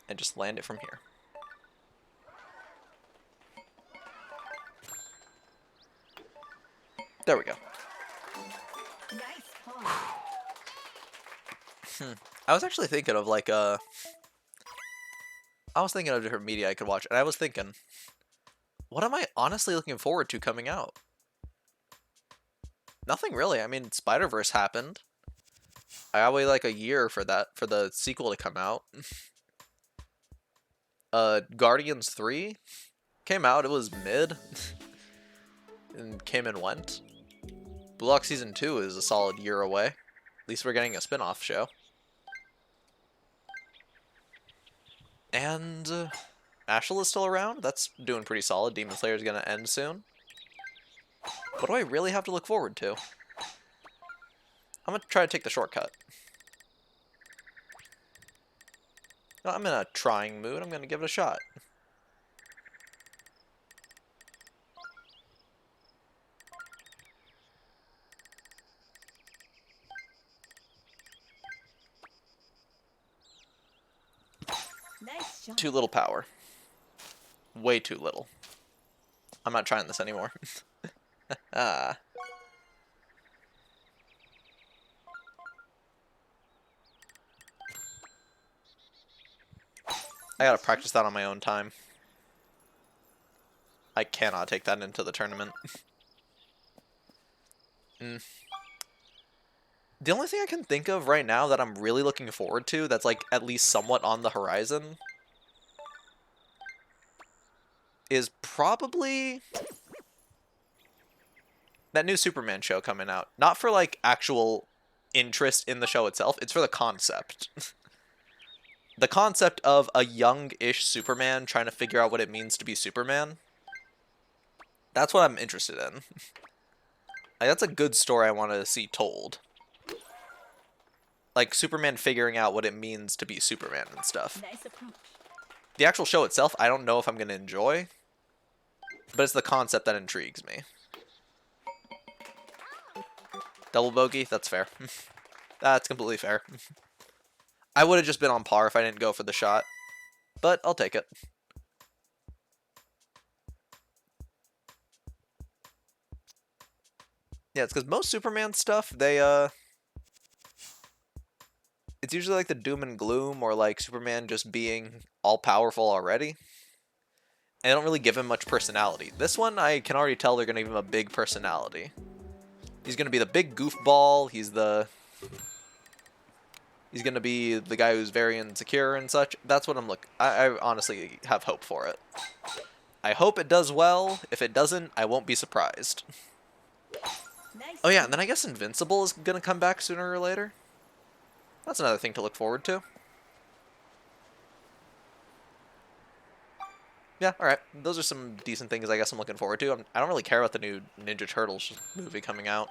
[SPEAKER 1] And just land it from here. There we go.
[SPEAKER 2] Nice paw.
[SPEAKER 1] I was actually thinking of like I was thinking of different media I could watch, and I was thinking, what am I honestly looking forward to coming out? Nothing really. I mean, Spider-Verse happened. I gotta wait like a year for the sequel to come out. Guardians 3 came out, it was mid. And came and went. Blue Lock Season 2 is a solid year away. At least we're getting a spin-off show. And Ashel is still around. That's doing pretty solid. Demon Slayer is going to end soon. What do I really have to look forward to? I'm going to try to take the shortcut. No, I'm in a trying mood. I'm going to give it a shot.
[SPEAKER 2] Nice shot.
[SPEAKER 1] Too little power. Way too little. I'm not trying this anymore. Ah. I gotta practice that on my own time. I cannot take that into the tournament. The only thing I can think of right now that I'm really looking forward to that's like at least somewhat on the horizon is probably that new Superman show coming out. Not for like actual interest in the show itself, it's for the concept. The concept of a young-ish Superman trying to figure out what it means to be Superman. That's what I'm interested in. Like, that's a good story I want to see told. Like, Superman figuring out what it means to be Superman and stuff.
[SPEAKER 2] Nice approach.
[SPEAKER 1] The actual show itself, I don't know if I'm going to enjoy, but it's the concept that intrigues me. Double bogey? That's fair. That's completely fair. I would have just been on par if I didn't go for the shot, but I'll take it. Yeah, it's because most Superman stuff, it's usually like the doom and gloom or like Superman just being all-powerful already. And they don't really give him much personality. This one, I can already tell they're going to give him a big personality. He's going to be the big goofball. He's going to be the guy who's very insecure and such. That's what I'm looking. I honestly have hope for it. I hope it does well. If it doesn't, I won't be surprised.
[SPEAKER 2] Nice.
[SPEAKER 1] Oh yeah, and then I guess Invincible is going to come back sooner or later. That's another thing to look forward to. Yeah, alright. Those are some decent things I guess I'm looking forward to. I don't really care about the new Ninja Turtles movie coming out.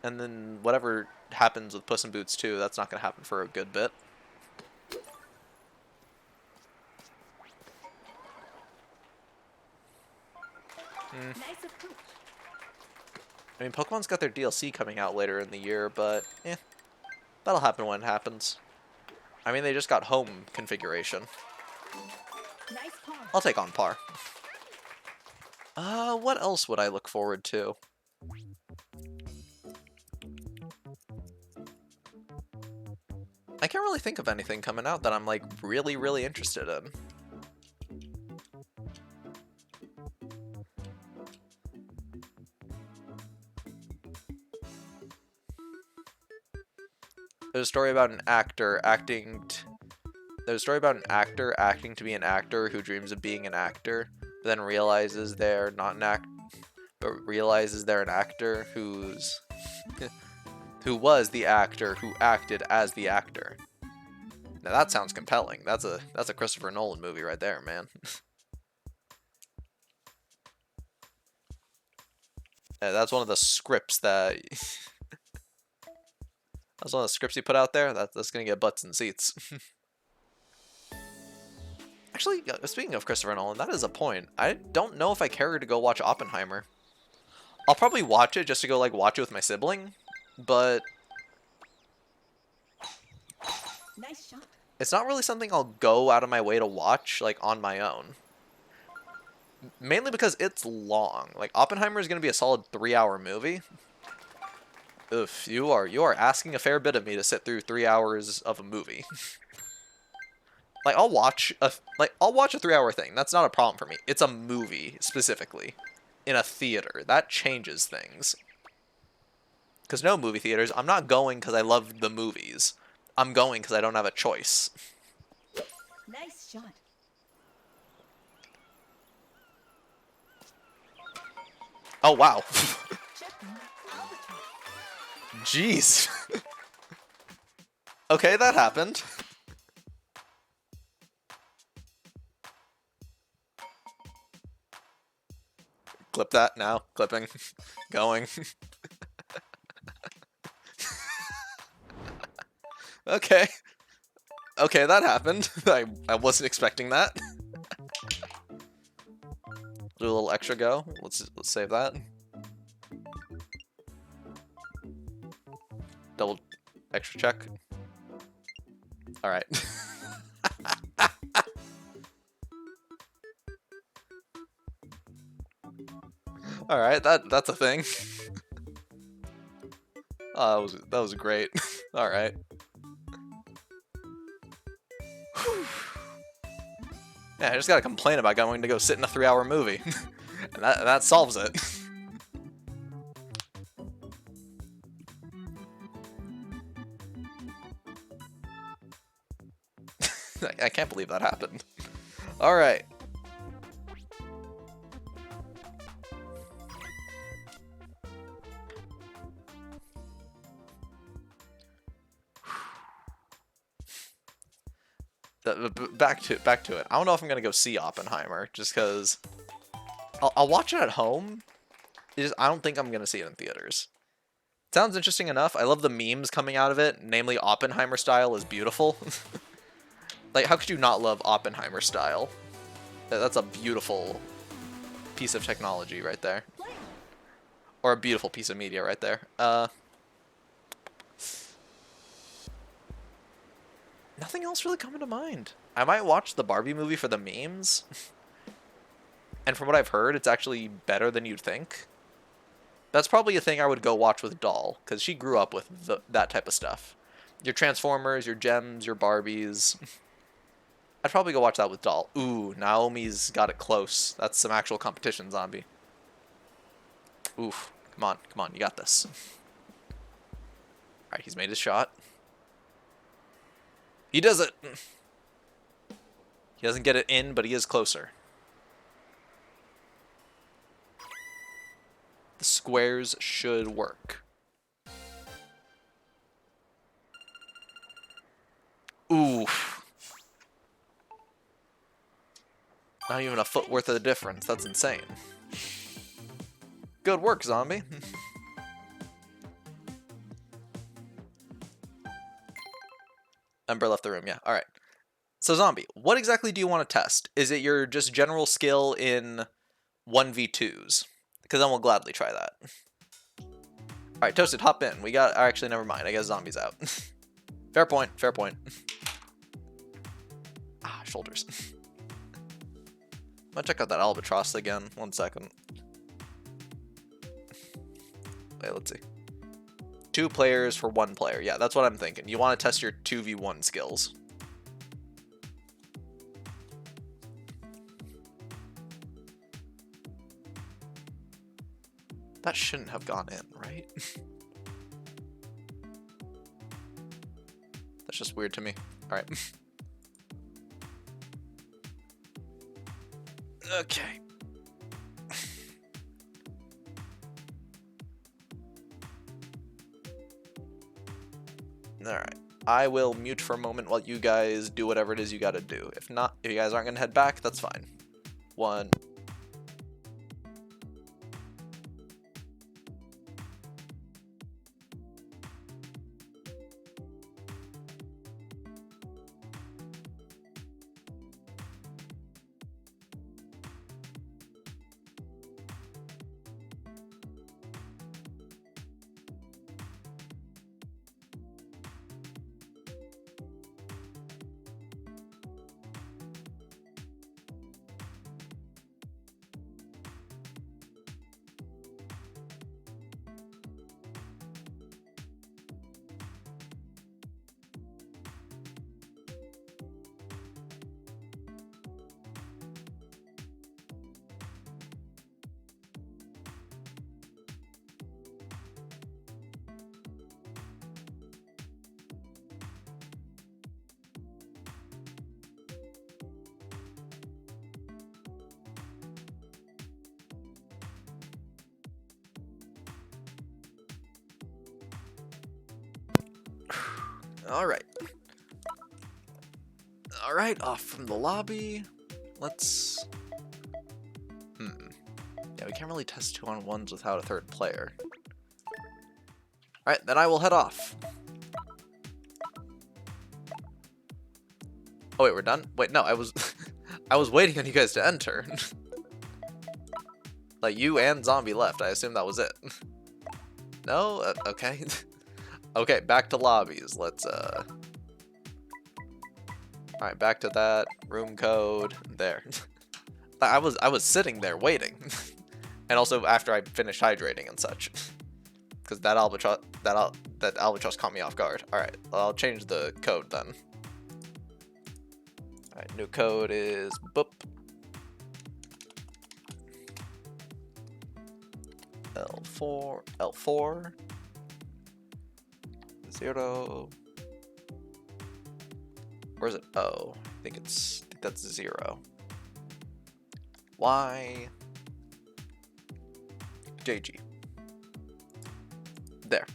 [SPEAKER 1] And then whatever happens with Puss in Boots 2, that's not going to happen for a good bit.
[SPEAKER 2] Nice approach.
[SPEAKER 1] I mean, Pokemon's got their DLC coming out later in the year, but that'll happen when it happens. I mean, they just got home configuration.
[SPEAKER 2] Nice paw.
[SPEAKER 1] I'll take on par. What else would I look forward to? I can't really think of anything coming out that I'm, like, really, really interested in. There's a story about an actor acting to be an actor who dreams of being an actor, but then realizes they're not an realizes they're an actor who was the actor who acted as the actor. Now that sounds compelling. That's a Christopher Nolan movie right there, man. Yeah, that's one of the scripts that that's one of the scripts he put out there. That's gonna get butts and seats. Actually, speaking of Christopher Nolan, that is a point. I don't know if I care to go watch Oppenheimer. I'll probably watch it just to go like watch it with my sibling, but
[SPEAKER 2] Nice shot.
[SPEAKER 1] it's not really something I'll go out of my way to watch like on my own. Mainly because it's long. Like Oppenheimer is gonna be a solid 3-hour movie. Oof, you are asking a fair bit of me to sit through 3 hours of a movie. Like I'll watch a 3-hour thing. That's not a problem for me. It's a movie specifically in a theater. That changes things. Cuz no movie theaters, I'm not going cuz I love the movies. I'm going cuz I don't have a choice.
[SPEAKER 2] Nice shot.
[SPEAKER 1] Oh wow.
[SPEAKER 2] Chipping. Albatross.
[SPEAKER 1] Jeez. Okay, that happened. Clip that now. Clipping. Going. Okay. Okay, that happened. I wasn't expecting that. Do a little extra go. Let's save that. Double extra check. All right. All right, that's a thing. Oh, that was great. All right. Yeah, I just gotta complain about going to go sit in a 3-hour movie, and that solves it. I can't believe that happened. All right. Back to it. I don't know if I'm gonna go see Oppenheimer, just because I'll watch it at home. I don't think I'm gonna see it in theaters. Sounds interesting enough. I love the memes coming out of it, namely Oppenheimer style is beautiful. Like, how could you not love Oppenheimer style? That's a beautiful piece of technology right there. Or a beautiful piece of media right there. Nothing else really coming to mind. I might watch the Barbie movie for the memes. And from what I've heard, it's actually better than you'd think. That's probably a thing I would go watch with Doll, because she grew up with that type of stuff. Your Transformers, your Gems, your Barbies. I'd probably go watch that with Doll. Ooh, Naomi's got it close. That's some actual competition, Zombie. Oof. Come on, you got this. Alright, he's made his shot. He does it! He doesn't get it in, but he is closer. The squares should work. Oof. Not even a foot worth of the difference. That's insane. Good work, Zombie. Ember left the room, yeah. Alright. So, Zombie, what exactly do you want to test? Is it your just general skill in 1v2s? Because then we'll gladly try that. Alright, Toasted, hop in. We got... Actually, never mind. I guess Zombie's out. Fair point, fair point. Ah, shoulders. I'm gonna check out that albatross again. 1 second. Wait, let's see. 2 players for 1 player. Yeah, that's what I'm thinking. You want to test your 2v1 skills. That shouldn't have gone in, right? That's just weird to me. Alright. Okay. Alright. I will mute for a moment while you guys do whatever it is you gotta do. If not, if you guys aren't gonna head back, that's fine. 1. Alright. Alright, off from the lobby. Let's... Yeah, we can't really test 2-on-1s without a 3rd player. Alright, then I will head off. Oh wait, we're done? Wait, no, I was... I was waiting on you guys to enter. Like, you and Zombie left. I assume that was it. No? Okay. Okay, back to lobbies. Let's, Alright, back to that. Room code. There. I was sitting there waiting. And also after I finished hydrating and such. Because that albatross caught me off guard. Alright, I'll change the code then. Alright, new code is boop. L4 0. Or is it O? I think that's 0. Y JG. There.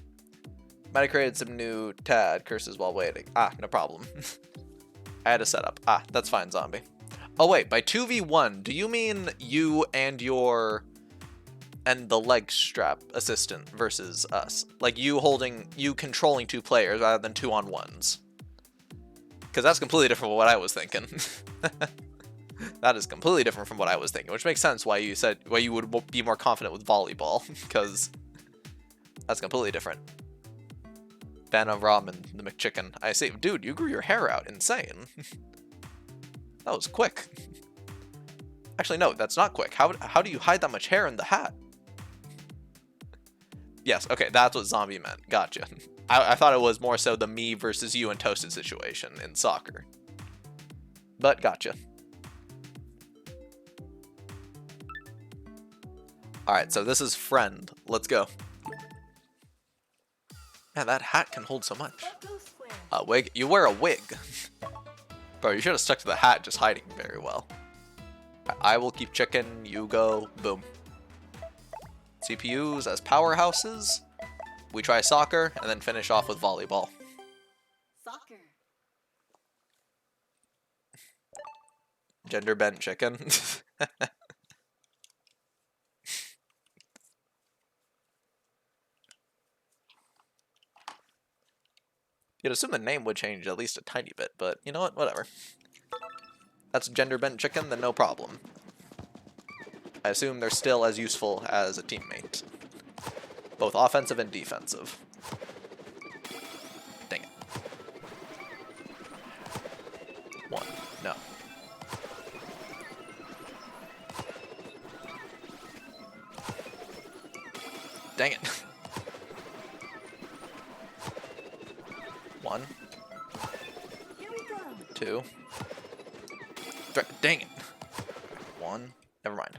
[SPEAKER 1] Might have created some new TAD curses while waiting. Ah, no problem. I had a setup. Ah, that's fine, Zombie. Oh wait, by 2v1, do you mean you and the leg strap assistant versus us? Like you controlling 2 players rather than 2-on-1s? Because that's completely different from what I was thinking. That is completely different from what I was thinking, which makes sense why you would be more confident with volleyball, because that's completely different. Ban of ramen, the McChicken. I see. Dude, you grew your hair out. Insane. That was quick. Actually, no, that's not quick. How do you hide that much hair in the hat? Yes, okay, that's what zombie meant. Gotcha. I thought it was more so the me versus you and Toasted situation in soccer. But gotcha. Alright, so this is friend. Let's go. Man, that hat can hold so much. A wig? You wear a wig. Bro, you should have stuck to the hat, just hiding very well. I will keep chicken, you go, boom. CPUs as powerhouses. We try soccer, and then finish off with volleyball.
[SPEAKER 2] Soccer.
[SPEAKER 1] Gender bent chicken. You'd assume the name would change at least a tiny bit, but you know what? Whatever. That's gender bent chicken, then no problem. I assume they're still as useful as a teammate. Both offensive and defensive. Dang it. 1. No. Dang it. 1.
[SPEAKER 2] Here we go.
[SPEAKER 1] 2. Dang it. 1. Never mind.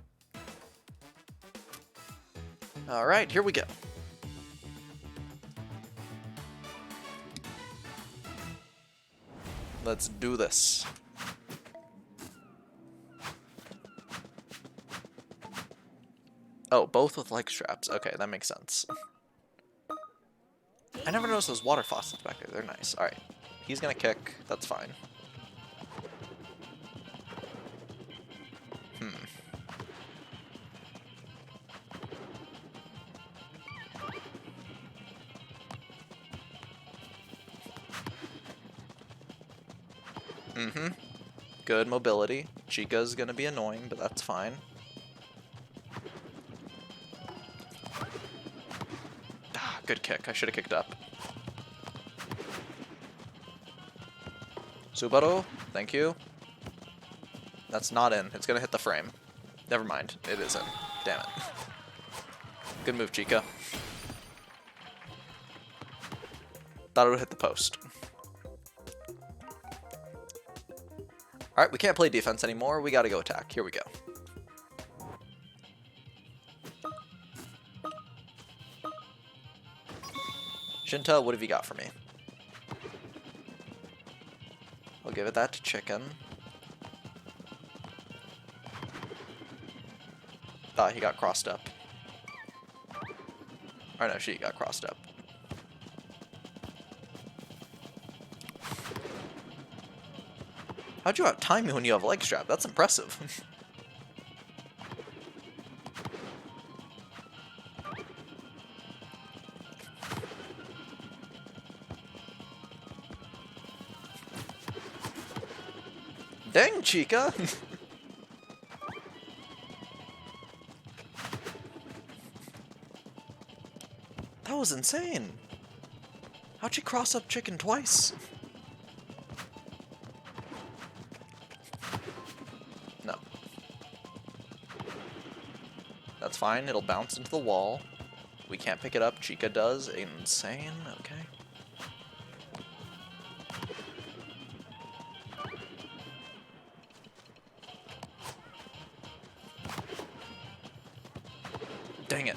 [SPEAKER 1] Alright, here we go. Let's do this. Oh, both with leg straps. Okay, that makes sense. I never noticed those water faucets back there. They're nice. Alright. He's gonna kick. That's fine. Good mobility. Chica's gonna be annoying, but that's fine. Ah, good kick. I should have kicked up. Subaru, thank you. That's not in. It's gonna hit the frame. Never mind. It is in. Damn it. Good move, Chica. Thought it would hit the post. Alright, we can't play defense anymore. We gotta go attack. Here we go. Shinta, what have you got for me? I'll give it that to chicken. Ah, he got crossed up. Or no, she got crossed up. How'd you outtime me when you have leg strap? That's impressive. Dang, Chica! That was insane. How'd she cross up chicken twice? No. That's fine, it'll bounce into the wall. We can't pick it up, Chica does. Insane, okay. Dang it.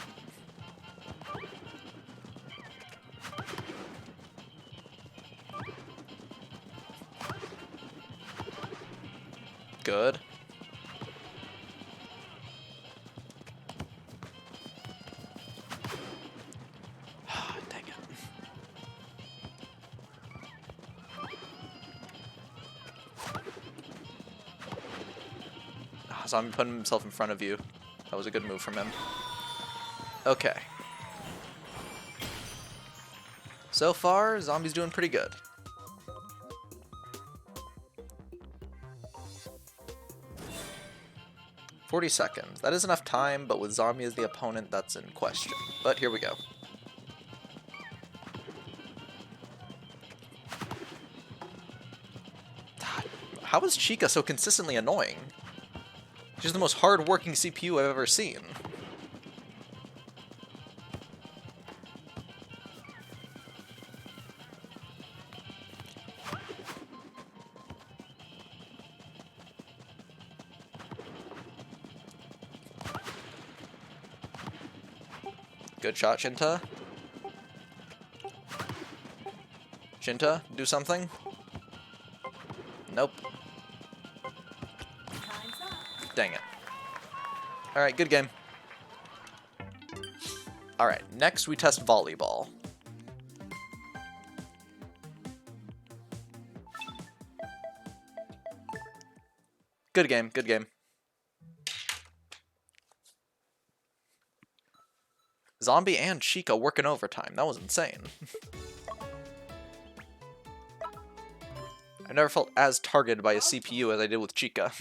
[SPEAKER 1] Good. Dang it. Zombie putting himself in front of you. That was a good move from him. Okay. So far, Zombie's doing pretty good. "40 seconds. That is enough time, but with Zombie as the opponent, that's in question. But here we go. God, how is Chica so consistently annoying? She's the most hard-working CPU I've ever seen. Good shot, Shinta. Shinta, do something. Nope.
[SPEAKER 2] Time's up.
[SPEAKER 1] Dang it. Alright, good game. Alright, next we test volleyball. Good game, good game. Zombie and Chica working overtime. That was insane. I never felt as targeted by a CPU as I did with Chica.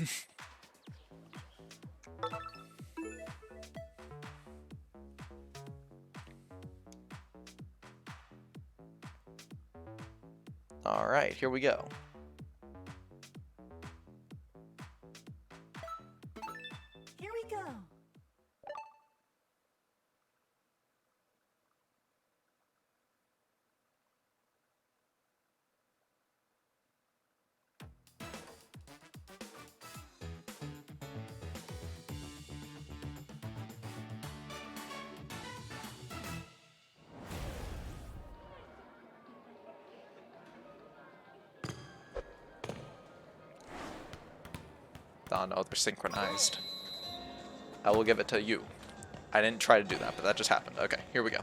[SPEAKER 1] Alright, here we go.
[SPEAKER 2] Here we go.
[SPEAKER 1] Oh no, they're synchronized. I will give it to you. I didn't try to do that, but that just happened. Okay, here we go.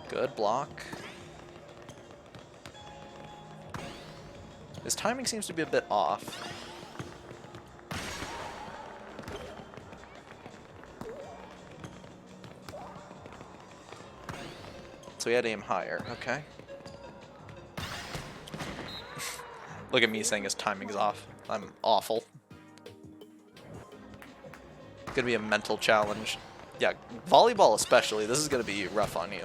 [SPEAKER 1] Good block. His timing seems to be a bit off. So he had to aim higher. Okay. Look at me saying his timing's off. I'm awful. Gonna be a mental challenge. Yeah, volleyball especially. This is gonna be rough on you.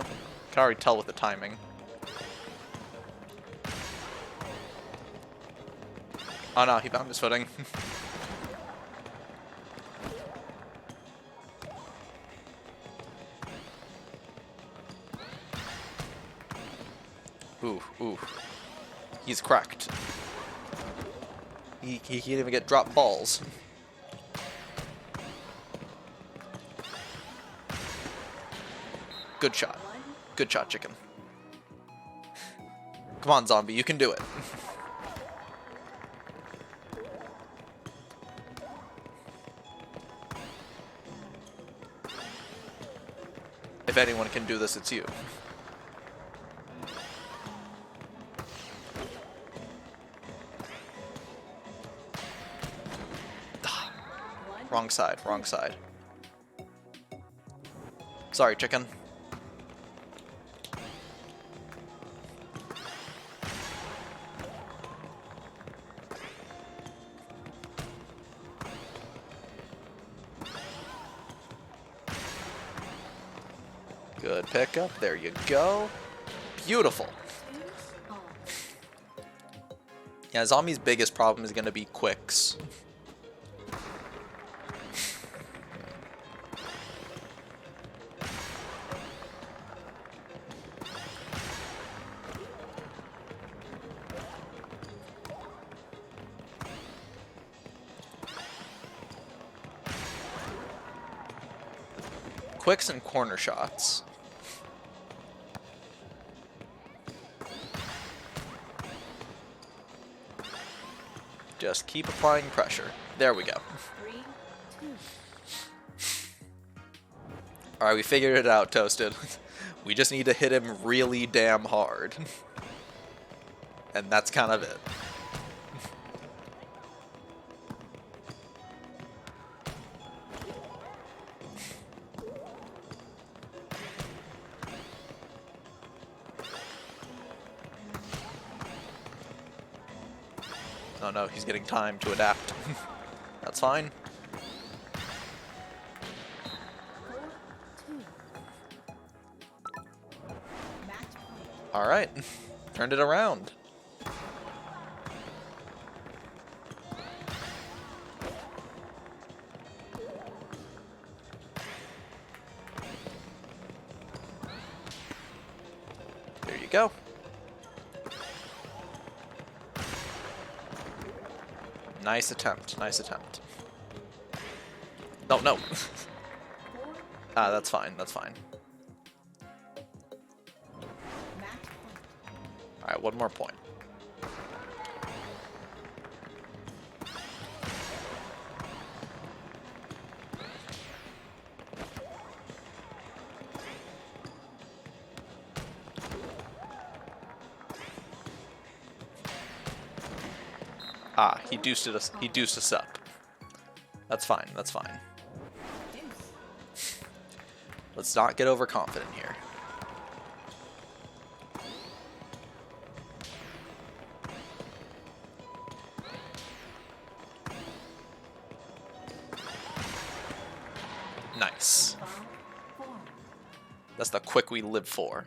[SPEAKER 1] Can already tell with the timing. Oh no, he found his footing. Ooh, ooh. He's cracked. He can't even get drop balls. Good shot. Good shot, chicken. Come on, zombie, you can do it. If anyone can do this, it's you. Wrong side, wrong side. Sorry, chicken. Good pickup. There you go. Beautiful. Yeah, Zombie's biggest problem is going to be quicks. Quicks and corner shots. Just keep applying pressure. There we go.
[SPEAKER 2] 3, 2.
[SPEAKER 1] Alright, we figured it out, Toasted. We just need to hit him really damn hard. And that's kind of it. Oh no, he's getting time to adapt. That's fine.
[SPEAKER 2] 4-2. Match point.
[SPEAKER 1] Alright. Turned it around. There you go. Nice attempt. Nice attempt. Oh, no. Ah, that's fine. That's fine.
[SPEAKER 2] Match point.
[SPEAKER 1] Alright, one more point. Ah, he deuced us. He deuced us up. That's fine. That's fine.
[SPEAKER 2] Deuce.
[SPEAKER 1] Let's not get overconfident here. Nice.
[SPEAKER 2] 5-4.
[SPEAKER 1] That's the quick we live for.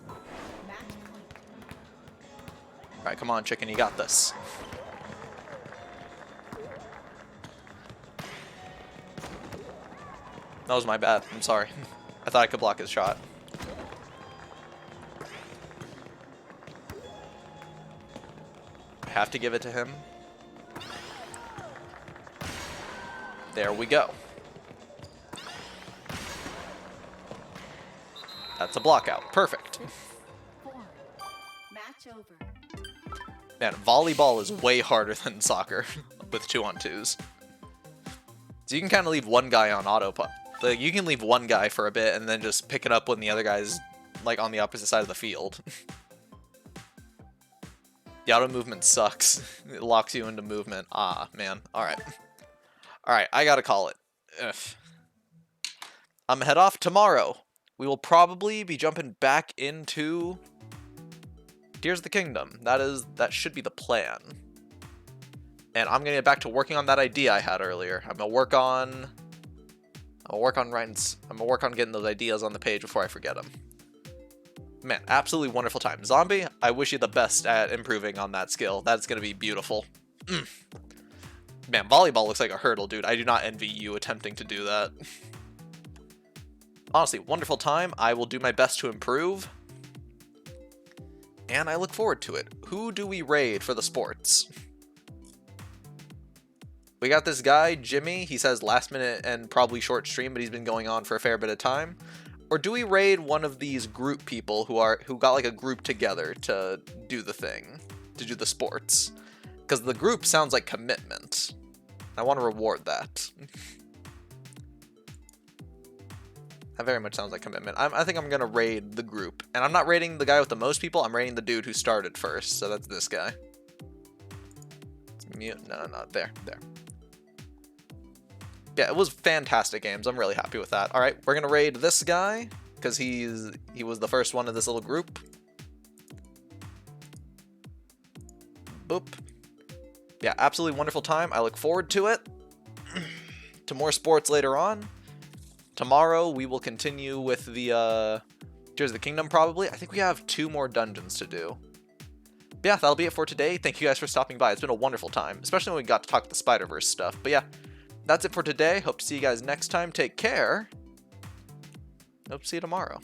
[SPEAKER 2] Match point.
[SPEAKER 1] Alright, come on, chicken, you got this. That was my bad. I'm sorry. I thought I could block his shot. I have to give it to him. There we go. That's a block out. Perfect.
[SPEAKER 2] 4. Match over.
[SPEAKER 1] Man, volleyball is way harder than soccer with 2-on-2s. So you can kind of leave one guy on autopilot. Like, you can leave one guy for a bit and then just pick it up when the other guy's like on the opposite side of the field. The auto movement sucks. It locks you into movement. Ah, man. Alright. Alright, I gotta call it. Ugh. I'm head off tomorrow. We will probably be jumping back into Tears of the Kingdom. That should be the plan. And I'm gonna get back to working on that idea I had earlier. I'm gonna work on getting those ideas on the page before I forget them. Man, absolutely wonderful time. Zombie, I wish you the best at improving on that skill. That's gonna be beautiful. Man, volleyball looks like a hurdle, dude. I do not envy you attempting to do that. Honestly, wonderful time. I will do my best to improve. And I look forward to it. Who do we raid for the sports? We got this guy, Jimmy. He says last minute and probably short stream, but he's been going on for a fair bit of time. Or do we raid one of these group people who got like a group together to do the thing, to do the sports? Because the group sounds like commitment. I want to reward that. That very much sounds like commitment. I think I'm gonna raid the group, and I'm not raiding the guy with the most people. I'm raiding the dude who started first. So that's this guy. It's mute. No, there. Yeah, it was fantastic games. I'm really happy with that. All right, we're gonna raid this guy because he was the first one of this little group. Boop. Yeah, absolutely wonderful time. I look forward to it. To more sports later on. Tomorrow we will continue with the Tears of the Kingdom probably. I think we have 2 more dungeons to do. But yeah, that'll be it for today. Thank you guys for stopping by. It's been a wonderful time, especially when we got to talk the Spider-Verse stuff. But yeah, that's it for today. Hope to see you guys next time. Take care. Hope to see you tomorrow.